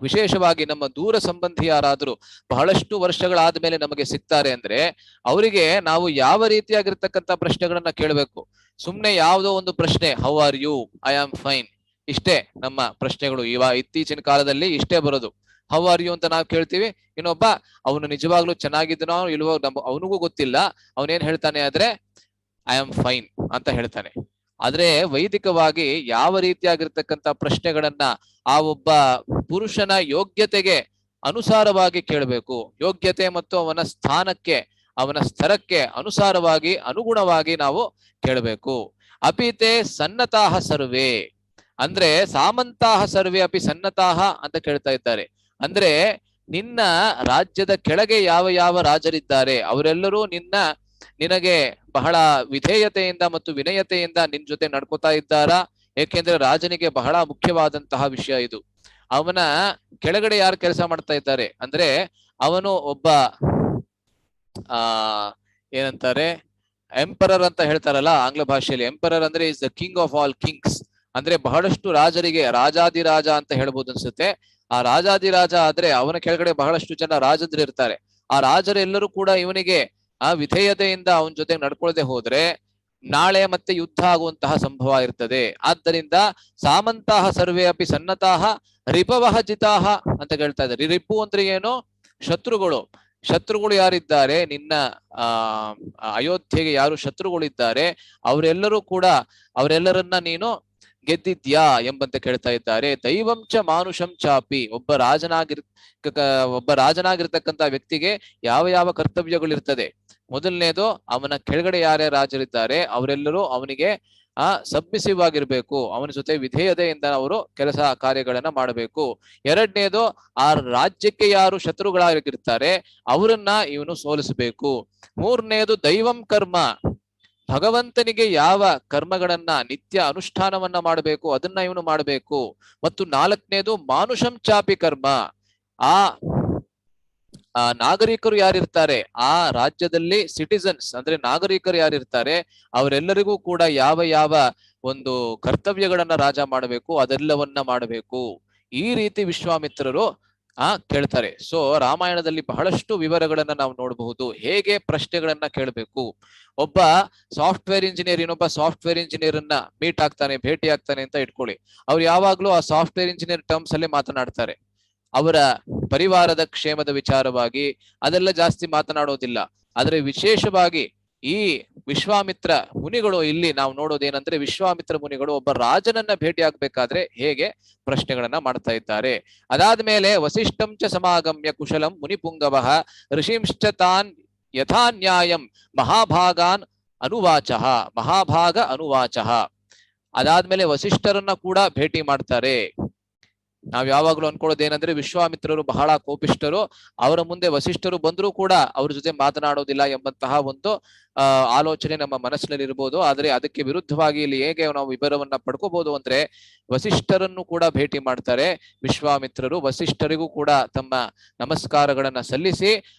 ವಿಶೇಷವಾಗಿ ನಮ್ಮ ದೂರ ಸಂಬಂಧಿ ಯಾರಾದರೂ ಬಹಳಷ್ಟು ವರ್ಷಗಳಾದ ಮೇಲೆ ನಮಗೆ ಸಿಗ್ತಾರೆ ಅಂದ್ರೆ ಅವರಿಗೆ ನಾವು ಯಾವ ರೀತಿಯಾಗಿರ್ತಕ್ಕಂಥ ಪ್ರಶ್ನೆಗಳನ್ನ ಕೇಳಬೇಕು. ಸುಮ್ನೆ ಯಾವುದೋ ಒಂದು ಪ್ರಶ್ನೆ, how are you, I am fine, ಇಷ್ಟೇ ನಮ್ಮ ಪ್ರಶ್ನೆಗಳು. ಇತ್ತೀಚಿನ ಕಾಲದಲ್ಲಿ ಇಷ್ಟೇ ಬರೋದು, ಹೌ ಆರ್ ಯು ಅಂತ ನಾವು ಕೇಳ್ತೀವಿ. ಇನ್ನೊಬ್ಬ ಅವನು ನಿಜವಾಗ್ಲೂ ಚೆನ್ನಾಗಿದ್ದನೋ ಇಲ್ವೋ ಅವನಿಗೂ ಗೊತ್ತಿಲ್ಲ, ಅವನೇನ್ ಹೇಳ್ತಾನೆ ಆದ್ರೆ ಐ ಆಮ್ ಫೈನ್ ಅಂತ ಹೇಳ್ತಾನೆ. ಆದ್ರೆ ವೈದಿಕವಾಗಿ ಯಾವ ರೀತಿಯಾಗಿರ್ತಕ್ಕಂಥ ಪ್ರಶ್ನೆಗಳನ್ನ ಆ ಒಬ್ಬ ಪುರುಷನ ಯೋಗ್ಯತೆಗೆ ಅನುಸಾರವಾಗಿ ಕೇಳಬೇಕು, ಯೋಗ್ಯತೆ ಮತ್ತು ಅವನ ಸ್ಥಾನಕ್ಕೆ ಅವನ ಸ್ತರಕ್ಕೆ ಅನುಸಾರವಾಗಿ ಅನುಗುಣವಾಗಿ ನಾವು ಕೇಳಬೇಕು. ಅಪಿತೆ ಸನ್ನತಾಹ ಸರ್ವೇ ಅಂದ್ರೆ ಸಾಮಂತಾಹ ಸರ್ವೇ ಅಪಿ ಸನ್ನತಾಹ ಅಂತ ಕೇಳ್ತಾ ಇದ್ದಾರೆ. ಅಂದ್ರೆ ನಿನ್ನ ರಾಜ್ಯದ ಕೆಳಗೆ ಯಾವ ಯಾವ ರಾಜರಿದ್ದಾರೆ ಅವರೆಲ್ಲರೂ ನಿನಗೆ ಬಹಳ ವಿಧೇಯತೆಯಿಂದ ಮತ್ತು ವಿನಯತೆಯಿಂದ ನಿನ್ ಜೊತೆ ನಡ್ಕೋತಾ ಇದ್ದಾರಾ? ಏಕೆಂದ್ರೆ ರಾಜನಿಗೆ ಬಹಳ ಮುಖ್ಯವಾದಂತಹ ವಿಷಯ ಇದು. ಅವನ ಕೆಳಗಡೆ ಯಾರು ಕೆಲಸ ಮಾಡ್ತಾ ಇದ್ದಾರೆ ಅಂದ್ರೆ ಅವನು ಒಬ್ಬ ಏನಂತಾರೆ ಎಂಪರರ್ ಅಂತ ಹೇಳ್ತಾರಲ್ಲ ಆಂಗ್ಲ ಭಾಷೆಯಲ್ಲಿ. ಎಂಪರರ್ ಅಂದ್ರೆ is the king of all Kings. ಅಂದ್ರೆ ಬಹಳಷ್ಟು ರಾಜರಿಗೆ ರಾಜಾದಿರಾಜ ಅಂತ ಹೇಳ್ಬೋದು ಅನ್ಸುತ್ತೆ. ಆ ರಾಜಾದಿರಾಜ ಆದ್ರೆ ಅವನ ಕೆಳಗಡೆ ಬಹಳಷ್ಟು ಜನ ರಾಜದ್ರು ಇರ್ತಾರೆ. ಆ ರಾಜರೆಲ್ಲರೂ ಕೂಡ ಇವನಿಗೆ ಆ ವಿಧೇಯತೆಯಿಂದ ಅವನ ಜೊತೆ ನಡ್ಕೊಳ್ದೆ ಹೋದ್ರೆ ನಾಳೆ ಮತ್ತೆ ಯುದ್ಧ ಆಗುವಂತಹ ಸಂಭವ ಇರ್ತದೆ. ಆದ್ದರಿಂದ ಸಾಮಂತಾಹ ಸರ್ವೇ ಅಪಿ ಸನ್ನತಾಹ ರಿಪವಹ ಜಿತಾಹ ಅಂತ ಹೇಳ್ತಾ ಇದ್ದಾರೆ. ರಿಪು ಅಂದ್ರೆ ಏನು? ಶತ್ರುಗಳು. ಶತ್ರುಗಳು ಯಾರಿದ್ದಾರೆ ನಿನ್ನ ಅಯೋಧ್ಯೆಗೆ ಯಾರು ಶತ್ರುಗಳಿದ್ದಾರೆ ಅವರೆಲ್ಲರನ್ನ ನೀನು ಗೆದ್ದಿದ್ಯಾ ಎಂಬಂತೆ ಕೇಳ್ತಾ ಇದ್ದಾರೆ. ದೈವಂಚ ಮಾನುಷಂ ಚಾಪಿ ಒಬ್ಬ ರಾಜನಾಗಿರ್ತಕ್ಕಂಥ ವ್ಯಕ್ತಿಗೆ ಯಾವ ಯಾವ ಕರ್ತವ್ಯಗಳಿರ್ತದೆ. ಮೊದಲನೇದು ಅವನ ಕೆಳಗಡೆ ಯಾರ್ಯಾರು ರಾಜರಿದ್ದಾರೆ ಅವರೆಲ್ಲರೂ ಅವನಿಗೆ ಸಬ್ಮಿಸಿವ್ ಆಗಿರ್ಬೇಕು, ಅವನ ಜೊತೆ ವಿಧೇಯತೆಯಿಂದ ಅವರು ಕೆಲಸ ಕಾರ್ಯಗಳನ್ನ ಮಾಡಬೇಕು. ಎರಡನೇದು ಆ ರಾಜ್ಯಕ್ಕೆ ಯಾರು ಶತ್ರುಗಳಾಗಿರ್ತಾರೆ ಅವರನ್ನ ಇವನು ಸೋಲಿಸಬೇಕು. ಮೂರನೇದು ದೈವಂ ಕರ್ಮ, ಭಗವಂತನಿಗೆ ಯಾವ ಕರ್ಮಗಳನ್ನ ನಿತ್ಯ ಅನುಷ್ಠಾನವನ್ನ ಮಾಡಬೇಕು ಅದನ್ನ ಇವನು ಮಾಡಬೇಕು. ಮತ್ತು ನಾಲ್ಕನೇದು ಮಾನುಷಂ ಚಾಪಿ ಕರ್ಮ, ಆ ನಾಗರಿಕರು ಯಾರಿರ್ತಾರೆ ಆ ರಾಜ್ಯದಲ್ಲಿ ಸಿಟಿಸನ್ಸ್ ಅಂದ್ರೆ ನಾಗರಿಕರು ಯಾರಿರ್ತಾರೆ ಅವರೆಲ್ಲರಿಗೂ ಕೂಡ ಯಾವ ಯಾವ ಒಂದು ಕರ್ತವ್ಯಗಳನ್ನ ರಾಜ ಮಾಡಬೇಕು ಅದೆಲ್ಲವನ್ನ ಮಾಡಬೇಕು. ಈ ರೀತಿ ವಿಶ್ವಾಮಿತ್ರರು ಕೇಳ್ತಾರೆ. ಸೊ ರಾಮಾಯಣದಲ್ಲಿ ಬಹಳಷ್ಟು ವಿವರಗಳನ್ನ ನಾವು ನೋಡಬಹುದು, ಹೇಗೆ ಪ್ರಶ್ನೆಗಳನ್ನ ಕೇಳಬೇಕು. ಒಬ್ಬ ಸಾಫ್ಟ್ವೇರ್ ಇಂಜಿನಿಯರ್ ಇನ್ನೊಬ್ಬ ಸಾಫ್ಟ್ವೇರ್ ಇಂಜಿನಿಯರ್ ಅನ್ನ ಭೇಟಿ ಆಗ್ತಾನೆ ಅಂತ ಇಟ್ಕೊಳ್ಳಿ. ಅವ್ರು ಯಾವಾಗ್ಲೂ ಆ ಸಾಫ್ಟ್ವೇರ್ ಇಂಜಿನಿಯರ್ ಟರ್ಮ್ಸ್ ಅಲ್ಲೇ ಮಾತನಾಡ್ತಾರೆ. ಅವರ ಪರಿವಾರದ ಕ್ಷೇಮದ ವಿಚಾರವಾಗಿ ಅದೆಲ್ಲ ಜಾಸ್ತಿ ಮಾತನಾಡೋದಿಲ್ಲ. ಆದ್ರೆ ವಿಶೇಷವಾಗಿ ಈ ವಿಶ್ವಾಮಿತ್ರ ಮುನಿಗಳು ಇಲ್ಲಿ ನಾವು ನೋಡೋದೇನಂದ್ರೆ ವಿಶ್ವಾಮಿತ್ರ ಮುನಿಗಳು ಒಬ್ಬ ರಾಜನನ್ನ ಭೇಟಿ ಆಗ್ಬೇಕಾದ್ರೆ ಹೇಗೆ ಪ್ರಶ್ನೆಗಳನ್ನ ಮಾಡ್ತಾ ಇದ್ದಾರೆ. ಅದಾದ್ಮೇಲೆ ವಸಿಷ್ಠಂಚ ಸಮಾಗಮ್ಯ ಕುಶಲಂ ಮುನಿಪುಂಗವಃ ಋಷಿಂಶ್ಚ ತಾನ್ ಯಥಾ ನ್ಯಾಯಂ ಮಹಾಭಾಗ ಅನುವಾಚಃ. ಅದಾದ್ಮೇಲೆ ವಸಿಷ್ಠರನ್ನ ಕೂಡ ಭೇಟಿ ಮಾಡ್ತಾರೆ. ನಾವ್ ಯಾವಾಗ್ಲೂ ಅನ್ಕೊಳ್ಳೋದೇನಂದ್ರೆ ವಿಶ್ವಾಮಿತ್ರರು ಬಹಳ ಕೋಪಿಷ್ಠರು, ಅವರ ಮುಂದೆ ವಸಿಷ್ಠರು ಬಂದರೂ ಕೂಡ ಅವ್ರ ಜೊತೆ ಮಾತನಾಡೋದಿಲ್ಲ ಎಂಬಂತಹ ಒಂದು ಆಲೋಚನೆ ನಮ್ಮ ಮನಸ್ಸಿನಲ್ಲಿ ಇರ್ಬೋದು. ಆದ್ರೆ ಅದಕ್ಕೆ ವಿರುದ್ಧವಾಗಿ ಇಲ್ಲಿ ಹೇಗೆ ನಾವು ವಿವರವನ್ನ ಪಡ್ಕೋಬಹುದು ಅಂದ್ರೆ ವಸಿಷ್ಠರನ್ನು ಕೂಡ ಭೇಟಿ ಮಾಡ್ತಾರೆ ವಿಶ್ವಾಮಿತ್ರರು. ವಸಿಷ್ಠರಿಗೂ ಕೂಡ ತಮ್ಮ ನಮಸ್ಕಾರಗಳನ್ನ ಸಲ್ಲಿಸಿ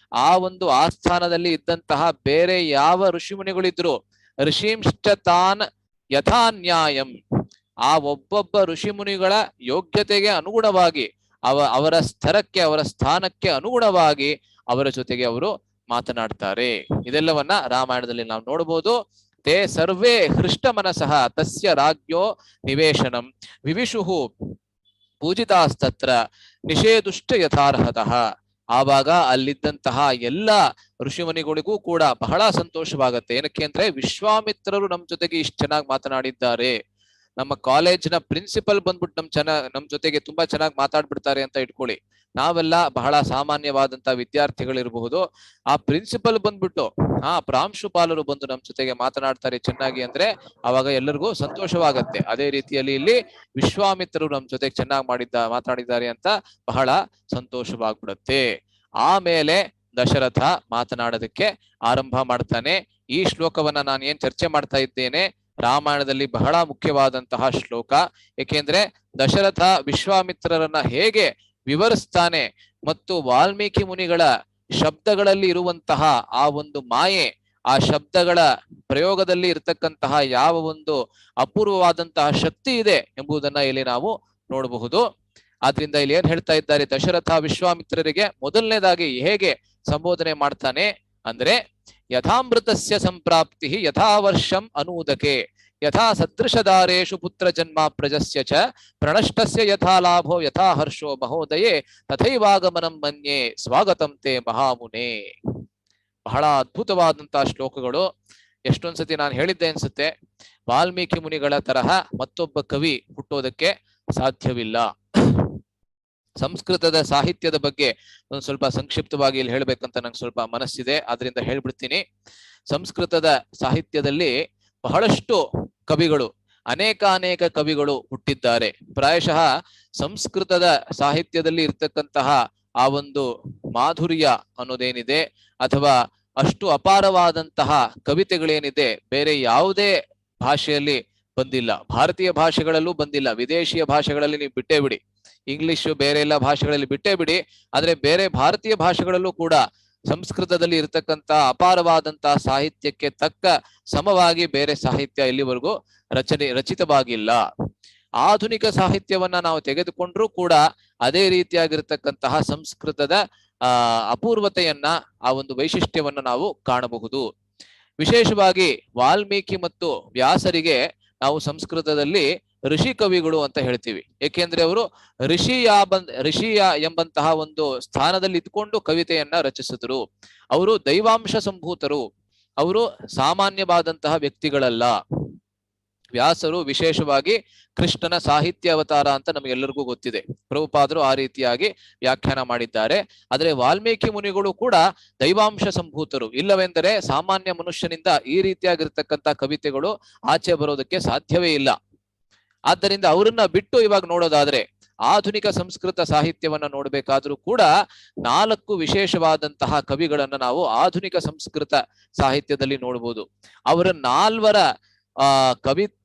ಆ ಒಂದು ಆಸ್ಥಾನದಲ್ಲಿ ಇದ್ದಂತಹ ಬೇರೆ ಯಾವ ಋಷಿಮುನಿಗಳಿದ್ರು ಋಷಿಂಶ್ಚ ತಾನ್ ಯಥಾ ನ್ಯಾಯಂ, ಆ ಒಬ್ಬೊಬ್ಬ ಋಷಿ ಮುನಿಗಳ ಯೋಗ್ಯತೆಗೆ ಅನುಗುಣವಾಗಿ ಅವರ ಸ್ತರಕ್ಕೆ ಅವರ ಸ್ಥಾನಕ್ಕೆ ಅನುಗುಣವಾಗಿ ಅವರ ಜೊತೆಗೆ ಅವರು ಮಾತನಾಡ್ತಾರೆ. ಇದೆಲ್ಲವನ್ನ ರಾಮಾಯಣದಲ್ಲಿ ನಾವು ನೋಡಬಹುದು. ತೇ ಸರ್ವೇ ಹೃಷ್ಟ ಮನಸಃ ತಸ್ಯ ರಾಜ್ಞೋ ನಿವೇಶನಂ ವಿವಿಷುಹು ಪೂಜಿತಾಸ್ತತ್ರ ನಿಷೇದುಶ್ಚ ಯಥಾರ್ಹತಃ. ಆವಾಗ ಅಲ್ಲಿದ್ದಂತಹ ಎಲ್ಲ ಋಷಿಮುನಿಗಳಿಗೂ ಕೂಡ ಬಹಳ ಸಂತೋಷವಾಗತ್ತೆ. ಏನಕ್ಕೆ ಅಂದ್ರೆ ವಿಶ್ವಾಮಿತ್ರರು ನಮ್ ಜೊತೆಗೆ ಇಷ್ಟು ಚೆನ್ನಾಗಿ ಮಾತನಾಡಿದ್ದಾರೆ, ನಮ್ಮ ಕಾಲೇಜಿನ ಪ್ರಿನ್ಸಿಪಲ್ ಬಂದ್ಬಿಟ್ಟು ನಮ್ ಜೊತೆಗೆ ತುಂಬಾ ಚೆನ್ನಾಗಿ ಮಾತಾಡ್ಬಿಡ್ತಾರೆ ಅಂತ ಇಟ್ಕೊಳ್ಳಿ. ನಾವೆಲ್ಲ ಬಹಳ ಸಾಮಾನ್ಯವಾದಂತ ವಿದ್ಯಾರ್ಥಿಗಳಿರಬಹುದು, ಆ ಪ್ರಿನ್ಸಿಪಲ್ ಬಂದ್ಬಿಟ್ಟು ಪ್ರಾಂಶುಪಾಲರು ಬಂದು ನಮ್ ಜೊತೆಗೆ ಮಾತನಾಡ್ತಾರೆ ಚೆನ್ನಾಗಿ ಅಂದ್ರೆ ಅವಾಗ ಎಲ್ಲರಿಗೂ ಸಂತೋಷವಾಗತ್ತೆ. ಅದೇ ರೀತಿಯಲ್ಲಿ ಇಲ್ಲಿ ವಿಶ್ವಾಮಿತ್ರರು ನಮ್ ಜೊತೆಗೆ ಚೆನ್ನಾಗಿ ಮಾತಾಡಿದ್ದಾರೆ ಅಂತ ಬಹಳ ಸಂತೋಷವಾಗ್ಬಿಡುತ್ತೆ. ಆಮೇಲೆ ದಶರಥ ಮಾತನಾಡೋದಕ್ಕೆ ಆರಂಭ ಮಾಡ್ತಾನೆ. ಈ ಶ್ಲೋಕವನ್ನ ನಾನು ಏನ್ ಚರ್ಚೆ ಮಾಡ್ತಾ ಇದ್ದೇನೆ ರಾಮಾಯಣದಲ್ಲಿ ಬಹಳ ಮುಖ್ಯವಾದಂತಹ ಶ್ಲೋಕ. ಏಕೆಂದ್ರೆ ದಶರಥ ವಿಶ್ವಾಮಿತ್ರರನ್ನ ಹೇಗೆ ವಿವರಿಸ್ತಾನೆ ಮತ್ತು ವಾಲ್ಮೀಕಿ ಮುನಿಗಳ ಶಬ್ದಗಳಲ್ಲಿ ಇರುವಂತಹ ಆ ಒಂದು ಮಾಯೆ, ಆ ಶಬ್ದಗಳ ಪ್ರಯೋಗದಲ್ಲಿ ಇರತಕ್ಕಂತಹ ಯಾವ ಒಂದು ಅಪೂರ್ವವಾದಂತಹ ಶಕ್ತಿ ಇದೆ ಎಂಬುದನ್ನ ಇಲ್ಲಿ ನಾವು ನೋಡಬಹುದು. ಆದ್ರಿಂದ ಇಲ್ಲಿ ಏನ್ ಹೇಳ್ತಾ ಇದ್ದಾರೆ, ದಶರಥ ವಿಶ್ವಾಮಿತ್ರರಿಗೆ ಮೊದಲನೇದಾಗಿ ಹೇಗೆ ಸಂಬೋಧನೆ ಮಾಡ್ತಾನೆ ಅಂದ್ರೆ, ಯಥಾಮೃತಸ್ಯ ಸಂಪ್ರಾಪ್ತಿ ಯಥಾ ವರ್ಷಂ ಅನೂದಕೆ ಯಥಾ ಸದೃಶದಾರೇಶು ಪುತ್ರ ಜನ್ಮ ಪ್ರಜಸ್ಯ ಚ ಪ್ರಣಷ್ಟಸ್ಯ ಯಥಾ ಲಾಭೋ ಯಥಾ ಹರ್ಷೋ ಮಹೋದಯೇ ತಥೈವಾಗಮನಂ ಮನ್ಯೆ ಸ್ವಾಗತಂ ತೇ ಮಹಾಮುನೆ. ಬಹಳ ಅದ್ಭುತವಾದಂತಹ ಶ್ಲೋಕಗಳು. ಎಷ್ಟೊಂದ್ಸತಿ ನಾನು ಹೇಳಿದ್ದೆ ಅನ್ಸುತ್ತೆ, ವಾಲ್ಮೀಕಿ ಮುನಿಗಳ ತರಹ ಮತ್ತೊಬ್ಬ ಕವಿ ಹುಟ್ಟೋದಕ್ಕೆ ಸಾಧ್ಯವಿಲ್ಲ. ಸಂಸ್ಕೃತದ ಸಾಹಿತ್ಯದ ಬಗ್ಗೆ ಒಂದು ಸ್ವಲ್ಪ ಸಂಕ್ಷಿಪ್ತವಾಗಿ ಇಲ್ಲಿ ಹೇಳ್ಬೇಕಂತ ನಂಗೆ ಸ್ವಲ್ಪ ಮನಸ್ಸಿದೆ, ಆದ್ರಿಂದ ಹೇಳ್ಬಿಡ್ತೀನಿ. ಸಂಸ್ಕೃತದ ಸಾಹಿತ್ಯದಲ್ಲಿ ಬಹಳಷ್ಟು ಕವಿಗಳು, ಅನೇಕ ಕವಿಗಳು ಹುಟ್ಟಿದ್ದಾರೆ. ಪ್ರಾಯಶಃ ಸಂಸ್ಕೃತದ ಸಾಹಿತ್ಯದಲ್ಲಿ ಇರ್ತಕ್ಕಂತಹ ಆ ಒಂದು ಮಾಧುರ್ಯ ಅನ್ನೋದೇನಿದೆ, ಅಥವಾ ಅಷ್ಟು ಅಪಾರವಾದಂತಹ ಕವಿತೆಗಳೇನಿದೆ, ಬೇರೆ ಯಾವುದೇ ಭಾಷೆಯಲ್ಲಿ ಬಂದಿಲ್ಲ. ಭಾರತೀಯ ಭಾಷೆಗಳಲ್ಲೂ ಬಂದಿಲ್ಲ, ವಿದೇಶಿಯ ಭಾಷೆಗಳಲ್ಲಿ ನೀವು ಬಿಟ್ಟೇ ಬಿಡಿ, ಇಂಗ್ಲಿಷ್ ಬೇರೆ ಎಲ್ಲ ಭಾಷೆಗಳಲ್ಲಿ ಬಿಟ್ಟೇ ಬಿಡಿ. ಆದ್ರೆ ಬೇರೆ ಭಾರತೀಯ ಭಾಷೆಗಳಲ್ಲೂ ಕೂಡ ಸಂಸ್ಕೃತದಲ್ಲಿ ಇರತಕ್ಕಂತ ಅಪಾರವಾದಂತಹ ಸಾಹಿತ್ಯಕ್ಕೆ ತಕ್ಕ ಸಮವಾಗಿ ಬೇರೆ ಸಾಹಿತ್ಯ ಇಲ್ಲಿವರೆಗೂ ರಚಿತವಾಗಿಲ್ಲ. ಆಧುನಿಕ ಸಾಹಿತ್ಯವನ್ನ ನಾವು ತೆಗೆದುಕೊಂಡ್ರೂ ಕೂಡ ಅದೇ ರೀತಿಯಾಗಿರ್ತಕ್ಕಂತಹ ಸಂಸ್ಕೃತದ ಅಪೂರ್ವತೆಯನ್ನ, ಆ ಒಂದು ವೈಶಿಷ್ಟ್ಯವನ್ನ ನಾವು ಕಾಣಬಹುದು. ವಿಶೇಷವಾಗಿ ವಾಲ್ಮೀಕಿ ಮತ್ತು ವ್ಯಾಸರಿಗೆ ನಾವು ಸಂಸ್ಕೃತದಲ್ಲಿ ಋಷಿ ಕವಿಗಳು ಅಂತ ಹೇಳ್ತೀವಿ. ಏಕೆಂದ್ರೆ ಅವರು ಋಷಿಯ ಎಂಬಂತಹ ಒಂದು ಸ್ಥಾನದಲ್ಲಿ ಇದ್ಕೊಂಡು ಕವಿತೆಯನ್ನ ರಚಿಸಿದ್ರು. ಅವರು ದೈವಾಂಶ ಸಂಭೂತರು, ಅವರು ಸಾಮಾನ್ಯವಾದಂತಹ ವ್ಯಕ್ತಿಗಳಲ್ಲ. ವ್ಯಾಸರು ವಿಶೇಷವಾಗಿ ಕೃಷ್ಣನ ಸಾಹಿತ್ಯ ಅವತಾರ ಅಂತ ನಮಗೆಲ್ಲರಿಗೂ ಗೊತ್ತಿದೆ, ಪ್ರಭುಪಾದರು ಆ ರೀತಿಯಾಗಿ ವ್ಯಾಖ್ಯಾನ ಮಾಡಿದ್ದಾರೆ. ಆದ್ರೆ ವಾಲ್ಮೀಕಿ ಮುನಿಗಳು ಕೂಡ ದೈವಾಂಶ ಸಂಭೂತರು. ಇಲ್ಲವೆಂದರೆ ಸಾಮಾನ್ಯ ಮನುಷ್ಯನಿಂದ ಈ ರೀತಿಯಾಗಿರ್ತಕ್ಕಂಥ ಕವಿತೆಗಳು ಆಚೆ ಬರೋದಕ್ಕೆ ಸಾಧ್ಯವೇ ಇಲ್ಲ. ಆದ್ದರಿಂದ ಅವರನ್ನ ಬಿಟ್ಟು ಇವಾಗ ನೋಡೋದಾದ್ರೆ, ಆಧುನಿಕ ಸಂಸ್ಕೃತ ಸಾಹಿತ್ಯವನ್ನ ನೋಡ್ಬೇಕಾದ್ರೂ ಕೂಡ 4 ವಿಶೇಷವಾದಂತಹ ಕವಿಗಳನ್ನ ನಾವು ಆಧುನಿಕ ಸಂಸ್ಕೃತ ಸಾಹಿತ್ಯದಲ್ಲಿ ನೋಡ್ಬೋದು. ಅವರ 4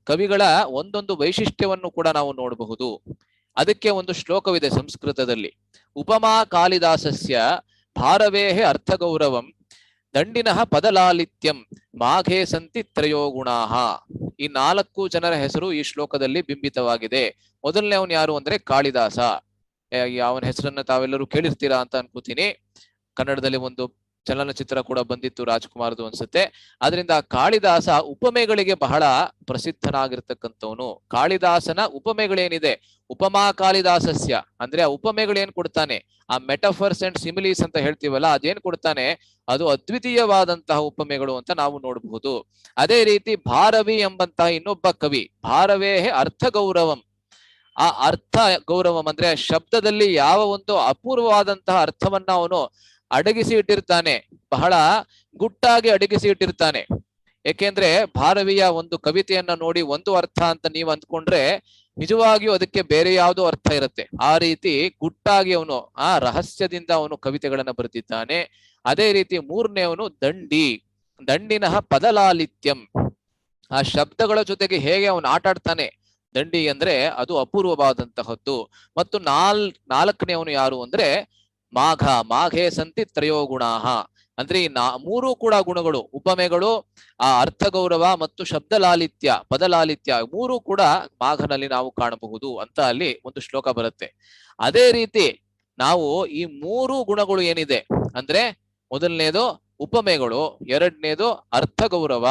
ಕವಿಗಳ ಒಂದೊಂದು ವೈಶಿಷ್ಟ್ಯವನ್ನು ಕೂಡ ನಾವು ನೋಡಬಹುದು. ಅದಕ್ಕೆ ಒಂದು ಶ್ಲೋಕವಿದೆ ಸಂಸ್ಕೃತದಲ್ಲಿ, ಉಪಮಾ ಕಾಳಿದಾಸಸ್ಯ ಭಾರವೇಹೆ ಅರ್ಥಗೌರವಂ ದಂಡಿನಃ ಪದಲಾಲಿತ್ಯಂ ಮಾಘೇ ಸಂತಿ ತ್ರಯೋ ಗುಣಾಹ. ಈ 4 ಜನರ ಹೆಸರು ಈ ಶ್ಲೋಕದಲ್ಲಿ ಬಿಂಬಿತವಾಗಿದೆ. ಮೊದಲನೇವನು ಯಾರು ಅಂದ್ರೆ ಕಾಳಿದಾಸ. ಅವನ ಹೆಸರನ್ನ ತಾವೆಲ್ಲರೂ ಕೇಳಿರ್ತೀರಾ ಅಂತ ಅನ್ಕೋತೀನಿ. ಕನ್ನಡದಲ್ಲಿ ಒಂದು ಚಲನಚಿತ್ರ ಕೂಡ ಬಂದಿತ್ತು, ರಾಜ್ಕುಮಾರ್ದು ಅನ್ಸುತ್ತೆ. ಆದ್ರಿಂದ ಕಾಳಿದಾಸ ಉಪಮೆಗಳಿಗೆ ಬಹಳ ಪ್ರಸಿದ್ಧನಾಗಿರ್ತಕ್ಕಂಥವನು. ಕಾಳಿದಾಸನ ಉಪಮೆಗಳೇನಿದೆ, ಉಪಮಾ ಕಾಳಿದಾಸಸ್ಯ ಅಂದ್ರೆ ಆ ಉಪಮೆಗಳೇನ್ ಕೊಡ್ತಾನೆ, ಆ ಮೆಟಫರ್ಸ್ ಅಂಡ್ ಸಿಮಿಲೀಸ್ ಅಂತ ಹೇಳ್ತೀವಲ್ಲ, ಅದೇನ್ ಕೊಡ್ತಾನೆ ಅದು ಅದ್ವಿತೀಯವಾದಂತಹ ಉಪಮೆಗಳು ಅಂತ ನಾವು ನೋಡಬಹುದು. ಅದೇ ರೀತಿ ಭಾರವಿ ಎಂಬಂತಹ ಇನ್ನೊಬ್ಬ ಕವಿ, ಭಾರವೇಹೆ ಅರ್ಥ ಗೌರವಂ. ಆ ಅರ್ಥ ಗೌರವಂ ಅಂದ್ರೆ ಶಬ್ದದಲ್ಲಿ ಯಾವ ಒಂದು ಅಪೂರ್ವವಾದಂತಹ ಅರ್ಥವನ್ನ ಅವನು ಅಡಗಿಸಿ ಇಟ್ಟಿರ್ತಾನೆ, ಬಹಳ ಗುಟ್ಟಾಗಿ ಅಡಗಿಸಿ ಇಟ್ಟಿರ್ತಾನೆ. ಏಕೆಂದ್ರೆ ಭಾರವಿಯ ಒಂದು ಕವಿತೆಯನ್ನ ನೋಡಿ ಒಂದು ಅರ್ಥ ಅಂತ ನೀವು ಅಂದ್ಕೊಂಡ್ರೆ ನಿಜವಾಗಿಯೂ ಅದಕ್ಕೆ ಬೇರೆ ಯಾವುದೋ ಅರ್ಥ ಇರುತ್ತೆ. ಆ ರೀತಿ ಗುಟ್ಟಾಗಿ ಅವನು ಆ ರಹಸ್ಯದಿಂದ ಅವನು ಕವಿತೆಗಳನ್ನ ಬರೆದಿದ್ದಾನೆ. ಅದೇ ರೀತಿ 3ನೇವನು ದಂಡಿನಃ ಪದಲಾಲಿತ್ಯಂ. ಆ ಶಬ್ದಗಳ ಜೊತೆಗೆ ಹೇಗೆ ಅವನು ಆಟಾಡ್ತಾನೆ, ದಂಡಿ ಅಂದ್ರೆ ಅದು ಅಪೂರ್ವವಾದಂತಹದ್ದು. ಮತ್ತು 4ನೇವನು ಯಾರು ಅಂದ್ರೆ ಮಾಘೇ ಸಂತಿ ತ್ರಯೋ ಗುಣಾಹ. ಅಂದ್ರೆ ಈ 3 ಕೂಡ ಗುಣಗಳು, ಉಪಮೆಗಳು, ಆ ಅರ್ಥಗೌರವ ಮತ್ತು ಶಬ್ದಲಾಲಿತ್ಯ, ಪದಲಾಲಿತ್ಯ 3 ಕೂಡ ಮಾಘನಲ್ಲಿ ನಾವು ಕಾಣಬಹುದು ಅಂತ ಅಲ್ಲಿ ಒಂದು ಶ್ಲೋಕ ಬರುತ್ತೆ. ಅದೇ ರೀತಿ ನಾವು ಈ 3 ಗುಣಗಳು ಏನಿದೆ ಅಂದ್ರೆ, ಮೊದಲನೇದು ಉಪಮೆಗಳು, 2ನೇದು ಅರ್ಥಗೌರವ,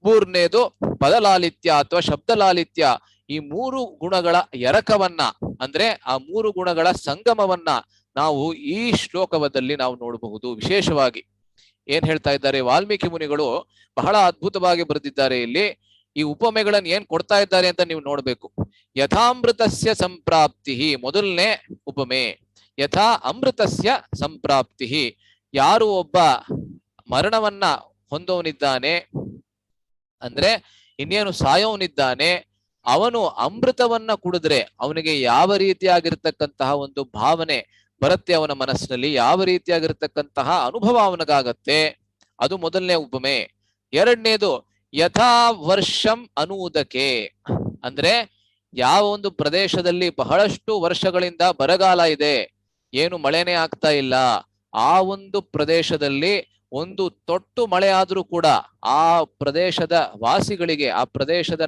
3ನೇದು ಪದಲಾಲಿತ್ಯ ಅಥವಾ ಶಬ್ದಲಾಲಿತ್ಯ. ಈ 3 ಗುಣಗಳ ಎರಕವನ್ನ ಅಂದ್ರೆ ಆ 3 ಗುಣಗಳ ಸಂಗಮವನ್ನ ನಾವು ಈ ಶ್ಲೋಕದಲ್ಲಿ ನಾವು ನೋಡಬಹುದು. ವಿಶೇಷವಾಗಿ ಏನ್ ಹೇಳ್ತಾ ಇದ್ದಾರೆ ವಾಲ್ಮೀಕಿ ಮುನಿಗಳು, ಬಹಳ ಅದ್ಭುತವಾಗಿ ಬರೆದಿದ್ದಾರೆ. ಇಲ್ಲಿ ಈ ಉಪಮೆಗಳನ್ನ ಏನ್ ಕೊಡ್ತಾ ಇದ್ದಾರೆ ಅಂತ ನೀವು ನೋಡ್ಬೇಕು. ಯಥಾಮೃತಸ್ಯ ಸಂಪ್ರಾಪ್ತಿ, ಮೊದಲನೇ ಉಪಮೆ. ಯಥಾ ಅಮೃತಸ್ಯ ಸಂಪ್ರಾಪ್ತಿ, ಯಾರು ಒಬ್ಬ ಮರಣವನ್ನ ಹೊಂದವನಿದ್ದಾನೆ ಅಂದ್ರೆ ಇನ್ನೇನು ಸಾಯೋವನಿದ್ದಾನೆ, ಅವನು ಅಮೃತವನ್ನ ಕುಡಿದ್ರೆ ಅವನಿಗೆ ಯಾವ ರೀತಿಯಾಗಿರ್ತಕ್ಕಂತಹ ಒಂದು ಭಾವನೆ ಬರುತ್ತೆ, ಅವನ ಮನಸ್ಸಿನಲ್ಲಿ ಯಾವ ರೀತಿಯಾಗಿರ್ತಕ್ಕಂತಹ ಅನುಭವ ಅವನಿಗಾಗತ್ತೆ, ಅದು ಮೊದಲನೇ ಉಪಮೆ. 2ನೇದು ಯಥಾ ವರ್ಷಂ ಅನೂದಕೆ, ಅಂದ್ರೆ ಯಾವ ಒಂದು ಪ್ರದೇಶದಲ್ಲಿ ಬಹಳಷ್ಟು ವರ್ಷಗಳಿಂದ ಬರಗಾಲ ಇದೆ, ಏನು ಮಳೆನೇ ಆಗ್ತಾ ಇಲ್ಲ, ಆ ಒಂದು ಪ್ರದೇಶದಲ್ಲಿ ಒಂದು ತೊಟ್ಟು ಮಳೆ ಆದ್ರೂ ಕೂಡ ಆ ಪ್ರದೇಶದ ವಾಸಿಗಳಿಗೆ, ಆ ಪ್ರದೇಶದ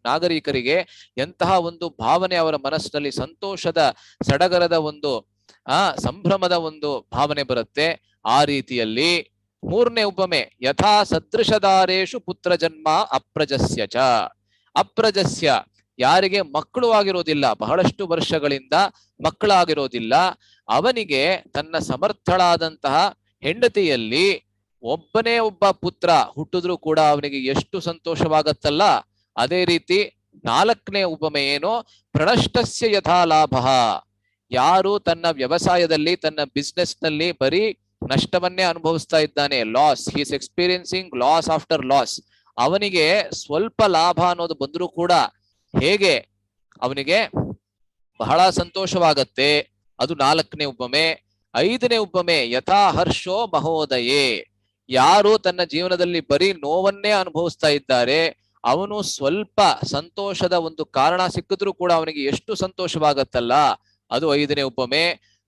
ನಾಗರಿಕರಿಗೆ ಎಂತಹ ಒಂದು ಭಾವನೆ ಅವರ ಮನಸ್ಸಿನಲ್ಲಿ, ಸಂತೋಷದ ಸಡಗರದ ಒಂದು ಸಂಭ್ರಮದ ಒಂದು ಭಾವನೆ ಬರುತ್ತೆ. ಆ ರೀತಿಯಲ್ಲಿ ಮೂರನೇ ಉಪಮೆ, ಯಥಾ ಸದೃಶದಾರೇಶು ಪುತ್ರ ಜನ್ಮ ಅಪ್ರಜಸ್ಯ ಚ. ಅಪ್ರಜಸ್ಯ, ಯಾರಿಗೆ ಮಕ್ಕಳು ಆಗಿರೋದಿಲ್ಲ, ಬಹಳಷ್ಟು ವರ್ಷಗಳಿಂದ ಮಕ್ಕಳಾಗಿರೋದಿಲ್ಲ, ಅವನಿಗೆ ತನ್ನ ಸಮರ್ಥಳಾದಂತಹ ಹೆಂಡತಿಯಲ್ಲಿ ಒಬ್ಬನೇ ಒಬ್ಬ ಪುತ್ರ ಹುಟ್ಟಿದ್ರು ಕೂಡ ಅವನಿಗೆ ಎಷ್ಟು ಸಂತೋಷವಾಗತ್ತಲ್ಲ. ಅದೇ ರೀತಿ ನಾಲ್ಕನೇ ಉಪಮೆ ಏನು, ಪ್ರಣಷ್ಟಸ್ಯ ಯಥಾ ಲಾಭ. ಯಾರು ತನ್ನ ವ್ಯವಸಾಯದಲ್ಲಿ, ತನ್ನ ಬಿಸ್ನೆಸ್ ನಲ್ಲಿ ಬರೀ ನಷ್ಟವನ್ನೇ ಅನುಭವಿಸ್ತಾ ಇದ್ದಾನೆ, loss, he is experiencing loss after loss, ಅವನಿಗೆ ಸ್ವಲ್ಪ ಲಾಭ ಅನ್ನೋದು ಬಂದರೂ ಕೂಡ ಹೇಗೆ ಅವನಿಗೆ ಬಹಳ ಸಂತೋಷವಾಗತ್ತೆ. ಅದು ನಾಲ್ಕನೇ ಉಪಮೆ. ಐದನೇ ಉಪಮೆ, ಯಥಾ ಹರ್ಷೋ ಮಹೋದಯೇ. ಯಾರು ತನ್ನ ಜೀವನದಲ್ಲಿ ಬರೀ ನೋವನ್ನೇ ಅನುಭವಿಸ್ತಾ ಇದ್ದಾರೆ, ಅವನು ಸ್ವಲ್ಪ ಸಂತೋಷದ ಒಂದು ಕಾರಣ ಸಿಕ್ಕಿದ್ರೂ ಕೂಡ ಅವನಿಗೆ ಎಷ್ಟು ಸಂತೋಷವಾಗತ್ತಲ್ಲ. ಅದು ಐದನೇ ಉಪಮೆ.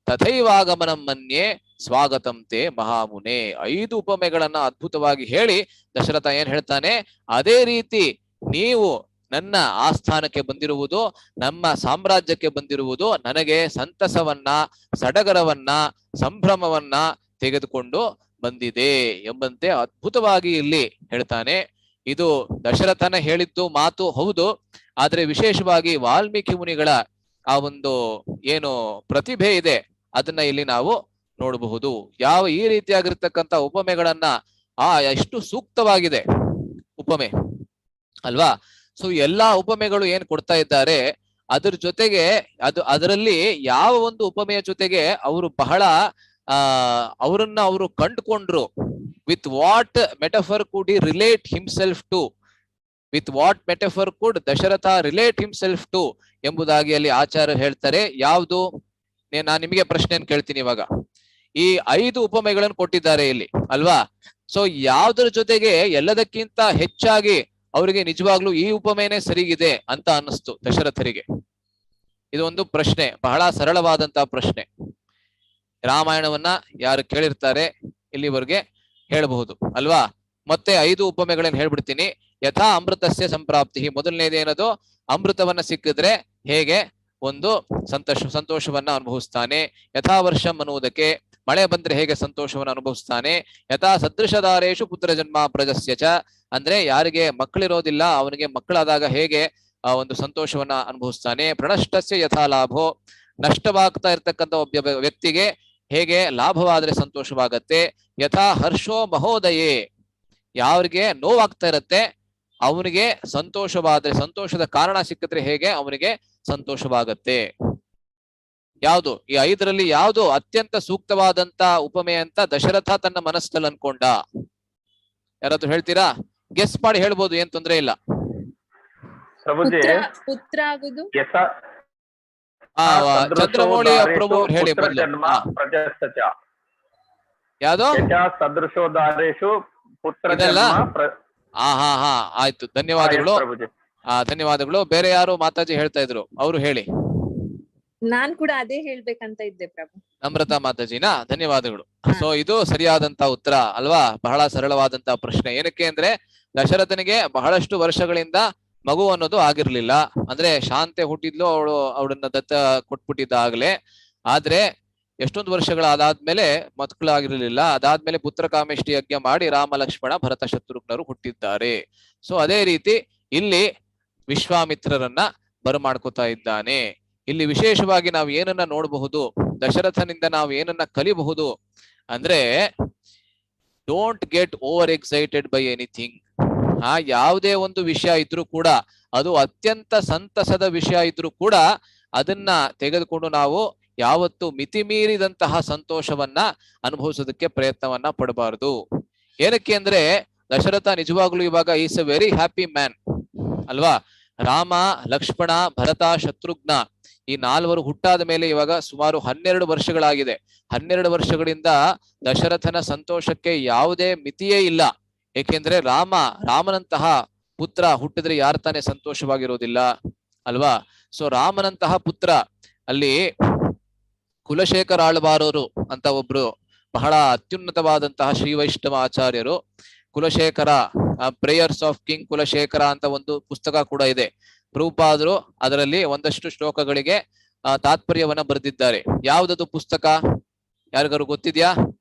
ತಥೈವಾಗಮನಂ ಮನ್ಯೆ ಸ್ವಾಗತಂತೆ ಮಹಾಮುನೆ. 5 ಉಪಮೆಗಳನ್ನ ಅದ್ಭುತವಾಗಿ ಹೇಳಿ ದಶರಥ ಏನ್ ಹೇಳ್ತಾನೆ, ಅದೇ ರೀತಿ ನೀವು ನನ್ನ ಆಸ್ಥಾನಕ್ಕೆ ಬಂದಿರುವುದು, ನಮ್ಮ ಸಾಮ್ರಾಜ್ಯಕ್ಕೆ ಬಂದಿರುವುದು ನನಗೆ ಸಂತಸವನ್ನ, ಸಡಗರವನ್ನ, ಸಂಭ್ರಮವನ್ನ ತೆಗೆದುಕೊಂಡು ಬಂದಿದೆ ಎಂಬಂತೆ ಅದ್ಭುತವಾಗಿ ಇಲ್ಲಿ ಹೇಳ್ತಾನೆ. ಇದು ದಶರಥನ ಹೇಳಿದ್ದು ಮಾತು ಹೌದು, ಆದ್ರೆ ವಿಶೇಷವಾಗಿ ವಾಲ್ಮೀಕಿ ಮುನಿಗಳ ಆ ಒಂದು ಏನು ಪ್ರತಿಭೆ ಇದೆ ಅದನ್ನ ಇಲ್ಲಿ ನಾವು ನೋಡಬಹುದು. ಈ ರೀತಿಯಾಗಿರ್ತಕ್ಕಂಥ ಉಪಮೆಗಳನ್ನ ಎಷ್ಟು ಸೂಕ್ತವಾಗಿದೆ ಉಪಮೆ ಅಲ್ವಾ. ಸೊ ಎಲ್ಲಾ ಉಪಮೆಗಳು ಏನ್ ಕೊಡ್ತಾ ಇದ್ದಾರೆ, ಅದ್ರ ಜೊತೆಗೆ ಅದರಲ್ಲಿ ಯಾವ ಒಂದು ಉಪಮೆಯ ಜೊತೆಗೆ ಅವರು ಬಹಳ ಅವರನ್ನ ಅವರು ಕಂಡುಕೊಂಡ್ರು. With what metaphor could he relate himself to, with what metaphor could Dasharatha relate himself to ಎಂಬುದಾಗಿ ಅಲ್ಲಿ ಆಚಾರ್ಯರು ಹೇಳ್ತಾರೆ. ಯಾವುದು, ನಾನು ನಿಮಗೆ ಪ್ರಶ್ನೆಯನ್ನು ಕೇಳ್ತೀನಿ ಇವಾಗ. ಈ 5 ಉಪಮೆಗಳನ್ನು ಕೊಟ್ಟಿದ್ದಾರೆ ಇಲ್ಲಿ ಅಲ್ವಾ. ಸೊ ಯಾವ್ದ್ರ ಜೊತೆಗೆ ಎಲ್ಲದಕ್ಕಿಂತ ಹೆಚ್ಚಾಗಿ ಅವರಿಗೆ ನಿಜವಾಗ್ಲೂ ಈ ಉಪಮೆನೇ ಸರಿಗಿದೆ ಅಂತ ಅನ್ನಿಸ್ತು ದಶರಥರಿಗೆ? ಇದು ಒಂದು ಪ್ರಶ್ನೆ, ಬಹಳ ಸರಳವಾದಂತಹ ಪ್ರಶ್ನೆ. ರಾಮಾಯಣವನ್ನ ಯಾರು ಕೇಳಿರ್ತಾರೆ ಇಲ್ಲಿವರೆಗೆ ಹೇಳಬಹುದು ಅಲ್ವಾ. ಮತ್ತೆ 5 ಉಪಮೆಗಳನ್ನ ಹೇಳ್ಬಿಡ್ತೀನಿ. ಯಥಾ ಅಮೃತಸ್ಯ ಸಂಪ್ರಾಪ್ತಿ, ಮೊದಲನೇದೇನದು, ಅಮೃತವನ್ನ ಸಿಕ್ಕಿದ್ರೆ ಹೇಗೆ ಒಂದು ಸಂತೋಷವನ್ನ ಅನುಭವಿಸ್ತಾನೆ. ಯಥಾ ವರ್ಷಂ ಅನ್ನುವುದಕ್ಕೆ ಮಳೆ ಬಂದ್ರೆ ಹೇಗೆ ಸಂತೋಷವನ್ನು ಅನುಭವಿಸ್ತಾನೆ. ಯಥಾ ಸದೃಶದಾರೇಶು ಪುತ್ರ ಜನ್ಮ ಪ್ರಜಸ್ಯ ಚ, ಅಂದ್ರೆ ಯಾರಿಗೆ ಮಕ್ಕಳಿರೋದಿಲ್ಲ ಅವನಿಗೆ ಮಕ್ಕಳಾದಾಗ ಹೇಗೆ ಒಂದು ಸಂತೋಷವನ್ನ ಅನುಭವಿಸ್ತಾನೆ. ಪ್ರಣಷ್ಟಸ್ಯ ಯಥಾ ಲಾಭೋ, ನಷ್ಟವಾಗ್ತಾ ಇರ್ತಕ್ಕಂಥ ಒಬ್ಬ ವ್ಯಕ್ತಿಗೆ ಹೇಗೆ ಲಾಭವಾದ್ರೆ ಸಂತೋಷವಾಗತ್ತೆ. ಯಥಾ ಹರ್ಷೋ ಮಹೋದಯೇ, ಯಾರಿಗೆ ನೋವಾಗ್ತಾ ಇರತ್ತೆ ಅವನಿಗೆ ಸಂತೋಷವಾದ್ರೆ, ಸಂತೋಷದ ಕಾರಣ ಸಿಕ್ಕಿದ್ರೆ ಹೇಗೆ ಅವನಿಗೆ ಸಂತೋಷವಾಗತ್ತೆ. ಯಾವುದು ಈ 5ರಲ್ಲಿ ಯಾವುದು ಅತ್ಯಂತ ಸೂಕ್ತವಾದಂತ ಉಪಮೆ ಅಂತ ದಶರಥ ತನ್ನ ಮನಸ್ಸಲ್ಲಿ ಅನ್ಕೊಂಡ? ಯಾರಾದ್ರೂ ಹೇಳ್ತೀರಾ? ಗೆಸ್ ಮಾಡಿ ಹೇಳ್ಬೋದು, ಏನ್ ತೊಂದ್ರೆ ಇಲ್ಲ. ಪುತ್ರ ಆಗುದು. ಚಂದ್ರಮೌಳಿಯ ಪ್ರಭು ಹೇಳಿ ಯಾವ್ದು ಸದೃಶೋದಾರೇಶು ಪುತ್ರ ಆಯ್ತು, ಧನ್ಯವಾದಗಳು. ಧನ್ಯವಾದಗಳು. ಬೇರೆ ಯಾರು ಮಾತಾಜಿ ಹೇಳ್ತಾ ಇದ್ರು, ಅವರು ಹೇಳಿ. ನಾನ್ ಕೂಡ ಅದೇ ಹೇಳ್ಬೇಕಂತ ಇದ್ದೆ ಪ್ರಭು. ನಮ್ರತಾ ಮಾತಾಜಿನಾ? ಧನ್ಯವಾದಗಳು. ಸೊ ಇದು ಸರಿಯಾದಂತ ಉತ್ತರ ಅಲ್ವಾ. ಬಹಳ ಸರಳವಾದಂತಹ ಪ್ರಶ್ನೆ. ಏನಕ್ಕೆ ಅಂದ್ರೆ ದಶರಥನಿಗೆ ಬಹಳಷ್ಟು ವರ್ಷಗಳಿಂದ ಮಗು ಅನ್ನೋದು ಆಗಿರ್ಲಿಲ್ಲ. ಅಂದ್ರೆ ಶಾಂತೆ ಹುಟ್ಟಿದ್ಲು, ಅವಳನ್ನ ದತ್ತ ಕೊಟ್ಬಿಟ್ಟಿದ್ದಾಗ್ಲೇ. ಆದ್ರೆ ಎಷ್ಟೊಂದು ವರ್ಷಗಳಾದಾದ್ಮೇಲೆ ಮಕ್ಕಳಾಗಿರ್ಲಿಲ್ಲ. ಅದಾದ್ಮೇಲೆ ಪುತ್ರ ಕಾಮೇಷ್ಟಿ ಯಜ್ಞ ಮಾಡಿ ರಾಮ ಲಕ್ಷ್ಮಣ ಭರತ ಶತ್ರುಘ್ನರು ಹುಟ್ಟಿದ್ದಾರೆ. ಸೊ ಅದೇ ರೀತಿ ಇಲ್ಲಿ ವಿಶ್ವಾಮಿತ್ರರನ್ನ ಬರಮಾಡ್ಕೋತಾ ಇದ್ದಾನೆ. ಇಲ್ಲಿ ವಿಶೇಷವಾಗಿ ನಾವು ಏನನ್ನ ನೋಡಬಹುದು, ದಶರಥನಿಂದ ನಾವು ಏನನ್ನ ಕಲಿಬಹುದು ಅಂದ್ರೆ, don't get over excited by anything. ಯಾವುದೇ ಒಂದು ವಿಷಯ ಇದ್ರೂ ಕೂಡ, ಅದು ಅತ್ಯಂತ ಸಂತಸದ ವಿಷಯ ಇದ್ರೂ ಕೂಡ ಅದನ್ನ ತೆಗೆದುಕೊಂಡು ನಾವು ಯಾವತ್ತು ಮಿತಿಮೀರಿದಂತಹ ಸಂತೋಷವನ್ನ ಅನುಭವಿಸೋದಕ್ಕೆ ಪ್ರಯತ್ನವನ್ನ ಪಡಬಾರದು. ಏನಕ್ಕೆ ಅಂದ್ರೆ ದಶರಥ ನಿಜವಾಗ್ಲೂ ಇವಾಗ is A very happy man ಅಲ್ವಾ. ರಾಮ, ಲಕ್ಷ್ಮಣ, ಭರತ, ಶತ್ರುಘ್ನ ಈ 4 ಹುಟ್ಟಾದ ಮೇಲೆ ಇವಾಗ ಸುಮಾರು 12 ವರ್ಷಗಳಾಗಿದೆ. 12 ವರ್ಷಗಳಿಂದ ದಶರಥನ ಸಂತೋಷಕ್ಕೆ ಯಾವುದೇ ಮಿತಿಯೇ ಇಲ್ಲ. ಏಕೆಂದ್ರೆ ರಾಮನಂತಹ ಪುತ್ರ ಹುಟ್ಟಿದ್ರೆ ಯಾರು ತಾನೇ ಸಂತೋಷವಾಗಿರೋದಿಲ್ಲ ಅಲ್ವಾ. ಸೊ ರಾಮನಂತಹ ಪುತ್ರ, ಅಲ್ಲಿ ಕುಲಶೇಖರ ಆಳ್ವಾರರು ಅಂತ ಒಬ್ರು ಬಹಳ ಅತ್ಯುನ್ನತವಾದಂತಹ ಶ್ರೀ ವೈಷ್ಣವ ಆಚಾರ್ಯರು. Kulashekara, prayers of king Kulashekara ಅಂತ ಒಂದು ಪುಸ್ತಕ ಕೂಡ ಇದೆ. ಪ್ರಭುಪಾದರು ಅದರಲ್ಲಿ ಒಂದಷ್ಟು ಶ್ಲೋಕಗಳಿಗೆ ತಾತ್ಪರ್ಯವನ್ನ ಬರೆದಿದ್ದಾರೆ. ಯಾವ್ದದು ಪುಸ್ತಕ? ಯಾರಿಗಾರು ಗೊತ್ತಿದ್ಯಾ?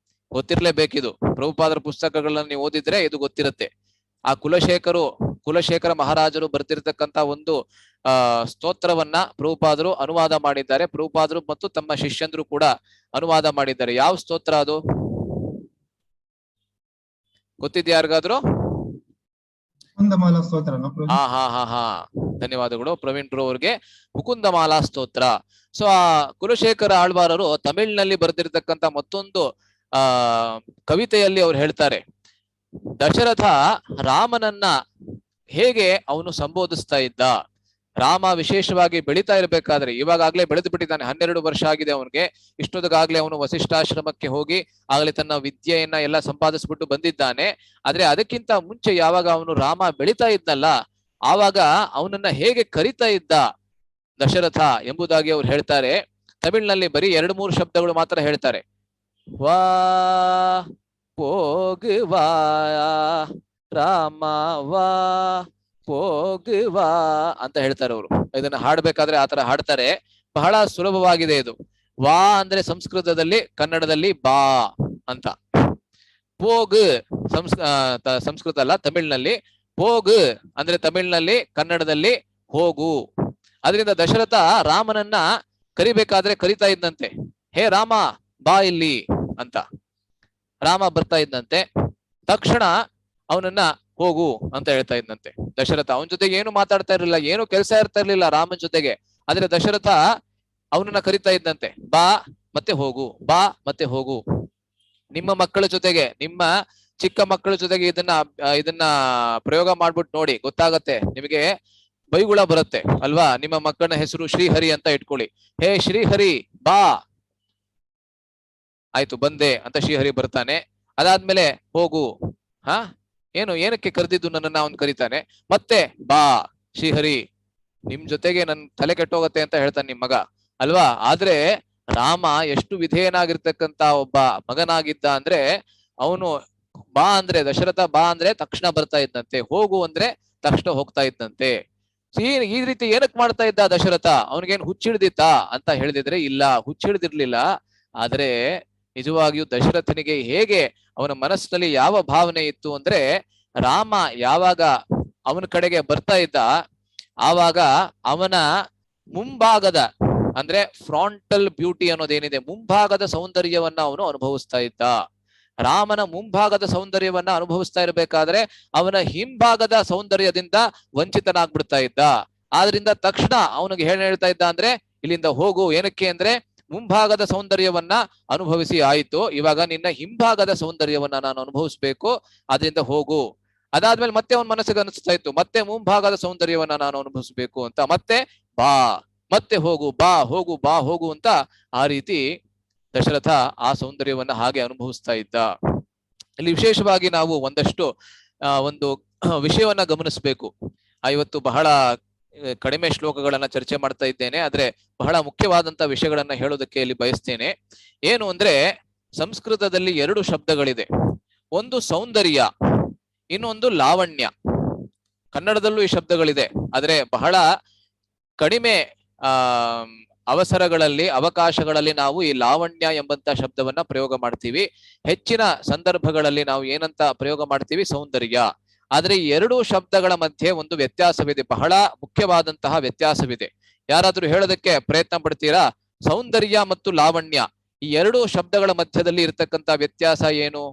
ಗೊತ್ತಿರ್ಲೇಬೇಕಿದು. ಪ್ರಭುಪಾದರ ಪುಸ್ತಕಗಳನ್ನ ನೀವು ಓದಿದ್ರೆ ಇದು ಗೊತ್ತಿರುತ್ತೆ. ಆ ಕುಲಶೇಖರ ಮಹಾರಾಜರು ಬರ್ತಿರ್ತಕ್ಕಂತ ಒಂದು ಸ್ತೋತ್ರವನ್ನ ಪ್ರಭುಪಾದರು ಅನುವಾದ ಮಾಡಿದ್ದಾರೆ. ಪ್ರಭುಪಾದರು ಮತ್ತು ತಮ್ಮ ಶಿಷ್ಯಂದ್ರು ಕೂಡ ಅನುವಾದ ಮಾಡಿದ್ದಾರೆ. ಯಾವ ಸ್ತೋತ್ರ ಅದು? ಗೊತ್ತಿದ್ಯಾ ಯಾರಿಗಾದ್ರು? ಮುಕುಂದಮಾಲಾ ಸ್ತೋತ್ರ. ಹಾ ಧನ್ಯವಾದಗಳು ಪ್ರವೀಣ್ ಬ್ರೋ ಅವ್ರಿಗೆ. ಮುಕುಂದಮಾಲಾ ಸ್ತೋತ್ರ. ಸೊ ಆ ಕುಲಶೇಖರ ಆಳ್ವಾರರು ತಮಿಳಿನಲ್ಲಿ ಬರೆದಿರ್ತಕ್ಕಂತ ಮತ್ತೊಂದು ಕವಿತೆಯಲ್ಲಿ ಅವ್ರು ಹೇಳ್ತಾರೆ, ದಶರಥ ರಾಮನನ್ನ ಹೇಗೆ ಅವನು ಸಂಬೋಧಿಸ್ತಾ ಇದ್ದ. ರಾಮ ವಿಶೇಷವಾಗಿ ಬೆಳೀತಾ ಇರ್ಬೇಕಾದ್ರೆ, ಇವಾಗಾಗ್ಲೇ ಬೆಳೆದು ಬಿಟ್ಟಿದ್ದಾನೆ, 12 ವರ್ಷ ಆಗಿದೆ ಅವನಿಗೆ. ಇಷ್ಟೊತ್ತಿಗಾಗ್ಲೇ ಅವನು ವಸಿಷ್ಠಾಶ್ರಮಕ್ಕೆ ಹೋಗಿ ಆಗಲೇ ತನ್ನ ವಿದ್ಯೆಯನ್ನ ಎಲ್ಲ ಸಂಪಾದಿಸ್ಬಿಟ್ಟು ಬಂದಿದ್ದಾನೆ. ಆದ್ರೆ ಅದಕ್ಕಿಂತ ಮುಂಚೆ ಯಾವಾಗ ಅವನು ರಾಮ ಬೆಳೀತಾ ಇದ್ನಲ್ಲ, ಆವಾಗ ಅವನನ್ನ ಹೇಗೆ ಕರಿತಾ ಇದ್ದ ದಶರಥ ಎಂಬುದಾಗಿ ಅವ್ರು ಹೇಳ್ತಾರೆ. ತಮಿಳಿನಲ್ಲಿ ಬರೀ 2-3 ಶಬ್ದಗಳು ಮಾತ್ರ ಹೇಳ್ತಾರೆ. ವಾ ಪೋಗುವಾ ರಾಮ ವಾ ಪೋಗುವಾ ಅಂತ ಹೇಳ್ತಾರೆ ಅವರು. ಇದನ್ನ ಹಾಡ್ಬೇಕಾದ್ರೆ ಆತರ ಹಾಡ್ತಾರೆ. ಬಹಳ ಸುಲಭವಾಗಿದೆ ಇದು. ವಾ ಅಂದ್ರೆ ಸಂಸ್ಕೃತದಲ್ಲಿ, ಕನ್ನಡದಲ್ಲಿ ಬಾ ಅಂತ. ಪೋಗ್ ಸಂಸ್ಕೃತ ಅಲ್ಲ, ತಮಿಳಿನಲ್ಲಿ. ಪೋಗ್ ಅಂದ್ರೆ ತಮಿಳಿನಲ್ಲಿ, ಕನ್ನಡದಲ್ಲಿ ಹೋಗು. ಅದರಿಂದ ದಶರಥ ರಾಮನನ್ನ ಕರಿಬೇಕಾದ್ರೆ ಕರಿತಾ ಇದ್ದಂತೆ, ಹೇ ರಾಮ ಬಾ ಇಲ್ಲಿ ಅಂತ. ರಾಮ ಬರ್ತಾ ಇದ್ದಂತೆ, ತಕ್ಷಣ ಅವನನ್ನ ಹೋಗು ಅಂತ ಹೇಳ್ತಾ ಇದ್ದಂತೆ ದಶರಥ. ಅವನ ಜೊತೆಗೆ ಏನು ಮಾತಾಡ್ತಾ ಇರ್ಲಿಲ್ಲ, ಏನು ಕೆಲಸ ಇರ್ತಾ ಇರ್ಲಿಲ್ಲ ರಾಮನ್ ಜೊತೆಗೆ. ಆದ್ರೆ ದಶರಥ ಅವನನ್ನ ಕರಿತಾ ಇದ್ದಂತೆ, ಬಾ ಮತ್ತೆ ಹೋಗು, ಬಾ ಮತ್ತೆ ಹೋಗು. ನಿಮ್ಮ ಮಕ್ಕಳ ಜೊತೆಗೆ, ನಿಮ್ಮ ಚಿಕ್ಕ ಮಕ್ಕಳ ಜೊತೆಗೆ ಇದನ್ನ ಪ್ರಯೋಗ ಮಾಡ್ಬಿಟ್ಟು ನೋಡಿ, ಗೊತ್ತಾಗತ್ತೆ ನಿಮಗೆ. ಬೈಗುಳ ಬರುತ್ತೆ ಅಲ್ವಾ? ನಿಮ್ಮ ಮಕ್ಕಳ ಹೆಸರು ಶ್ರೀಹರಿ ಅಂತ ಇಟ್ಕೊಳ್ಳಿ. ಹೇ ಶ್ರೀಹರಿ ಬಾ. ಆಯ್ತು ಬಂದೆ ಅಂತ ಶ್ರೀಹರಿ ಬರ್ತಾನೆ. ಅದಾದ್ಮೇಲೆ ಹೋಗು. ಏನಕ್ಕೆ ಕರೆದಿದ್ದು ನನ್ನನ್ನ ಅವನು ಕರೀತಾನೆ. ಮತ್ತೆ ಬಾ ಶ್ರೀಹರಿ, ನಿಮ್ ಜೊತೆಗೆ ನನ್ ತಲೆ ಕೆಟ್ಟೋಗತ್ತೆ ಅಂತ ಹೇಳ್ತಾನೆ ನಿಮ್ ಮಗ ಅಲ್ವಾ? ಆದ್ರೆ ರಾಮ ಎಷ್ಟು ವಿಧೇಯನಾಗಿರ್ತಕ್ಕಂತ ಒಬ್ಬ ಮಗನಾಗಿದ್ದ ಅಂದ್ರೆ, ಅವನು ಬಾ ಅಂದ್ರೆ, ದಶರಥ ಬಾ ಅಂದ್ರೆ ತಕ್ಷಣ ಬರ್ತಾ ಇದ್ದಂತೆ, ಹೋಗು ಅಂದ್ರೆ ತಕ್ಷಣ ಹೋಗ್ತಾ ಇದ್ದಂತೆ. ಈ ರೀತಿ ಏನಕ್ ಮಾಡ್ತಾ ಇದ್ದ ದಶರಥ? ಅವನಿಗೇನು ಹುಚ್ಚಿಡ್ದಿತ್ತ ಅಂತ ಹೇಳಿದಿದ್ರೆ ಇಲ್ಲ, ಹುಚ್ಚಿಡ್ದಿರ್ಲಿಲ್ಲ. ಆದ್ರೆ ನಿಜವಾಗಿಯೂ ದಶರಥನಿಗೆ ಹೇಗೆ ಅವನ ಮನಸ್ಸಿನಲ್ಲಿ ಯಾವ ಭಾವನೆ ಇತ್ತು ಅಂದ್ರೆ, ರಾಮ ಯಾವಾಗ ಅವನ ಕಡೆಗೆ ಬರ್ತಾ ಇದ್ದ, ಆವಾಗ ಅವನ ಮುಂಭಾಗದ ಅಂದ್ರೆ ಫ್ರಾಂಟಲ್ ಬ್ಯೂಟಿ ಅನ್ನೋದೇನಿದೆ, ಮುಂಭಾಗದ ಸೌಂದರ್ಯವನ್ನ ಅವನು ಅನುಭವಿಸ್ತಾ ಇದ್ದ. ರಾಮನ ಮುಂಭಾಗದ ಸೌಂದರ್ಯವನ್ನ ಅನುಭವಿಸ್ತಾ ಇರ್ಬೇಕಾದ್ರೆ ಅವನ ಹಿಂಭಾಗದ ಸೌಂದರ್ಯದಿಂದ ವಂಚಿತನಾಗ್ಬಿಡ್ತಾ ಇದ್ದ. ಆದ್ರಿಂದ ತಕ್ಷಣ ಅವನಿಗೆ ಹೇಳ್ತಾ ಇದ್ದ ಅಂದ್ರೆ, ಇಲ್ಲಿಂದ ಹೋಗು. ಏನಕ್ಕೆ ಅಂದ್ರೆ, ಮುಂಭಾಗದ ಸೌಂದರ್ಯವನ್ನ ಅನುಭವಿಸಿ ಆಯ್ತು, ಇವಾಗ ನಿನ್ನ ಹಿಂಭಾಗದ ಸೌಂದರ್ಯವನ್ನ ನಾನು ಅನುಭವಿಸ್ಬೇಕು, ಆದ್ರಿಂದ ಹೋಗು. ಅದಾದ್ಮೇಲೆ ಮತ್ತೆ ಅವನ ಮನಸ್ಸಿಗೆ ಅನಿಸ್ತಾ ಇತ್ತು, ಮತ್ತೆ ಮುಂಭಾಗದ ಸೌಂದರ್ಯವನ್ನ ನಾನು ಅನುಭವಿಸ್ಬೇಕು ಅಂತ. ಮತ್ತೆ ಬಾ, ಮತ್ತೆ ಹೋಗು, ಬಾ ಹೋಗು, ಬಾ ಹೋಗು ಅಂತ ಆ ರೀತಿ ದಶರಥ ಆ ಸೌಂದರ್ಯವನ್ನ ಹಾಗೆ ಅನುಭವಿಸ್ತಾ ಇದ್ದ. ಇಲ್ಲಿ ವಿಶೇಷವಾಗಿ ನಾವು ಒಂದಷ್ಟು ಒಂದು ವಿಷಯವನ್ನ ಗಮನಿಸಬೇಕು. ಇವತ್ತು ಬಹಳ ಕಡಿಮೆ ಶ್ಲೋಕಗಳನ್ನ ಚರ್ಚೆ ಮಾಡ್ತಾ ಇದ್ದೇನೆ, ಆದ್ರೆ ಬಹಳ ಮುಖ್ಯವಾದಂತ ವಿಷಯಗಳನ್ನ ಹೇಳೋದಕ್ಕೆ ಇಲ್ಲಿ ಬಯಸ್ತೇನೆ. ಏನು ಅಂದ್ರೆ, ಸಂಸ್ಕೃತದಲ್ಲಿ 2 ಶಬ್ದಗಳಿದೆ. ಒಂದು ಸೌಂದರ್ಯ, ಇನ್ನೊಂದು ಲಾವಣ್ಯ. ಕನ್ನಡದಲ್ಲೂ ಈ ಶಬ್ದಗಳಿದೆ, ಆದ್ರೆ ಬಹಳ ಕಡಿಮೆ ಅವಸರಗಳಲ್ಲಿ, ಅವಕಾಶಗಳಲ್ಲಿ ನಾವು ಈ ಲಾವಣ್ಯ ಎಂಬಂತ ಶಬ್ದವನ್ನ ಪ್ರಯೋಗ ಮಾಡ್ತೀವಿ. ಹೆಚ್ಚಿನ ಸಂದರ್ಭಗಳಲ್ಲಿ ನಾವು ಏನಂತ ಪ್ರಯೋಗ ಮಾಡ್ತೀವಿ? ಸೌಂದರ್ಯ. ಆದ್ರೆ ಈ 2 ಶಬ್ದಗಳ ಮಧ್ಯೆ ಒಂದು ವ್ಯತ್ಯಾಸವಿದೆ, ಬಹಳ ಮುಖ್ಯವಾದಂತಹ ವ್ಯತ್ಯಾಸವಿದೆ. ಯಾರಾದ್ರೂ ಹೇಳೋದಕ್ಕೆ ಪ್ರಯತ್ನ ಪಡ್ತೀರಾ? ಸೌಂದರ್ಯ ಮತ್ತು ಲಾವಣ್ಯ, ಈ 2 ಶಬ್ದಗಳ ಮಧ್ಯದಲ್ಲಿ ಇರತಕ್ಕಂತ ವ್ಯತ್ಯಾಸ ಏನು?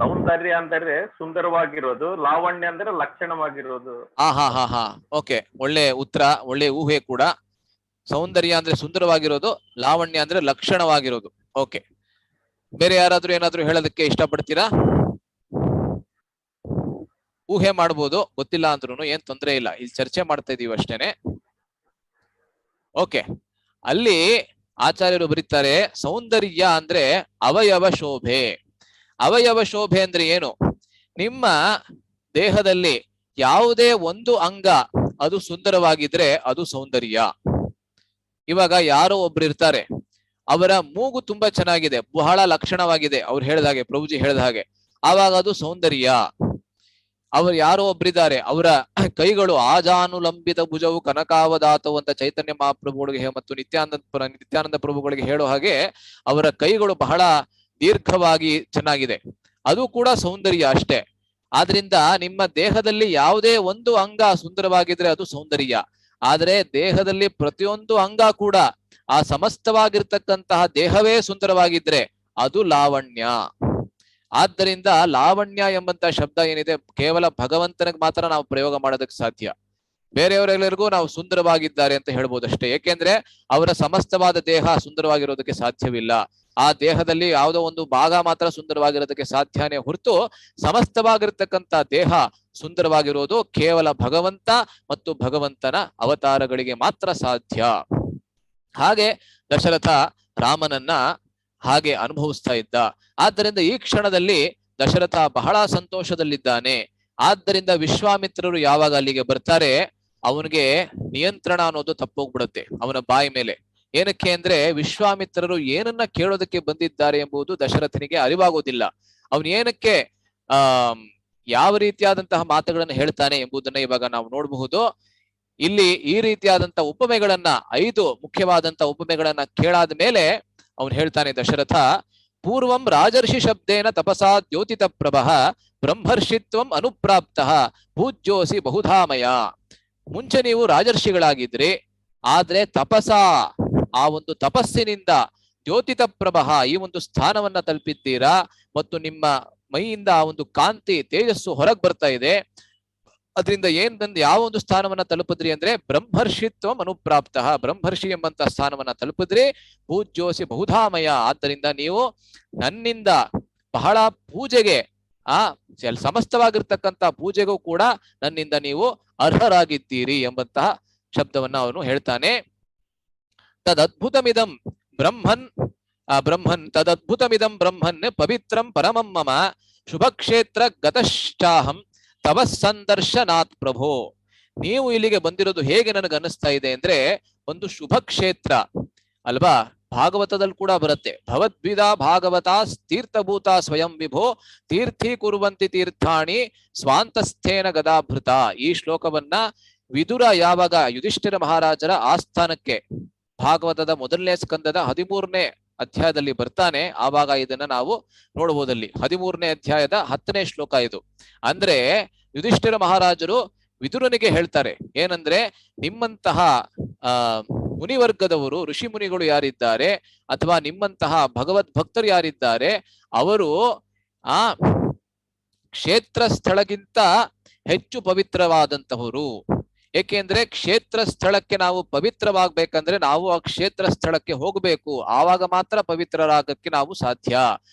ಸೌಂದರ್ಯ ಅಂದ್ರೆ ಸುಂದರವಾಗಿರೋದು, ಲಾವಣ್ಯ ಅಂದ್ರೆ ಲಕ್ಷಣವಾಗಿರೋದು. ಓಕೆ, ಒಳ್ಳೆ ಉತ್ತರ, ಒಳ್ಳೆ ಊಹೆ ಕೂಡ. ಸೌಂದರ್ಯ ಅಂದ್ರೆ ಸುಂದರವಾಗಿರೋದು, ಲಾವಣ್ಯ ಅಂದ್ರೆ ಲಕ್ಷಣವಾಗಿರೋದು. ಓಕೆ, ಬೇರೆ ಯಾರಾದ್ರೂ ಏನಾದ್ರೂ ಹೇಳೋದಕ್ಕೆ ಇಷ್ಟಪಡ್ತೀರಾ? ಊಹೆ ಮಾಡ್ಬೋದು, ಗೊತ್ತಿಲ್ಲ ಅಂದ್ರೂ ಏನ್ ತೊಂದರೆ ಇಲ್ಲ, ಇಲ್ಲಿ ಚರ್ಚೆ ಮಾಡ್ತಾ ಇದೀವಿ ಅಷ್ಟೇನೆ. ಓಕೆ, ಅಲ್ಲಿ ಆಚಾರ್ಯರು ಬರೀತಾರೆ, ಸೌಂದರ್ಯ ಅಂದ್ರೆ ಅವಯವ ಶೋಭೆ. ಅವಯವ ಶೋಭೆ ಅಂದ್ರೆ ಏನು? ನಿಮ್ಮ ದೇಹದಲ್ಲಿ ಯಾವುದೇ ಒಂದು ಅಂಗ ಅದು ಸುಂದರವಾಗಿದ್ರೆ ಅದು ಸೌಂದರ್ಯ. ಇವಾಗ ಯಾರೋ ಒಬ್ರು ಇರ್ತಾರೆ, ಅವರ ಮೂಗು ತುಂಬಾ ಚೆನ್ನಾಗಿದೆ, ಬಹಳ ಲಕ್ಷಣವಾಗಿದೆ, ಅವ್ರು ಹೇಳ್ದ ಹಾಗೆ, ಪ್ರಭುಜಿ ಹೇಳ್ದ ಹಾಗೆ, ಆವಾಗ ಅದು ಸೌಂದರ್ಯ. ಅವರು ಯಾರೋ ಒಬ್ರಿದ್ದಾರೆ, ಅವರ ಕೈಗಳು ಆಜಾನುಲಂಬಿತ ಭುಜವು ಕನಕಾವದಾತವು ಅಂತ ಚೈತನ್ಯ ಮಹಾಪ್ರಭುಗಳಿಗೆ ಮತ್ತು ನಿತ್ಯಾನಂದ ಪ್ರಭುಗಳಿಗೆ ಹೇಳೋ ಹಾಗೆ ಅವರ ಕೈಗಳು ಬಹಳ ದೀರ್ಘವಾಗಿ ಚೆನ್ನಾಗಿದೆ, ಅದು ಕೂಡ ಸೌಂದರ್ಯ ಅಷ್ಟೇ. ಆದ್ರಿಂದ ನಿಮ್ಮ ದೇಹದಲ್ಲಿ ಯಾವುದೇ ಒಂದು ಅಂಗ ಸುಂದರವಾಗಿದ್ರೆ ಅದು ಸೌಂದರ್ಯ. ಆದ್ರೆ ದೇಹದಲ್ಲಿ ಪ್ರತಿಯೊಂದು ಅಂಗ ಕೂಡ ಆ ಸಮಸ್ತವಾಗಿರ್ತಕ್ಕಂತಹ ದೇಹವೇ ಸುಂದರವಾಗಿದ್ರೆ ಅದು ಲಾವಣ್ಯ. ಆದ್ದರಿಂದ ಲಾವಣ್ಯ ಎಂಬಂತ ಶಬ್ದ ಏನಿದೆ ಕೇವಲ ಭಗವಂತನಿಗೆ ಮಾತ್ರ ನಾವು ಪ್ರಯೋಗ ಮಾಡೋದಕ್ಕೆ ಸಾಧ್ಯ. ಬೇರೆಯವರೆಲ್ಲರಿಗೂ ನಾವು ಸುಂದರವಾಗಿದ್ದಾರೆ ಅಂತ ಹೇಳ್ಬೋದು ಅಷ್ಟೇ. ಏಕೆಂದ್ರೆ ಅವರ ಸಮಸ್ತವಾದ ದೇಹ ಸುಂದರವಾಗಿರೋದಕ್ಕೆ ಸಾಧ್ಯವಿಲ್ಲ. ಆ ದೇಹದಲ್ಲಿ ಯಾವುದೋ ಒಂದು ಭಾಗ ಮಾತ್ರ ಸುಂದರವಾಗಿರೋದಕ್ಕೆ ಸಾಧ್ಯನೇ ಹೊರತು ಸಮಸ್ತವಾಗಿರ್ತಕ್ಕಂಥ ದೇಹ ಸುಂದರವಾಗಿರೋದು ಕೇವಲ ಭಗವಂತ ಮತ್ತು ಭಗವಂತನ ಅವತಾರಗಳಿಗೆ ಮಾತ್ರ ಸಾಧ್ಯ. ಹಾಗೆ ದಶರಥ ರಾಮನನ್ನ ಹಾಗೆ ಅನುಭವಿಸ್ತಾ ಇದ್ದ. ಆದ್ದರಿಂದ ಈ ಕ್ಷಣದಲ್ಲಿ ದಶರಥ ಬಹಳ ಸಂತೋಷದಲ್ಲಿದ್ದಾನೆ. ಆದ್ದರಿಂದ ವಿಶ್ವಾಮಿತ್ರರು ಯಾವಾಗ ಅಲ್ಲಿಗೆ ಬರ್ತಾರೆ, ಅವನಿಗೆ ನಿಯಂತ್ರಣ ಅನ್ನೋದು ತಪ್ಪೋಗ್ಬಿಡುತ್ತೆ ಅವನ ಬಾಯಿ ಮೇಲೆ. ಏನಕ್ಕೆ ಅಂದ್ರೆ ವಿಶ್ವಾಮಿತ್ರರು ಏನನ್ನ ಕೇಳೋದಕ್ಕೆ ಬಂದಿದ್ದಾರೆ ಎಂಬುದು ದಶರಥನಿಗೆ ಅರಿವಾಗೋದಿಲ್ಲ. ಅವನು ಏನಕ್ಕೆ ಯಾವ ರೀತಿಯಾದಂತಹ ಮಾತುಗಳನ್ನು ಹೇಳ್ತಾನೆ ಎಂಬುದನ್ನ ಇವಾಗ ನಾವು ನೋಡಬಹುದು. ಇಲ್ಲಿ ಈ ರೀತಿಯಾದಂತಹ ಉಪಮೆಗಳನ್ನ 5 ಮುಖ್ಯವಾದಂತಹ ಉಪಮೆಗಳನ್ನ ಕೇಳಾದ ಮೇಲೆ ಅವನು ಹೇಳ್ತಾನೆ ದಶರಥ, ಪೂರ್ವಂ ರಾಜರ್ಷಿ ಶಬ್ದೇನ ತಪಸಾ ದ್ಯೋತಿತ ಪ್ರಭಃ ಬ್ರಹ್ಮರ್ಷಿತ್ವಂ ಅನುಪ್ರಾಪ್ತ ಪೂಜ್ಯೋಸಿ ಬಹುಧಾಮಯ. ಮುಂಚೆ ನೀವು ರಾಜರ್ಷಿಗಳಾಗಿದ್ರಿ, ಆದ್ರೆ ತಪಸ ಆ ಒಂದು ತಪಸ್ಸಿನಿಂದ ದ್ಯೋತಿತ ಪ್ರಭಃ ಈ ಒಂದು ಸ್ಥಾನವನ್ನ ತಲುಪಿದ್ದೀರಾ ಮತ್ತು ನಿಮ್ಮ ಮೈಯಿಂದ ಆ ಒಂದು ಕಾಂತಿ ತೇಜಸ್ಸು ಹೊರಗೆ ಬರ್ತಾ ಇದೆ. ಅದರಿಂದ ಏನ್ ಬಂದು ಯಾವ ಒಂದು ಸ್ಥಾನವನ್ನ ತಲುಪಿದ್ರಿ ಅಂದ್ರೆ ಬ್ರಹ್ಮರ್ಷಿತ್ವಂ ಅನುಪ್ರಾಪ್ತ, ಬ್ರಹ್ಮರ್ಷಿ ಎಂಬಂತ ಸ್ಥಾನವನ್ನ ತಲುಪಿದ್ರಿ. ಪೂಜ್ಯೋಸಿ ಬಹುಧಾಮಯ, ಆದ್ದರಿಂದ ನೀವು ನನ್ನಿಂದ ಬಹಳ ಪೂಜೆಗೆ ಸಮಸ್ತವಾಗಿರ್ತಕ್ಕಂಥ ಪೂಜೆಗೂ ಕೂಡ ನನ್ನಿಂದ ನೀವು ಅರ್ಹರಾಗಿದ್ದೀರಿ ಎಂಬಂತಹ ಶಬ್ದವನ್ನ ಅವನು ಹೇಳ್ತಾನೆ. ತದದ್ಭುತಮಿದಂ ಬ್ರಹ್ಮನ್ ತದದ್ಭುತಮಿದಂ ಬ್ರಹ್ಮನ್ ಪವಿತ್ರಂ ಪರಮಂ ಮಮ ಶುಭಕ್ಷೇತ್ರ ಗತಶ್ಚಾಹಂ ತವ ಸಂದರ್ಶನಾತ್ ಪ್ರಭೋ. ನೀವು ಇಲ್ಲಿಗೆ ಬಂದಿರೋದು ಹೇಗೆ ನನಗೆ ಅನಿಸ್ತಾ ಇದೆ ಅಂದ್ರೆ ಒಂದು ಶುಭ ಕ್ಷೇತ್ರ ಅಲ್ವಾ. ಭಾಗವತದಲ್ಲಿ ಕೂಡ ಬರುತ್ತೆ, ಭವದ್ವಿಧ ಭಾಗವತ ತೀರ್ಥಭೂತ ಸ್ವಯಂ ವಿಭೋ ತೀರ್ಥಿ ಕುರುವಂತಿ ತೀರ್ಥಾಣಿ ಸ್ವಾಂತಸ್ಥೇನ ಗದಾಭೃತ. ಈ ಶ್ಲೋಕವನ್ನ ವಿದುರ ಯಾವಾಗ ಯುಧಿಷ್ಠಿರ ಮಹಾರಾಜರ ಆಸ್ಥಾನಕ್ಕೆ ಭಾಗವತದ 1ನೇ ಸ್ಕಂದದ 13ನೇ ಅಧ್ಯಾಯದಲ್ಲಿ ಬರ್ತಾನೆ, ಆವಾಗ ಇದನ್ನ ನಾವು ನೋಡಬಹುದಲ್ಲಿ. 13ನೇ ಅಧ್ಯಾಯದ 10ನೇ ಶ್ಲೋಕ ಇದು. ಅಂದ್ರೆ ಯುಧಿಷ್ಠಿರ ಮಹಾರಾಜರು ವಿದುರನಿಗೆ ಹೇಳ್ತಾರೆ ಏನಂದ್ರೆ, ನಿಮ್ಮಂತಹ ಮುನಿವರ್ಗದವರು ಋಷಿ ಮುನಿಗಳು ಯಾರಿದ್ದಾರೆ ಅಥವಾ ನಿಮ್ಮಂತಹ ಭಗವದ್ ಭಕ್ತರು ಯಾರಿದ್ದಾರೆ ಅವರು ಆ ಕ್ಷೇತ್ರ ಸ್ಥಳಕ್ಕಿಂತ ಹೆಚ್ಚು ಪವಿತ್ರವಾದಂತಹವರು. ಏಕೆಂದ್ರೆ ಕ್ಷೇತ್ರ ಸ್ಥಳಕ್ಕೆ ನಾವು ಪವಿತ್ರವಾಗ್ಬೇಕಂದ್ರೆ ನಾವು ಆ ಕ್ಷೇತ್ರ ಸ್ಥಳಕ್ಕೆ ಹೋಗಬೇಕು, ಆವಾಗ ಮಾತ್ರ ಪವಿತ್ರರಾಗಕ್ಕೆ ನಾವು ಸಾಧ್ಯ.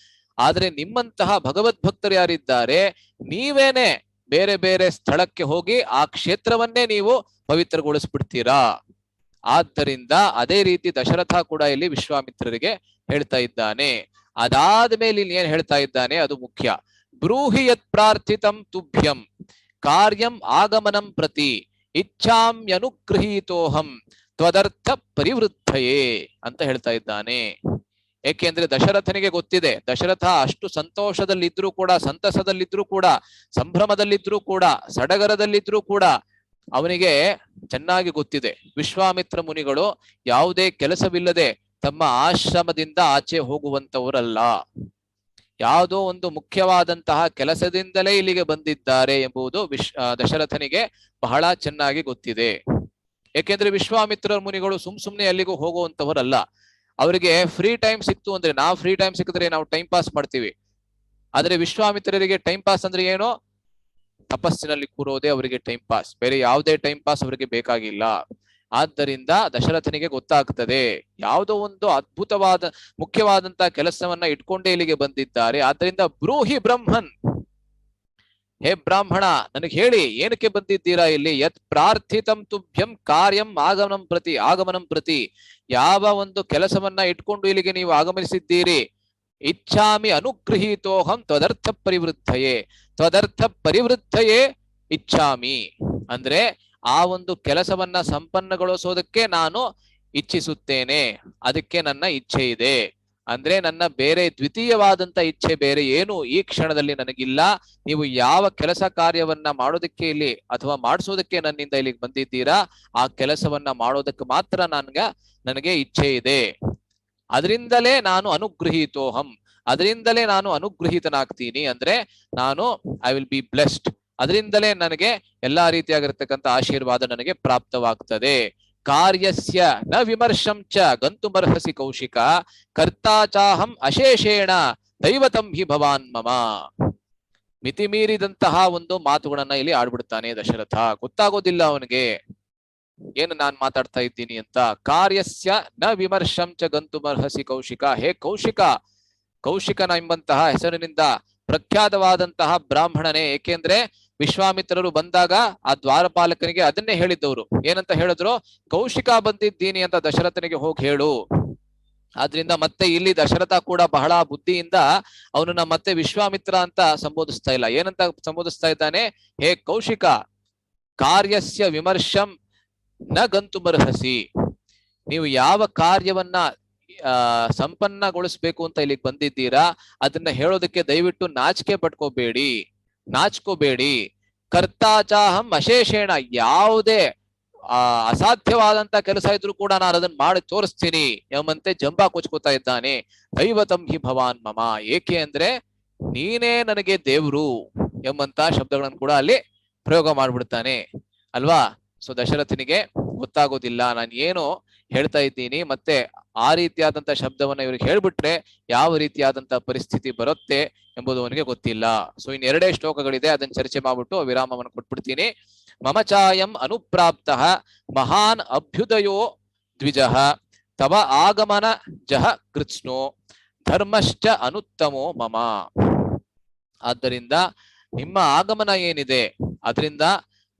ಆದ್ರೆ ನಿಮ್ಮಂತಹ ಭಗವದ್ ಭಕ್ತರು ಯಾರಿದ್ದಾರೆ ನೀವೇನೆ ಬೇರೆ ಬೇರೆ ಸ್ಥಳಕ್ಕೆ ಹೋಗಿ ಆ ಕ್ಷೇತ್ರವನ್ನೇ ನೀವು ಪವಿತ್ರಗೊಳಿಸ್ಬಿಡ್ತೀರಾ. ಆದ್ದರಿಂದ ಅದೇ ರೀತಿ ದಶರಥ ಕೂಡ ಇಲ್ಲಿ ವಿಶ್ವಾಮಿತ್ರರಿಗೆ ಹೇಳ್ತಾ ಇದ್ದಾನೆ. ಅದಾದ್ಮೇಲೆ ಇಲ್ಲಿ ಏನ್ ಹೇಳ್ತಾ ಇದ್ದಾನೆ ಅದು ಮುಖ್ಯ. ಬ್ರೂಹಿ ಯತ್ ಪ್ರಾರ್ಥಿತಂ ತುಭ್ಯಂ ಕಾರ್ಯಂ ಆಗಮನಂ ಪ್ರತಿ ಇಚ್ಛಾಮ್ಯನುಗೃಹೀತೋಹಂ ತ್ವದರ್ಥ ಪರಿವೃದ್ಧಯೇ ಅಂತ ಹೇಳ್ತಾ ಇದ್ದಾನೆ. ಏಕೆಂದ್ರೆ ದಶರಥನಿಗೆ ಗೊತ್ತಿದೆ, ದಶರಥ ಅಷ್ಟು ಸಂತೋಷದಲ್ಲಿದ್ರು ಕೂಡ, ಸಂತಸದಲ್ಲಿದ್ರು ಕೂಡ, ಸಂಭ್ರಮದಲ್ಲಿದ್ರು ಕೂಡ, ಸಡಗರದಲ್ಲಿದ್ರು ಕೂಡ ಅವನಿಗೆ ಚೆನ್ನಾಗಿ ಗೊತ್ತಿದೆ ವಿಶ್ವಾಮಿತ್ರ ಮುನಿಗಳು ಯಾವುದೇ ಕೆಲಸವಿಲ್ಲದೆ ತಮ್ಮ ಆಶ್ರಮದಿಂದ ಆಚೆ ಹೋಗುವಂತವರಲ್ಲ. ಯಾವುದೋ ಒಂದು ಮುಖ್ಯವಾದಂತಹ ಕೆಲಸದಿಂದಲೇ ಇಲ್ಲಿಗೆ ಬಂದಿದ್ದಾರೆ ಎಂಬುದು ದಶರಥನಿಗೆ ಬಹಳ ಚೆನ್ನಾಗಿ ಗೊತ್ತಿದೆ. ಏಕೆಂದ್ರೆ ವಿಶ್ವಾಮಿತ್ರ ಮುನಿಗಳು ಸುಮ್ನೆ ಅಲ್ಲಿಗೂ ಹೋಗುವಂತವರಲ್ಲ. ಅವರಿಗೆ ಫ್ರೀ ಟೈಮ್ ಸಿಕ್ತು ಅಂದ್ರೆ, ನಾವು ಫ್ರೀ ಟೈಮ್ ಸಿಕ್ಕಿದ್ರೆ ನಾವು ಟೈಮ್ ಪಾಸ್ ಮಾಡ್ತೀವಿ. ಆದ್ರೆ ವಿಶ್ವಾಮಿತ್ರರಿಗೆ ಟೈಮ್ ಪಾಸ್ ಅಂದ್ರೆ ಏನೋ ತಪಸ್ಸಿನಲ್ಲಿ ಕೂರೋದೇ ಅವರಿಗೆ ಟೈಮ್ ಪಾಸ್, ಬೇರೆ ಯಾವುದೇ ಟೈಮ್ ಪಾಸ್ ಅವರಿಗೆ ಬೇಕಾಗಿಲ್ಲ. ಆದ್ದರಿಂದ ದಶರಥನಿಗೆ ಗೊತ್ತಾಗ್ತದೆ ಯಾವುದೋ ಒಂದು ಅದ್ಭುತವಾದ ಮುಖ್ಯವಾದಂತಹ ಕೆಲಸವನ್ನ ಇಟ್ಕೊಂಡೇ ಇಲ್ಲಿಗೆ ಬಂದಿದ್ದಾರೆ. ಆದ್ರಿಂದ ಬ್ರೂಹಿ ಬ್ರಹ್ಮನ್, ಹೇ ಬ್ರಾಹ್ಮಣ ನನಗೆ ಹೇಳಿ ಏನಕ್ಕೆ ಬಂದಿದ್ದೀರಾ ಇಲ್ಲಿ. ಯತ್ ಪ್ರಾರ್ಥಿತಂ ತುಭ್ಯಂ ಕಾರ್ಯಂ ಆಗಮನಂ ಪ್ರತಿ, ಯಾವ ಒಂದು ಕೆಲಸವನ್ನ ಇಟ್ಕೊಂಡು ಇಲ್ಲಿಗೆ ನೀವು ಆಗಮನಿಸಿದ್ದೀರಿ. ಇಚ್ಛಾಮಿ ಅನುಗೃಹೀತೋಹಂ ತ್ವದರ್ಥ ಪರಿವೃದ್ಧಯೇ, ತ್ವದರ್ಥ ಪರಿವೃದ್ಧಯೇ ಇಚ್ಛಾಮಿ ಅಂದ್ರೆ ಆ ಒಂದು ಕೆಲಸವನ್ನ ಸಂಪನ್ನಗೊಳಿಸೋದಕ್ಕೆ ನಾನು ಇಚ್ಛಿಸುತ್ತೇನೆ, ಅದಕ್ಕೆ ನನ್ನ ಇಚ್ಛೆ ಇದೆ. ಅಂದ್ರೆ ನನ್ನ ಬೇರೆ ದ್ವಿತೀಯವಾದಂತ ಇಚ್ಛೆ ಬೇರೆ ಏನು ಈ ಕ್ಷಣದಲ್ಲಿ ನನಗಿಲ್ಲ. ನೀವು ಯಾವ ಕೆಲಸ ಕಾರ್ಯವನ್ನ ಮಾಡೋದಕ್ಕೆ ಇಲ್ಲಿ ಅಥವಾ ಮಾಡಿಸೋದಕ್ಕೆ ನನ್ನಿಂದ ಇಲ್ಲಿಗೆ ಬಂದಿದ್ದೀರಾ, ಆ ಕೆಲಸವನ್ನ ಮಾಡೋದಕ್ಕೆ ಮಾತ್ರ ನನಗೆ ಇಚ್ಛೆ ಇದೆ. ಅದರಿಂದಲೇ ನಾನು ಅನುಗೃಹೀತೋಹಂ, ಅದರಿಂದಲೇ ನಾನು ಅನುಗೃಹೀತನಾಗ್ತೀನಿ. ಅಂದ್ರೆ ನಾನು ಐ ವಿಲ್ ಬಿ ಬ್ಲೆಸ್ಡ್, ಅದರಿಂದಲೇ ನನಗೆ ಎಲ್ಲಾ ರೀತಿಯಾಗಿರ್ತಕ್ಕಂಥ ಆಶೀರ್ವಾದ ನನಗೆ ಪ್ರಾಪ್ತವಾಗ್ತದೆ. ಕಾರ್ಯಸ್ಯ ನ ವಿಮರ್ಶಂ ಚ ಗಂತುಮರ್ಹಸಿ ಕೌಶಿಕ ಕರ್ತಾಚಾಹಂ ಅಶೇಷೇಣ ದೈವತಂ ಹಿ ಭವಾನ್ ಮಮ. ಮಿತಿಮೀರಿದಂತಹ ಒಂದು ಮಾತುಗಳನ್ನ ಇಲ್ಲಿ ಆಡ್ಬಿಡ್ತಾನೆ ದಶರಥ. ಗೊತ್ತಾಗೋದಿಲ್ಲ ಅವನಿಗೆ ಏನು ನಾನ್ ಮಾತಾಡ್ತಾ ಇದ್ದೀನಿ ಅಂತ. ಕಾರ್ಯಸ್ಯ ನ ವಿಮರ್ಶಂ ಚ ಗಂತುಮರ್ಹಸಿ ಕೌಶಿಕ. ಹೇ ಕೌಶಿಕ, ಕೌಶಿಕನ ಎಂಬಂತಹ ಹೆಸರಿನಿಂದ ಪ್ರಖ್ಯಾತವಾದಂತಹ ಬ್ರಾಹ್ಮಣನೇ. ಏಕೆಂದ್ರೆ ವಿಶ್ವಾಮಿತ್ರರು ಬಂದಾಗ ಆ ದ್ವಾರಪಾಲಕನಿಗೆ ಅದನ್ನೇ ಹೇಳಿದ್ದವರು. ಏನಂತ ಹೇಳಿದ್ರು? ಕೌಶಿಕ ಬಂದಿದ್ದೀನಿ ಅಂತ ದಶರಥನಿಗೆ ಹೋಗಿ ಹೇಳು. ಆದ್ರಿಂದ ಮತ್ತೆ ಇಲ್ಲಿ ದಶರಥ ಕೂಡ ಬಹಳ ಬುದ್ಧಿಯಿಂದ ಅವನನ್ನ ಮತ್ತೆ ವಿಶ್ವಾಮಿತ್ರ ಅಂತ ಸಂಬೋಧಿಸ್ತಾ ಇಲ್ಲ. ಏನಂತ ಸಂಬೋಧಿಸ್ತಾ ಇದ್ದಾನೆ? ಹೇ ಕೌಶಿಕ, ಕಾರ್ಯಸ್ಯ ವಿಮರ್ಶಂ ನ ಗಂತುಮರ್ಹಸಿ. ನೀವು ಯಾವ ಕಾರ್ಯವನ್ನ ಸಂಪನ್ನಗೊಳಿಸ್ಬೇಕು ಅಂತ ಇಲ್ಲಿಗೆ ಬಂದಿದ್ದೀರಾ, ಅದನ್ನ ಹೇಳೋದಕ್ಕೆ ದಯವಿಟ್ಟು ನಾಚ್ಕೋಬೇಡಿ. ಕರ್ತಾಚಾಹಂ ಅಶೇಷೇಣ. ಯಾವುದೇ ಅಸಾಧ್ಯವಾದಂತ ಕೆಲಸ ಇದ್ರೂ ಕೂಡ ನಾನು ಅದನ್ನ ಮಾಡಿ ತೋರಿಸ್ತೀನಿ ಎಂಬಂತೆ ಜಂಬಾ ಕೊಚ್ಕೋತಾ ಇದ್ದಾನೆ. ದೈವತಂ ಹಿ ಭವಾನ್ ಮಮ. ಏಕೆ ಅಂದ್ರೆ ನೀನೇ ನನಗೆ ದೇವ್ರು ಎಂಬಂತ ಶಬ್ದಗಳನ್ನು ಕೂಡ ಅಲ್ಲಿ ಪ್ರಯೋಗ ಮಾಡ್ಬಿಡ್ತಾನೆ ಅಲ್ವಾ. ಸೊ ದಶರಥನಿಗೆ ಗೊತ್ತಾಗೋದಿಲ್ಲ ನಾನು ಏನು ಹೇಳ್ತಾ ಇದ್ದೀನಿ, ಮತ್ತೆ ಆ ರೀತಿಯಾದಂತ ಶಬ್ದವನ್ನ ಇವ್ರಿಗೆ ಹೇಳ್ಬಿಟ್ರೆ ಯಾವ ರೀತಿಯಾದಂತ ಪರಿಸ್ಥಿತಿ ಬರುತ್ತೆ ಎಂಬುದು ಅವನಿಗೆ ಗೊತ್ತಿಲ್ಲ. ಸೊ ಇನ್ನೆರಡೇ ಶ್ಲೋಕಗಳಿದೆ, ಅದನ್ನ ಚರ್ಚೆ ಮಾಡ್ಬಿಟ್ಟು ವಿರಾಮವನ್ನು ಕೊಟ್ಬಿಡ್ತೀನಿ. ಮಮ ಚಾಯಂ ಅನುಪ್ರಾಪ್ತಃ ಮಹಾನ್ ಅಭ್ಯುದಯೋ ದ್ವಿಜಃ ತವ ಆಗಮನ ಜಹ ಕೃತ್ಸ್ನೋ ಧರ್ಮಶ್ಚ ಅನುತ್ತಮೋ ಮಮ. ಆದ್ದರಿಂದ ನಿಮ್ಮ ಆಗಮನ ಏನಿದೆ ಅದರಿಂದ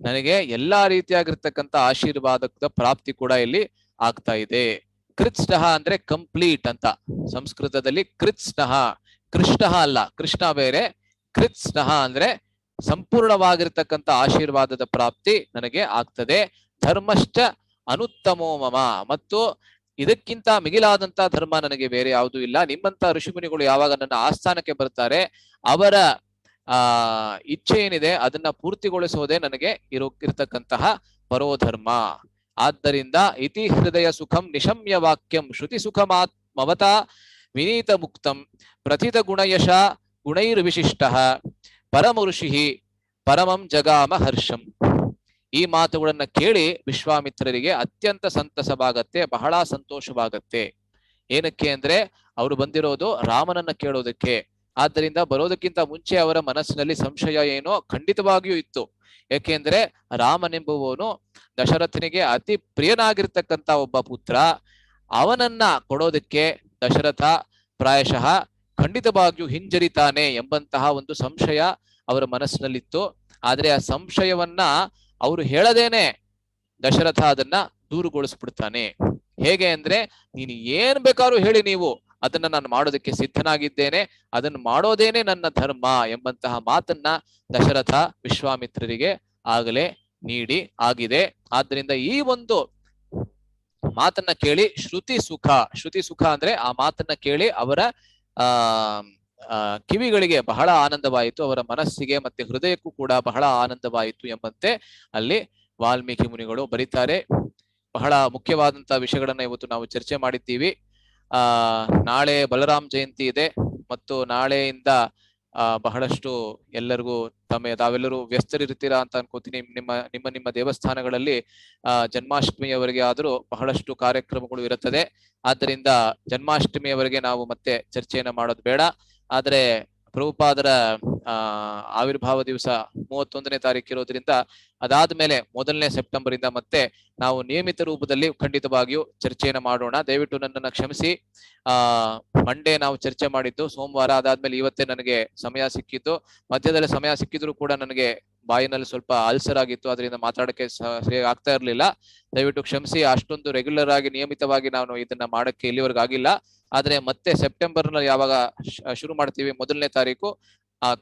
ನನಗೆ ಎಲ್ಲಾ ರೀತಿಯಾಗಿರ್ತಕ್ಕಂಥ ಆಶೀರ್ವಾದದ ಪ್ರಾಪ್ತಿ ಕೂಡ ಇಲ್ಲಿ ಆಗ್ತಾ ಇದೆ. ಕೃತ್ಸ್ನಃ ಅಂದ್ರೆ ಕಂಪ್ಲೀಟ್ ಅಂತ ಸಂಸ್ಕೃತದಲ್ಲಿ. ಕೃತ್ಸ್ನಃ ಕೃಷ್ಣ ಅಲ್ಲ, ಕೃಷ್ಣ ಬೇರೆ. ಕೃತ್ಸ್ನಃ ಅಂದ್ರೆ ಸಂಪೂರ್ಣವಾಗಿರ್ತಕ್ಕಂಥ ಆಶೀರ್ವಾದದ ಪ್ರಾಪ್ತಿ ನನಗೆ ಆಗ್ತದೆ. ಧರ್ಮಶ್ಚ ಅನುತ್ತಮೋ ಮಮ. ಮತ್ತು ಇದಕ್ಕಿಂತ ಮಿಗಿಲಾದಂತ ಧರ್ಮ ನನಗೆ ಬೇರೆ ಯಾವುದೂ ಇಲ್ಲ. ನಿಮ್ಮಂತ ಋಷಿಮುನಿಗಳು ಯಾವಾಗ ನನ್ನ ಆಸ್ಥಾನಕ್ಕೆ ಬರ್ತಾರೆ ಅವರ ಇಚ್ಛೆ ಏನಿದೆ ಅದನ್ನ ಪೂರ್ತಿಗೊಳಿಸೋದೇ ನನಗೆ ಇರತಕ್ಕಂತಹ ಪರೋಧರ್ಮ. ಆದ್ದರಿಂದ ಇತಿ ಹೃದಯ ಸುಖಂ ನಿಶಮ್ಯ ವಾಕ್ಯಂ ಶ್ರುತಿ ಸುಖಮಾತ್ಮವತ ವಿನೀತ ಮುಕ್ತಂ ಪ್ರಥಿತ ಗುಣಯಶ ಗುಣೈರ್ವಿಶಿಷ್ಟ ಪರಮ ಋಷಿ ಪರಮಂ ಜಗಾಮ ಹರ್ಷಂ. ಈ ಮಾತುಗಳನ್ನ ಕೇಳಿ ವಿಶ್ವಾಮಿತ್ರರಿಗೆ ಅತ್ಯಂತ ಸಂತಸವಾಗತ್ತೆ, ಬಹಳ ಸಂತೋಷವಾಗತ್ತೆ. ಏನಕ್ಕೆ ಅಂದ್ರೆ ಅವರು ಬಂದಿರೋದು ರಾಮನನ್ನ ಕೇಳೋದಕ್ಕೆ. ಆದ್ದರಿಂದ ಬರೋದಕ್ಕಿಂತ ಮುಂಚೆ ಅವರ ಮನಸ್ಸಿನಲ್ಲಿ ಸಂಶಯ ಏನೋ ಖಂಡಿತವಾಗಿಯೂ ಇತ್ತು. ಯಾಕೆಂದ್ರೆ ರಾಮನೆಂಬುವವನು ದಶರಥನಿಗೆ ಅತಿ ಪ್ರಿಯನಾಗಿರ್ತಕ್ಕಂಥ ಒಬ್ಬ ಪುತ್ರ. ಅವನನ್ನ ಕೊಡೋದಕ್ಕೆ ದಶರಥ ಪ್ರಾಯಶಃ ಖಂಡಿತವಾಗಿಯೂ ಹಿಂಜರಿತಾನೆ ಎಂಬಂತಹ ಒಂದು ಸಂಶಯ ಅವರ ಮನಸ್ಸಿನಲ್ಲಿತ್ತು. ಆದ್ರೆ ಆ ಸಂಶಯವನ್ನ ಅವರು ಹೇಳದೇನೆ ದಶರಥ ಅದನ್ನ ದೂರುಗೊಳಿಸ್ಬಿಡ್ತಾನೆ. ಹೇಗೆ ಅಂದ್ರೆ, ನೀನು ಏನ್ ಬೇಕಾದ್ರೂ ಹೇಳಿ, ನೀವು ಅದನ್ನ ನಾನು ಮಾಡೋದಕ್ಕೆ ಸಿದ್ಧನಾಗಿದ್ದೇನೆ, ಅದನ್ನು ಮಾಡೋದೇನೆ ನನ್ನ ಧರ್ಮ ಎಂಬಂತಹ ಮಾತನ್ನ ದಶರಥ ವಿಶ್ವಾಮಿತ್ರರಿಗೆ ಆಗಲೇ ನೀಡಿ ಆಗಿದೆ. ಆದ್ರಿಂದ ಈ ಒಂದು ಮಾತನ್ನ ಕೇಳಿ ಶ್ರುತಿ ಸುಖ ಅಂದ್ರೆ ಆ ಮಾತನ್ನ ಕೇಳಿ ಅವರ ಕಿವಿಗಳಿಗೆ ಬಹಳ ಆನಂದವಾಯಿತು, ಅವರ ಮನಸ್ಸಿಗೆ ಮತ್ತೆ ಹೃದಯಕ್ಕೂ ಕೂಡ ಬಹಳ ಆನಂದವಾಯಿತು ಎಂಬಂತೆ ಅಲ್ಲಿ ವಾಲ್ಮೀಕಿ ಮುನಿಗಳು ಬರೀತಾರೆ. ಬಹಳ ಮುಖ್ಯವಾದಂತಹ ವಿಷಯಗಳನ್ನ ಇವತ್ತು ನಾವು ಚರ್ಚೆ ಮಾಡಿದ್ದೀವಿ. ನಾಳೆ ಬಲರಾಮ್ ಜಯಂತಿ ಇದೆ ಮತ್ತು ನಾಳೆಯಿಂದ ಬಹಳಷ್ಟು ಎಲ್ಲರಿಗೂ ತಾವೆಲ್ಲರೂ ವ್ಯಸ್ತರಿರ್ತೀರಾ ಅಂತ ಅನ್ಕೋತೀನಿ. ನಿಮ್ಮ ದೇವಸ್ಥಾನಗಳಲ್ಲಿ ಜನ್ಮಾಷ್ಟಮಿಯವರೆಗೆ ಆದರೂ ಬಹಳಷ್ಟು ಕಾರ್ಯಕ್ರಮಗಳು ಇರುತ್ತದೆ. ಆದ್ದರಿಂದ ಜನ್ಮಾಷ್ಟಮಿಯವರೆಗೆ ನಾವು ಮತ್ತೆ ಚರ್ಚೆಯನ್ನ ಮಾಡೋದು ಬೇಡ. ಆದ್ರೆ ಪ್ರಭುಪಾದರ ಆವಿರ್ಭಾವ ದಿವಸ 31ನೇ ತಾರೀಕು ಇರೋದ್ರಿಂದ ಅದಾದ್ಮೇಲೆ 1ನೇ ಸೆಪ್ಟೆಂಬರ್ ಇಂದ ಮತ್ತೆ ನಾವು ನಿಯಮಿತ ರೂಪದಲ್ಲಿ ಖಂಡಿತವಾಗಿಯೂ ಚರ್ಚೆಯನ್ನ ಮಾಡೋಣ. ದಯವಿಟ್ಟು ನನ್ನನ್ನ ಕ್ಷಮಿಸಿ. ಮಂಡೇ ನಾವು ಚರ್ಚೆ ಮಾಡಿದ್ದು, ಸೋಮವಾರ ಅದಾದ್ಮೇಲೆ ಇವತ್ತೇ ನನಗೆ ಸಮಯ ಸಿಕ್ಕಿದ್ದು. ಮಧ್ಯದಲ್ಲಿ ಸಮಯ ಸಿಕ್ಕಿದ್ರು ಕೂಡ ನನಗೆ ಬಾಯಿನಲ್ಲಿ ಸ್ವಲ್ಪ ಅಲ್ಸರ್ ಆಗಿತ್ತು, ಅದರಿಂದ ಮಾತಾಡಕ್ಕೆ ಸರಿಯಾಗಿ ಆಗ್ತಾ ಇರ್ಲಿಲ್ಲ. ದಯವಿಟ್ಟು ಕ್ಷಮಿಸಿ. ಅಷ್ಟೊಂದು ರೆಗ್ಯುಲರ್ ಆಗಿ ನಿಯಮಿತವಾಗಿ ನಾನು ಇದನ್ನ ಮಾಡಕ್ಕೆ ಇಲ್ಲಿವರೆಗೂ ಆಗಿಲ್ಲ. ಆದ್ರೆ ಮತ್ತೆ ಸೆಪ್ಟೆಂಬರ್ ನಲ್ಲಿ ಯಾವಾಗ ಶುರು ಮಾಡ್ತೀವಿ 1ನೇ ತಾರೀಕು,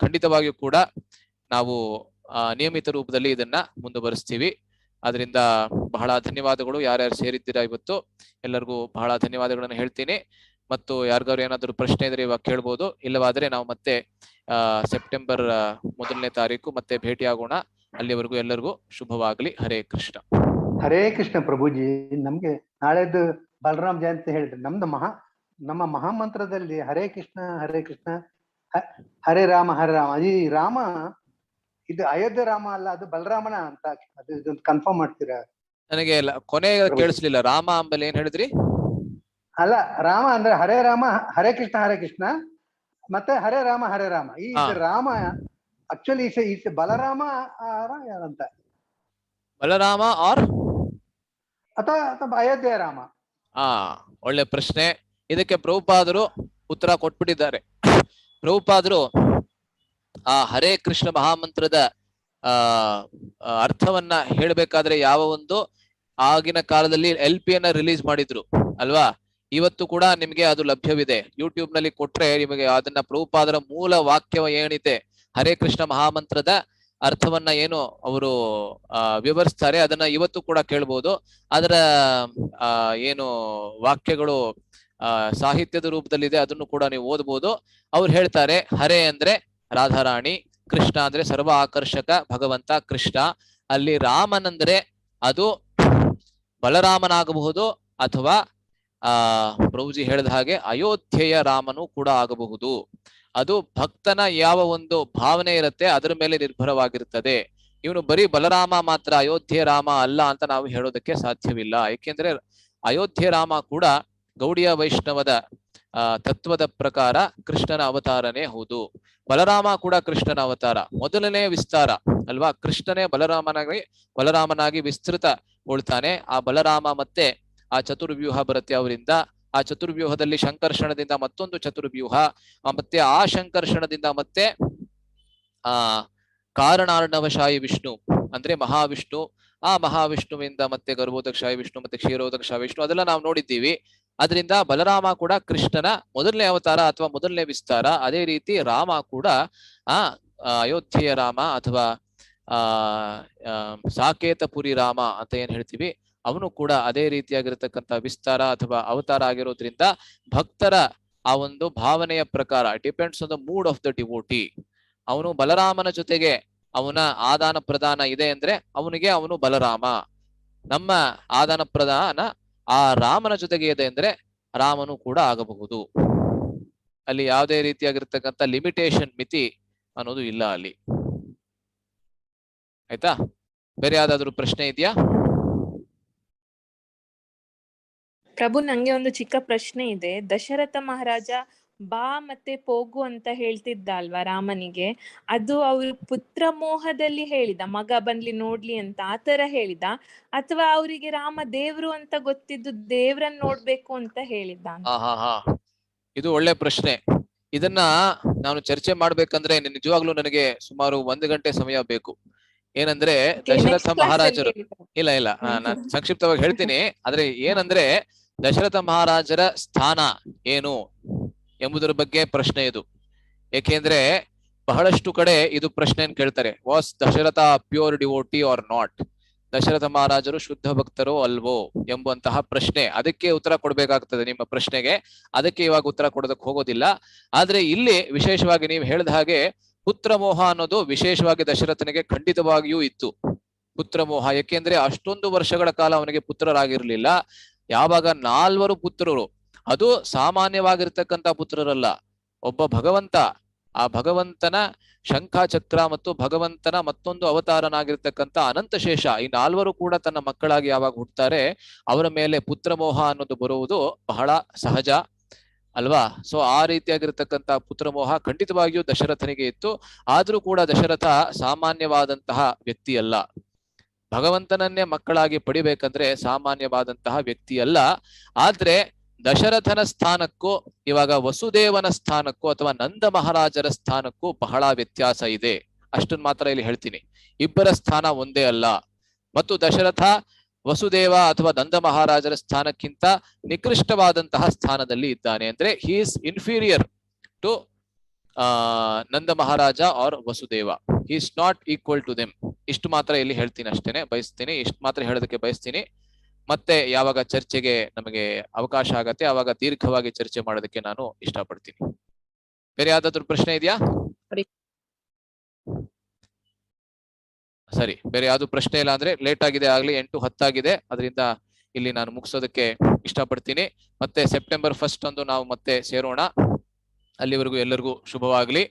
ಖಂಡಿತವಾಗಿಯೂ ಕೂಡ ನಾವು ನಿಯಮಿತ ರೂಪದಲ್ಲಿ ಇದನ್ನ ಮುಂದುವರಿಸ್ತೀವಿ. ಅದರಿಂದ ಬಹಳ ಧನ್ಯವಾದಗಳು. ಯಾರ್ಯಾರು ಸೇರಿದ್ದೀರಾ ಇವತ್ತು ಎಲ್ಲರಿಗೂ ಬಹಳ ಧನ್ಯವಾದಗಳನ್ನು ಹೇಳ್ತೀನಿ. ಮತ್ತು ಯಾರಿಗಾದ್ರು ಏನಾದ್ರು ಪ್ರಶ್ನೆ ಇದ್ರೆ ಇವಾಗ ಕೇಳ್ಬೋದು, ಇಲ್ಲವಾದ್ರೆ ನಾವು ಮತ್ತೆ ಸೆಪ್ಟೆಂಬರ್ 1ನೇ ತಾರೀಕು ಮತ್ತೆ ಭೇಟಿಯಾಗೋಣ. ಅಲ್ಲಿವರೆಗೂ ಎಲ್ಲರಿಗೂ ಶುಭವಾಗ್ಲಿ. ಹರೇ ಕೃಷ್ಣ. ಹರೇ ಕೃಷ್ಣ ಪ್ರಭುಜಿ. ನಮ್ಗೆ ನಾಳೆದು ಬಲರಾಮ್ ಜಯಂತಿ ಹೇಳಿದ್ರೆ ನಮ್ಮ ಮಹಾಮಂತ್ರದಲ್ಲಿ ಹರೇ ಕೃಷ್ಣ ಹರೇ ರಾಮ ಹರೇ ರಾಮ. ಈ ರಾಮ ಇದು ಅಯೋಧ್ಯೆ ರಾಮ ಅಲ್ಲ, ಅದು ಬಲರಾಮನ ಅಂತ ಅದು ಇದೊಂದು ಕನ್ಫರ್ಮ್ ಮಾಡ್ತೀರಾ? ನನಗೆ ಕೊನೆ ಕೇಳಿಸ್ಲಿಲ್ಲ. ರಾಮ ಅಂಬಲ್ಲಿ ಏನ್ ಹೇಳಿದ್ರಿ? ಅಲ್ಲ, ರಾಮ ಅಂದ್ರೆ ಹರೇ ರಾಮ ಹರೇ ಕೃಷ್ಣ ಮತ್ತೆ ಹರೇ ರಾಮ ಈ ರಾಮ ಆಕ್ಚುಲಿ ಈಸ್ ಬಲರಾಮ ಯಾರಂತ? ಬಲರಾಮ ಆರ್ ಅಥವಾ ಅಯೋಧ್ಯೆ ರಾಮ? ಒಳ್ಳೆ ಪ್ರಶ್ನೆ. ಇದಕ್ಕೆ ಪ್ರಭುಪಾದರು ಉತ್ತರ ಕೊಟ್ಬಿಟ್ಟಿದ್ದಾರೆ. ಪ್ರಭುಪಾದರು ಆ ಹರೇ ಕೃಷ್ಣ ಮಹಾಮಂತ್ರದ ಅರ್ಥವನ್ನ ಹೇಳ್ಬೇಕಾದ್ರೆ ಯಾವ ಒಂದು ಆಗಿನ ಕಾಲದಲ್ಲಿ LP ಯನ್ನ ರಿಲೀಸ್ ಮಾಡಿದ್ರು ಅಲ್ವಾ? ಇವತ್ತು ಕೂಡ ನಿಮ್ಗೆ ಅದು ಲಭ್ಯವಿದೆ. ಯೂಟ್ಯೂಬ್ ನಲ್ಲಿ ಕೊಟ್ರೆ ನಿಮಗೆ ಅದನ್ನ ಪ್ರಭುಪಾದರ ಮೂಲ ವಾಕ್ಯ ಏನಿದೆ, ಹರೇ ಕೃಷ್ಣ ಮಹಾಮಂತ್ರದ ಅರ್ಥವನ್ನ ಏನು ಅವರು ವಿವರಿಸ್ತಾರೆ, ಅದನ್ನ ಇವತ್ತು ಕೂಡ ಕೇಳ್ಬೋದು. ಅದರ ಏನು ವಾಕ್ಯಗಳು ಸಾಹಿತ್ಯದ ರೂಪದಲ್ಲಿದೆ, ಅದನ್ನು ಕೂಡ ನೀವು ಓದ್ಬೋದು. ಅವ್ರು ಹೇಳ್ತಾರೆ, ಹರೇ ಅಂದ್ರೆ ರಾಧಾರಾಣಿ, ಕೃಷ್ಣ ಅಂದ್ರೆ ಸರ್ವ ಆಕರ್ಷಕ ಭಗವಂತ ಕೃಷ್ಣ. ಅಲ್ಲಿ ರಾಮನಂದ್ರೆ ಅದು ಬಲರಾಮನಾಗಬಹುದು ಅಥವಾ ಪ್ರಭುಜಿ ಹೇಳಿದ ಹಾಗೆ ಅಯೋಧ್ಯೆಯ ರಾಮನು ಕೂಡ ಆಗಬಹುದು. ಅದು ಭಕ್ತನ ಯಾವ ಒಂದು ಭಾವನೆ ಇರುತ್ತೆ ಅದರ ಮೇಲೆ ನಿರ್ಭರವಾಗಿರ್ತದೆ. ಇವನು ಬರೀ ಬಲರಾಮ ಮಾತ್ರ, ಅಯೋಧ್ಯೆ ರಾಮ ಅಲ್ಲ ಅಂತ ನಾವು ಹೇಳೋದಕ್ಕೆ ಸಾಧ್ಯವಿಲ್ಲ. ಏಕೆಂದ್ರೆ ಅಯೋಧ್ಯೆ ರಾಮ ಕೂಡ ಗೌಡಿಯ ವೈಷ್ಣವದ ತತ್ವದ ಪ್ರಕಾರ ಕೃಷ್ಣನ ಅವತಾರನೇ ಹೌದು. ಬಲರಾಮ ಕೂಡ ಕೃಷ್ಣನ ಅವತಾರ, ಮೊದಲನೇ ವಿಸ್ತಾರ ಅಲ್ವಾ? ಕೃಷ್ಣನೇ ಬಲರಾಮನಾಗಿ ವಿಸ್ತೃತಗೊಳ್ತಾನೆ. ಆ ಬಲರಾಮ ಮತ್ತೆ ಆ ಚತುರ್ವ್ಯೂಹ ಬರುತ್ತೆ ಅವರಿಂದ. ಆ ಚತುರ್ವ್ಯೂಹದಲ್ಲಿ ಶಂಕರ್ಷಣದಿಂದ ಮತ್ತೊಂದು ಚತುರ್ವ್ಯೂಹ, ಮತ್ತೆ ಆ ಶಂಕರ್ಷಣದಿಂದ ಮತ್ತೆ ಕಾರಣಾರ್ಣವಶಾಯಿ ವಿಷ್ಣು ಅಂದ್ರೆ ಮಹಾವಿಷ್ಣು, ಆ ಮಹಾವಿಷ್ಣುವಿಂದ ಮತ್ತೆ ಗರ್ಭೋದಕಶಾಯಿ ವಿಷ್ಣು, ಮತ್ತೆ ಕ್ಷೀರೋದಕಶಾಯಿ ವಿಷ್ಣು, ಅದೆಲ್ಲ ನಾವು ನೋಡಿದ್ದೀವಿ. ಅದರಿಂದ ಬಲರಾಮ ಕೂಡ ಕೃಷ್ಣನ ಮೊದಲನೇ ಅವತಾರ ಅಥವಾ ಮೊದಲನೇ ವಿಸ್ತಾರ. ಅದೇ ರೀತಿ ರಾಮ ಕೂಡ ಅಯೋಧ್ಯೆಯ ರಾಮ ಅಥವಾ ಸಾಕೇತಪುರಿ ರಾಮ ಅಂತ ಏನ್ ಹೇಳ್ತೀವಿ, ಅವನು ಕೂಡ ಅದೇ ರೀತಿಯಾಗಿರ್ತಕ್ಕಂಥ ವಿಸ್ತಾರ ಅಥವಾ ಅವತಾರ ಆಗಿರೋದ್ರಿಂದ ಭಕ್ತರ ಆ ಒಂದು ಭಾವನೆಯ ಪ್ರಕಾರ depends on the mood of the devotee. ಅವನು ಬಲರಾಮನ ಜೊತೆಗೆ ಅವನ ಆದಾನ ಪ್ರದಾನ ಇದೆ ಅಂದ್ರೆ ಅವನು ಬಲರಾಮ. ನಮ್ಮ ಆದಾನ ಪ್ರದಾನ ಆ ರಾಮನ ಜೊತೆಗೆ ಇದೆ ಅಂದ್ರೆ ರಾಮನು ಕೂಡ ಆಗಬಹುದು. ಅಲ್ಲಿ ಯಾವುದೇ ರೀತಿಯಾಗಿರ್ತಕ್ಕಂಥ ಲಿಮಿಟೇಷನ್, ಮಿತಿ ಅನ್ನೋದು ಇಲ್ಲ ಅಲ್ಲಿ. ಆಯ್ತಾ? ಬೇರೆ ಯಾವ್ದಾದ್ರು ಪ್ರಶ್ನೆ ಇದೆಯಾ? ಪ್ರಭು, ನಂಗೆ ಒಂದು ಚಿಕ್ಕ ಪ್ರಶ್ನೆ ಇದೆ. ದಶರಥ ಮಹಾರಾಜ ಬಾ ಮತ್ತೆ ಹೋಗು ಅಂತ ಹೇಳ್ತಿದ್ದ ಅಲ್ವಾ ರಾಮನಿಗೆ? ಅದು ಅವ್ರ ಪುತ್ರ ಮೋಹದಲ್ಲಿ ಹೇಳಿದ, ಮಗ ಬಂದ್ಲಿ ನೋಡ್ಲಿ ಅಂತ ಆತರ ಹೇಳಿದ, ಅಥವಾ ಅವರಿಗೆ ರಾಮ ದೇವ್ರು ಅಂತ ಗೊತ್ತಿದ್ದು ದೇವ್ರನ್ನ ನೋಡ್ಬೇಕು ಅಂತ ಹೇಳಿದ್ದ? ಇದು ಒಳ್ಳೆ ಪ್ರಶ್ನೆ. ಇದನ್ನ ನಾನು ಚರ್ಚೆ ಮಾಡ್ಬೇಕಂದ್ರೆ ನಿಜವಾಗ್ಲೂ ನನಗೆ ಸುಮಾರು 1 ಗಂಟೆ ಸಮಯ ಬೇಕು. ಏನಂದ್ರೆ ದಶರಥ ಮಹಾರಾಜರು, ಇಲ್ಲ ನಾನು ಸಂಕ್ಷಿಪ್ತವಾಗಿ ಹೇಳ್ತೀನಿ. ಆದ್ರೆ ಏನಂದ್ರೆ ದಶರಥ ಮಹಾರಾಜರ ಸ್ಥಾನ ಏನು ಎಂಬುದರ ಬಗ್ಗೆ ಪ್ರಶ್ನೆ ಇದು. ಏಕೆಂದ್ರೆ ಬಹಳಷ್ಟು ಕಡೆ ಇದು ಪ್ರಶ್ನೆಯನ್ನು ಕೇಳ್ತಾರೆ, was Dasharatha pure devotee or not? Dasharatha ಮಹಾರಾಜರು ಶುದ್ಧ ಭಕ್ತರೋ ಅಲ್ವೋ ಎಂಬುವಂತಹ ಪ್ರಶ್ನೆ. ಅದಕ್ಕೆ ಉತ್ತರ ಕೊಡ್ಬೇಕಾಗ್ತದೆ ನಿಮ್ಮ ಪ್ರಶ್ನೆಗೆ. ಅದಕ್ಕೆ ಇವಾಗ ಉತ್ತರ ಕೊಡೋದಕ್ಕೆ ಹೋಗೋದಿಲ್ಲ. ಆದ್ರೆ ಇಲ್ಲಿ ವಿಶೇಷವಾಗಿ ನೀವು ಹೇಳಿದ ಹಾಗೆ ಪುತ್ರ ಮೋಹ ಅನ್ನೋದು ವಿಶೇಷವಾಗಿ ದಶರಥನಿಗೆ ಖಂಡಿತವಾಗಿಯೂ ಇತ್ತು. ಪುತ್ರ ಮೋಹ, ಯಾಕೆಂದ್ರೆ ಅಷ್ಟೊಂದು ವರ್ಷಗಳ ಕಾಲ ಅವನಿಗೆ ಪುತ್ರರಾಗಿರ್ಲಿಲ್ಲ. ಯಾವಾಗ 4 ಪುತ್ರರು, ಅದು ಸಾಮಾನ್ಯವಾಗಿರ್ತಕ್ಕಂಥ ಪುತ್ರರಲ್ಲ, ಒಬ್ಬ ಭಗವಂತ, ಆ ಭಗವಂತನ ಶಂಖಚಕ್ರ ಮತ್ತು ಭಗವಂತನ ಮತ್ತೊಂದು ಅವತಾರನಾಗಿರ್ತಕ್ಕಂಥ ಅನಂತಶೇಷ, ಈ 4 ಕೂಡ ತನ್ನ ಮಕ್ಕಳಾಗಿ ಯಾವಾಗ ಹುಟ್ಟುತ್ತಾರೆ ಅವರ ಮೇಲೆ ಪುತ್ರ ಮೋಹ ಅನ್ನೋದು ಬರುವುದು ಬಹಳ ಸಹಜ ಅಲ್ವಾ? ಸೊ ಆ ರೀತಿಯಾಗಿರ್ತಕ್ಕಂಥ ಪುತ್ರ ಮೋಹ ಖಂಡಿತವಾಗಿಯೂ ದಶರಥನಿಗೆ ಇತ್ತು. ಆದ್ರೂ ಕೂಡ ದಶರಥ ಸಾಮಾನ್ಯವಾದಂತಹ ವ್ಯಕ್ತಿ ಅಲ್ಲ. ಭಗವಂತನನ್ನೇ ಮಕ್ಕಳಾಗಿ ಪಡಿಬೇಕಂದ್ರೆ ಸಾಮಾನ್ಯವಾದಂತಹ ವ್ಯಕ್ತಿ ಅಲ್ಲ. ಆದ್ರೆ ದಶರಥನ ಸ್ಥಾನಕ್ಕೂ ಇವಾಗ ವಸುದೇವನ ಸ್ಥಾನಕ್ಕೂ ಅಥವಾ ನಂದ ಮಹಾರಾಜರ ಸ್ಥಾನಕ್ಕೂ ಬಹಳ ವ್ಯತ್ಯಾಸ ಇದೆ. ಅಷ್ಟನ್ನ ಮಾತ್ರ ಇಲ್ಲಿ ಹೇಳ್ತೀನಿ. ಇಬ್ಬರ ಸ್ಥಾನ ಒಂದೇ ಅಲ್ಲ. ಮತ್ತು ದಶರಥ ವಸುದೇವ ಅಥವಾ ನಂದ ಮಹಾರಾಜರ ಸ್ಥಾನಕ್ಕಿಂತ ನಿಕೃಷ್ಟವಾದಂತಹ ಸ್ಥಾನದಲ್ಲಿ ಇದ್ದಾನೆ. ಅಂದ್ರೆ he is inferior to Nanda Maharaja or Vasudeva, is not equal to them. ಇಷ್ಟು ಮಾತ್ರ ಇಲ್ಲಿ ಹೇಳ್ತೀನಿ ಅಷ್ಟೇನೆ, ಬಯಸ್ತೀನಿ, ಇಷ್ಟು ಮಾತ್ರ ಹೇಳೋದಕ್ಕೆ ಬಯಸ್ತೀನಿ. ಮತ್ತೆ ಯಾವಾಗ ಚರ್ಚೆಗೆ ನಮಗೆ ಅವಕಾಶ ಆಗತ್ತೆ ಆವಾಗ ದೀರ್ಘವಾಗಿ ಚರ್ಚೆ ಮಾಡೋದಕ್ಕೆ ನಾನು ಇಷ್ಟಪಡ್ತೀನಿ. ಬೇರೆ ಯಾವ್ದಾದ್ರು ಪ್ರಶ್ನೆ ಇದೆಯಾ? ಸರಿ, ಬೇರೆ ಯಾವ್ದು ಪ್ರಶ್ನೆ ಇಲ್ಲ ಅಂದ್ರೆ ಲೇಟ್ ಆಗಿದೆ, ಆಗ್ಲಿ 8:10 ಆಗಿದೆ, ಅದರಿಂದ ಇಲ್ಲಿ ನಾನು ಮುಗಿಸೋದಕ್ಕೆ ಇಷ್ಟಪಡ್ತೀನಿ. ಮತ್ತೆ ಸೆಪ್ಟೆಂಬರ್ 1 ಅಂದು ನಾವು ಮತ್ತೆ ಸೇರೋಣ. ಅಲ್ಲಿವರೆಗೂ ಎಲ್ಲರಿಗೂ ಶುಭವಾಗ್ಲಿ.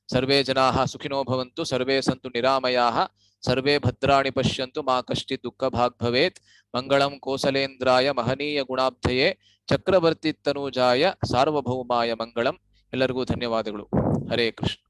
ಸರ್ವೇ ಜನಾಃ ಸುಖಿನೋ ಭವಂತು, ಸರ್ವೇ ಸಂತು ನಿರಾಮಯಾಃ, ಸರ್ವೇ ಭದ್ರಾಣಿ ಪಶ್ಯಂತು, ಮಾ ಕಶ್ಚಿತ್ ದುಃಖ ಭಾಗ್ ಭವೇತ್. ಮಂಗಳಂ ಕೋಸಲೇಂದ್ರಾಯ ಮಹನೀಯ ಗುಣಾಬ್ಧಯೇ, ಚಕ್ರವರ್ತಿ ತನೂಜಾಯ ಸಾರ್ವಭೌಮಾಯ ಮಂಗಳಂ. ಎಲ್ಲರಿಗೂ ಧನ್ಯವಾದಗಳು. ಹರೇ ಕೃಷ್ಣ.